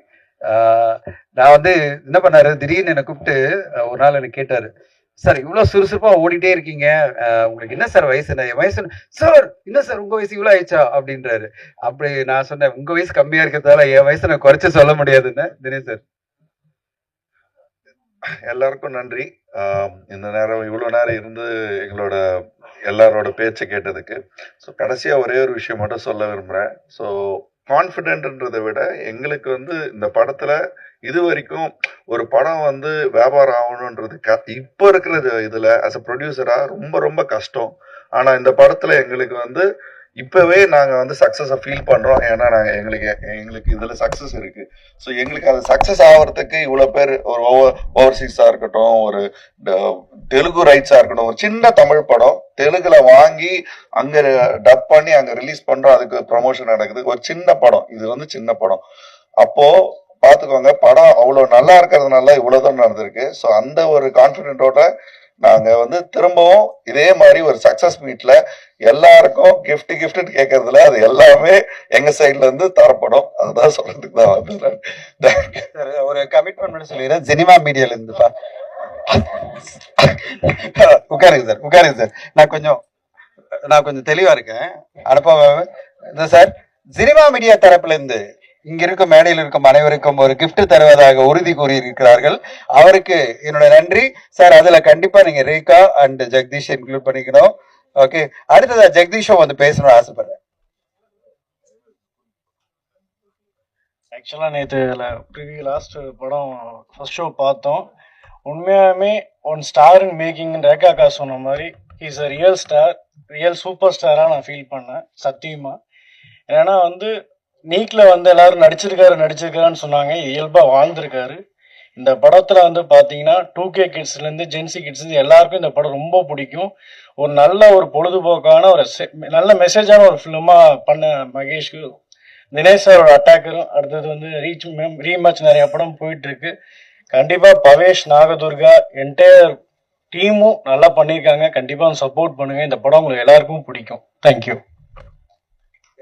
நான் வந்து என்ன பண்ணாரு, திடீர்னு என்னை கூப்பிட்டு ஒரு நாள் எனக்கு கேட்டாரு, சார் இவ்வளவு சுறுசுறுப்பா ஓடிட்டே இருக்கீங்க, உங்களுக்கு என்ன சார் வயசு? என் வயசு சார் என்ன சார் உங்க வயசு இவ்வளவு ஆயிடுச்சா அப்படின்றாரு. அப்படி நான் சொன்னேன், உங்க வயசு கம்மியா இருக்கிறதால என் வயசை நான் குறைச்சு சொல்ல முடியாதுன்னு. தினேஷ் சார். எல்லாருக்கும் நன்றி. இந்த நேரம் இவ்வளோ நேரம் இருந்து எங்களோட எல்லாரோட பேச்சை கேட்டதுக்கு. ஸோ கடைசியாக ஒரே ஒரு விஷயம் மட்டும் சொல்ல விரும்புகிறேன். ஸோ கான்ஃபிடென்ட்ன்றதை விட எங்களுக்கு வந்து இந்த படத்தில் இது வரைக்கும் ஒரு படம் வந்து வியாபாரம் ஆகணுன்றது இப்போ இருக்கிற இதில் அஸ் அ ப்ரொடியூசராக ரொம்ப ரொம்ப கஷ்டம். ஆனால் இந்த படத்தில் எங்களுக்கு வந்து இப்போவே நாங்கள் வந்து சக்ஸஸை ஃபீல் பண்ணுறோம். ஏன்னா நாங்கள் எங்களுக்கு இதில் சக்ஸஸ் இருக்குது. ஸோ எங்களுக்கு அது சக்ஸஸ் ஆகிறதுக்கு இவ்வளோ பேர், ஒரு ஓவர்சீஸாக இருக்கட்டும், ஒரு தெலுங்கு ரைட்ஸாக இருக்கட்டும், ஒரு சின்ன தமிழ் படம் தெலுங்குல வாங்கி அங்கே டப் பண்ணி அங்கே ரிலீஸ் பண்ணுறோம், அதுக்கு ப்ரமோஷன் நடக்குது. ஒரு சின்ன படம், இது வந்து சின்ன படம். அப்போது பார்த்துக்கோங்க, படம் அவ்வளோ நல்லா இருக்கிறதுனால இவ்வளோதான் நடந்திருக்கு. ஸோ அந்த ஒரு கான்ஃபிடென்ட்டோட நாங்கள் வந்து திரும்பவும் இதே மாதிரி ஒரு சக்ஸஸ் மீட்ல எல்லாருக்கும் கிஃப்ட் கேட்கறதுல அது எல்லாமே எங்க சைட்ல இருந்து தரப்படும். அதுதான் சொல்றதுக்கு தான் வந்து ஒரு கமிட்மெண்ட் சொல்லிடுறேன். ஜெனிமா மீடியால இருந்துப்பா, உட்காருங்க சார். நான் கொஞ்சம் தெளிவா இருக்கேன். அனுப்ப சார், சினிமா மீடியா தரப்புல இருந்து இங்க இருக்கும் மேடையில் இருக்கும் அனைவருக்கும் ஒரு gift தருவதாக உறுதி கூறியிருக்கிறார்கள். அவருக்கு என்னோட நன்றி சார். அதுல கண்டிப்பா நீங்க ரேகா அண்ட் ஜெகதீஷ் இன்க்ளூட் பண்ணிக்கணும். ஓகே, அடுத்ததா ஜெகதீஷும் வந்து பேசணும்னு ஆசைப்படுறேன். ஆக்சுவலாக நேற்று லாஸ்ட் படம் ஃபர்ஸ்ட் ஷோ பார்த்தோம். உண்மையாலுமே one star in making Rekha அக்கா சொன்ன மாதிரி is a real star, real super ஸ்டாராக நான் ஃபீல் பண்ணேன் சத்தியமாக. ஏன்னா வந்து நீட்டில் வந்து எல்லாரும் நடிச்சிருக்காருன்னு சொன்னாங்க, இயல்பாக வாழ்ந்திருக்காரு. இந்த படத்தில் வந்து பார்த்தீங்கன்னா 2K கிட்ஸ்லேருந்து ஜென்சி கிட்ஸ்லேருந்து எல்லாருக்கும் இந்த படம் ரொம்ப பிடிக்கும். ஒரு நல்ல ஒரு பொழுதுபோக்கான ஒரு நல்ல மெசேஜான ஒரு ஃபிலிமாக பண்ண மகேஷ்க்கு, தினேஷ் சாரோட அட்டாக்கரும், அடுத்தது வந்து ரீமேட்ச் நிறைய படம் போயிட்டு இருக்கு. கண்டிப்பா பவேஷ், நாகதுர்கா, என்டையர் டீமும் நல்லா பண்ணியிருக்காங்க. கண்டிப்பா சப்போர்ட் பண்ணுங்க. இந்த படம் உங்களுக்கு எல்லாருக்கும் பிடிக்கும். தேங்க்யூ.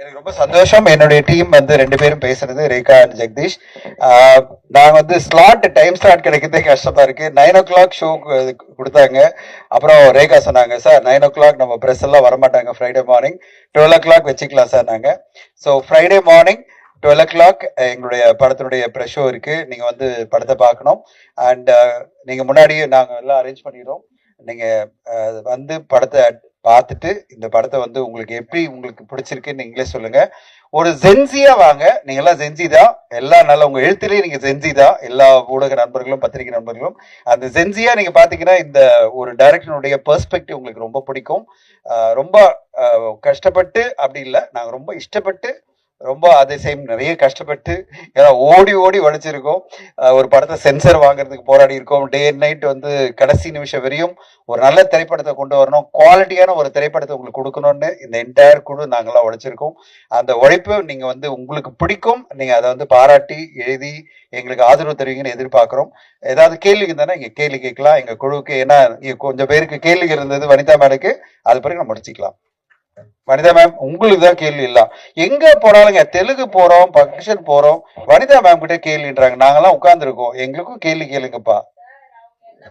எனக்கு ரொம்ப சந்தோஷம். என்னுடைய டீம் வந்து 2 பேரும் பேசுறது, ரேகா அண்ட் ஜெகதீஷ். நாங்க வந்து டைம் ஸ்லாட் கிடைக்கிறதே கஷ்டமா இருக்கு. 9 o'clock ஷோ கொடுத்தாங்க. அப்புறம் ரேகா சொன்னாங்க, சார் 9 o'clock நம்ம ப்ரெஸ் எல்லாம் வரமாட்டாங்க, ஃப்ரைடே மார்னிங் 12 o'clock வச்சுக்கலாம் சார் நாங்க. ஸோ ஃப்ரைடே மார்னிங் 12 o'clock எங்களுடைய படத்தினுடைய ப்ரெஸ் ஷோ இருக்கு. நீங்க வந்து படத்தை பார்க்கணும். அண்ட் நீங்க முன்னாடியே நாங்க எல்லாம் அரேஞ்ச் பண்ணிடுறோம். நீங்க வந்து படத்தை பார்த்துட்டு இந்த படத்தை வந்து உங்களுக்கு பிடிச்சிருக்குன்னு நீங்களே சொல்லுங்க. ஒரு ஜென்சியா வாங்க. நீங்க எல்லாம் ஜென்சி தான், எல்லா நல்ல உங்க எழுத்துலயே நீங்க ஜென்சி தான், எல்லா ஊடக நண்பர்களும் பத்திரிகை நண்பர்களும். அந்த ஜென்சியா நீங்க பாத்தீங்கன்னா இந்த ஒரு டைரக்டனுடைய பெர்ஸ்பெக்டிவ் உங்களுக்கு ரொம்ப பிடிக்கும். ரொம்ப கஷ்டப்பட்டு அப்படி இல்லை, நாங்க ரொம்ப இஷ்டப்பட்டு, ரொம்ப அதே சேம் நிறைய கஷ்டப்பட்டு, ஏன்னா ஓடி ஓடி உழைச்சிருக்கோம். ஒரு படத்தை சென்சர் வாங்குறதுக்கு போராடி இருக்கோம். டே அண்ட் நைட் வந்து கடைசி நிமிஷம் வரையும் ஒரு நல்ல திரைப்படத்தை கொண்டு வரணும், குவாலிட்டியான ஒரு திரைப்படத்தை உங்களுக்கு கொடுக்கணும்னு இந்த என்டையர் குழு நாங்களாம் உழைச்சிருக்கோம். அந்த உழைப்பு நீங்க வந்து உங்களுக்கு பிடிக்கும். நீங்க அதை வந்து பாராட்டி எழுதி எங்களுக்கு ஆதரவு தருவீங்கன்னு எதிர்பார்க்கிறோம். ஏதாவது கேள்வி இருந்தானே இங்க கேள்வி கேட்கலாம் எங்க குழுவுக்கு. ஏன்னா கொஞ்சம் பேருக்கு கேள்வி இருந்தது வனிதா மேலுக்கு, அது பிறகு நம்ம முடிச்சுக்கலாம். வனிதா மேம், உங்களுக்கு தான் கேள்வி இல்ல. எங்க போனாலுங்க தெலுங்கு போறோம், பங்கன் போறோம், வனிதா மேம் கிட்ட கேள்வின்றாங்க. நாங்கெல்லாம் உட்கார்ந்துருக்கோம், எங்களுக்கும் கேள்வி கேளுங்கப்பா.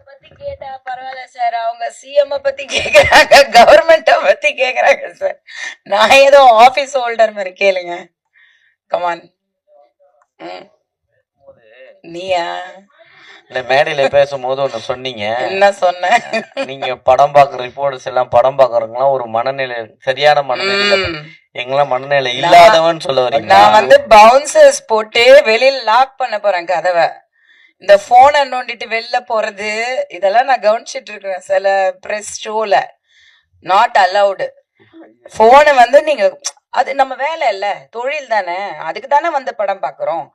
பத்தி கேட்டா பரவாயில்ல சார், அவங்க சிஎம் பத்தி கேக்குறாங்க, கவர்மெண்ட பத்தி கேக்குறாங்க சார். நான் ஏதோ ஆபீஸ் ஹோல்டர் மாதிரி கேளுங்க. கமான். நீயா இல்ல மேடையில பேசும்போது ஒண்ணு சொன்னீங்க. என்ன சொன்ன? நீங்க படம் பாக்குற ரிப்போர்ட்டர்ஸ் எல்லாம் படம் பாக்குறவங்கலாம் ஒரு மனநிலை, சரியான மனநிலை, எங்கெல்லாம் மனநிலை இல்லாதவன்னு சொல்ல வரீங்க. நான் வந்து பவுன்சர்ஸ் போட்டு வெளியில லாக் பண்ண போறேன் கதவை. இந்த போனை நோண்டிட்டு வெளில போறது இதெல்லாம் நான் கவனிச்சிட்டு இருக்கிறேன் சில பிரஸ் ஷோல. Not allowed. போனை வந்து நீங்க, அது நம்ம வேலை இல்ல, தொழில் தானே, அதுக்கு தானே வந்து படம் பாக்குறோம்.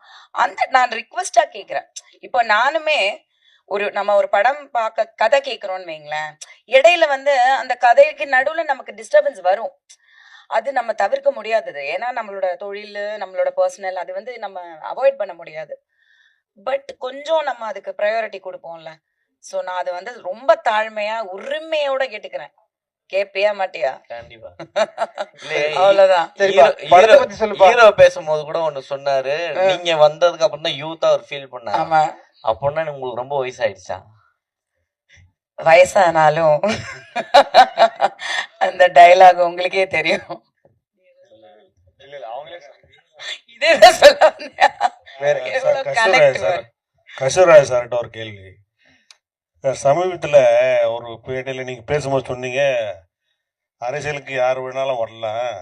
அந்த நான் ரிக்வெஸ்டா கேக்குறேன். இப்போ நானுமே நம்ம ஒரு படம் பார்க்க கதை கேட்கிறோம்னு வைங்களேன், இடையில வந்து அந்த கதைக்கு நடுவுல நமக்கு டிஸ்டர்பன்ஸ் வரும். அது நம்ம தவிர்க்க முடியாதது. ஏன்னா நம்மளோட தொழில், நம்மளோட பர்சனல், அது வந்து நம்ம அவாய்ட் பண்ண முடியாது. பட் கொஞ்சம் நம்ம அதுக்கு ப்ரையாரிட்டி கொடுப்போம்ல. ஸோ நான் அதை வந்து ரொம்ப தாழ்மையா உரிமையோட கேட்டுக்கிறேன். கேப்பியா மாட்டியா? கண்டிப்பா. அவ்வளவுதான். ஹீரோ பேசும்போது கூட ஒண்ணு சொன்னாரு, நீங்க வந்ததுக்கு அப்புறம் தான் யூத்தா அவர் ஃபீல் பண்ணாரு. ஆமா. அப்படின்னா உங்களுக்கு ரொம்ப வயசாயிடுச்சா? வயசானாலும் அந்த டயலாக் உங்களுக்கே தெரியும். இதேதான் சொல்ல கஸ்தூராஜ் சார்கிட்ட ஒரு கேள்வி. சமீபத்தில் ஒரு பேட்டையில் நீங்கள் பேசும்போது சொன்னீங்க, அரசியலுக்கு யார் வேணாலும் வரலாம்,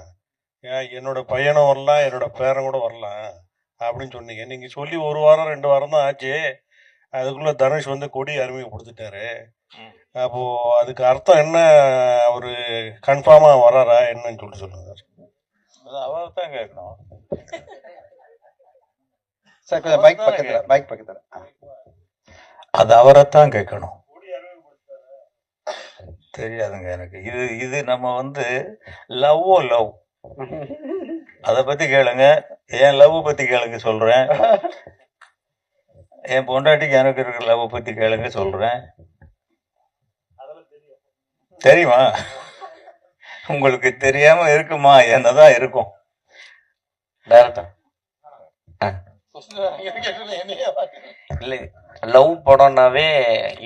என்னோட பையனும் வரலாம், என்னோட பேரன் கூட வரலாம் அப்படின்னு சொன்னீங்க. நீங்கள் சொல்லி 1 வாரம் 2 வாரம் தான் ஆச்சு, அதுக்குள்ளே தனுஷ் வந்து கொடி அறிமுகப்படுத்திட்டாரு. அப்போது அதுக்கு அர்த்தம் என்ன? அவர் கன்ஃபார்மாக வராரா என்னன்னு சொல்லுங்க சார். அவரை தான் கேட்கணும் சார். கொஞ்சம் மைக் பக்கத்துல. அது அவரைத்தான் கேட்கணும். தெரியாதுங்க எனக்கு. இது நம்ம வந்து லவ் அதை பத்தி கேளுங்க, என் லவ் பத்தி கேளுங்க சொல்றேன். என் பொண்டாட்டிக்கு எனக்கு இருக்கிற லவ் பத்தி கேளுங்க சொல்றேன். தெரியுமா? உங்களுக்கு தெரியாம இருக்குமா? என்னதான் இருக்கும். டைரக்டா இல்ல லவ் படம்னாவே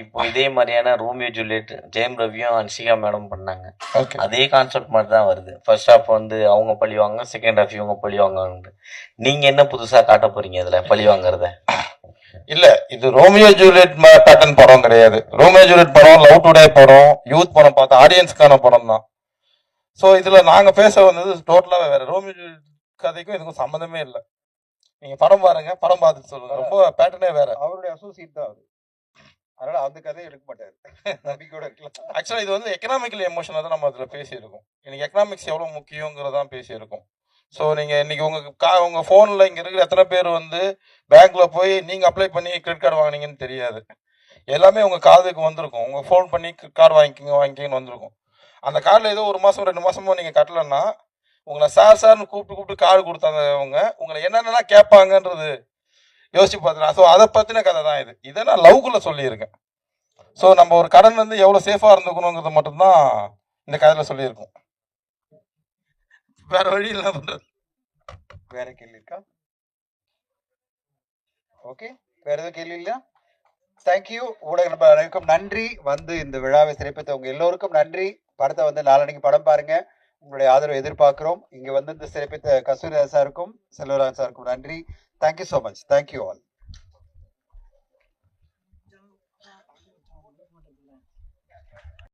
இப்போ இதே மாதிரியான ரோமியோ ஜூலியட் ஜெயம் ரவியும் அன்ஷிகா மேடம் பண்ணாங்க. ஓகே அதே கான்செப்ட் மாதிரி தான் வருது. ஃபர்ஸ்ட் ஹாஃப் வந்து அவங்க பழிவாங்க, செகண்ட் ஹாஃப் இவங்க பழிவாங்க. நீங்க என்ன புதுசா காட்ட போறீங்க இதுல பழி வாங்குறத? இல்ல இது ரோமியோ ஜூலியட் பேட்டர்ன் படம் கிடையாது. ரோமியோ ஜூலியட் படம், லவ் டுடே படம், யூத் படம் பார்த்த ஆடியன்ஸ்க்கான படம் தான். ஸோ இதுல நாங்க பேச வந்தது டோட்டலாவே வேற. ரோமியோ ஜூலியட் கதைக்கும் இதுக்கும் சம்மந்தமே இல்லை. நீங்க படம் பாருங்க, படம் பார்த்துட்டு சொல்லுங்க. ரொம்ப பேட்டர்னே வேற. அவருடைய அசோசியேட் தான் அவரு, அதனால அந்த கதையை எடுக்க மாட்டாரு. நம்பிக்கையோட இருக்கலாம். ஆக்சுவலா இது வந்து எக்கனாமிக்கல் எமோஷனாக தான் நம்ம அதில் பேசியிருக்கோம். இன்னைக்கு எக்கனாமிக்ஸ் எவ்வளோ முக்கியங்கிறதான் பேசியிருக்கோம். ஸோ நீங்கள் இன்னைக்கு உங்கள் ஃபோனில் இங்கே இருக்கிற எத்தனை பேர் வந்து பேங்க்கில் போய் நீங்கள் அப்ளை பண்ணி கிரெடிட் கார்டு வாங்கினீங்கன்னு தெரியாது. எல்லாமே உங்கள் காதுக்கு வந்திருக்கும். உங்கள் ஃபோன் பண்ணி கார்டு வாங்கிக்கிங்கன்னு வந்திருக்கும். அந்த கார்டில் ஏதோ 1 மாதம் 2 மாதமோ நீங்கள் கட்டலைன்னா உங்களை சார்னு கூப்பிட்டு கார்டு கொடுத்தாங்க. உங்களை என்னென்னலாம் கேட்பாங்கன்றது யோசிச்சு பார்த்துக்கலாம். ஸோ அதை பற்றின கதை தான் இது. இதை நான் லவ்க்குள்ளே சொல்லியிருக்கேன். ஸோ நம்ம ஒரு கடன் வந்து எவ்வளோ சேஃபாக இருந்துக்கணுங்கிறத மட்டும்தான் இந்த கதையில் சொல்லியிருக்கோம். வேற வழி இல்லை பண்ணுறது. வேற கேள்வி இருக்கா? ஓகே, வேற எதுவும் கேள்வி இல்லையா? தேங்க்யூ. ஊடக நண்பர் அனைவருக்கும் நன்றி. வந்து இந்த விழாவை சிறப்பித்த உங்க எல்லோருக்கும் நன்றி. படத்தை வந்து நாளன்னைக்கு படம் பாருங்க. உங்களுடைய ஆதரவு எதிர்பார்க்கிறோம். இங்க வந்து இந்த சிறப்பித்த கஸ்தூரி சாருக்கும் செல்வராஜ் சாருக்கும் நன்றி. Thank you so much. Thank you all.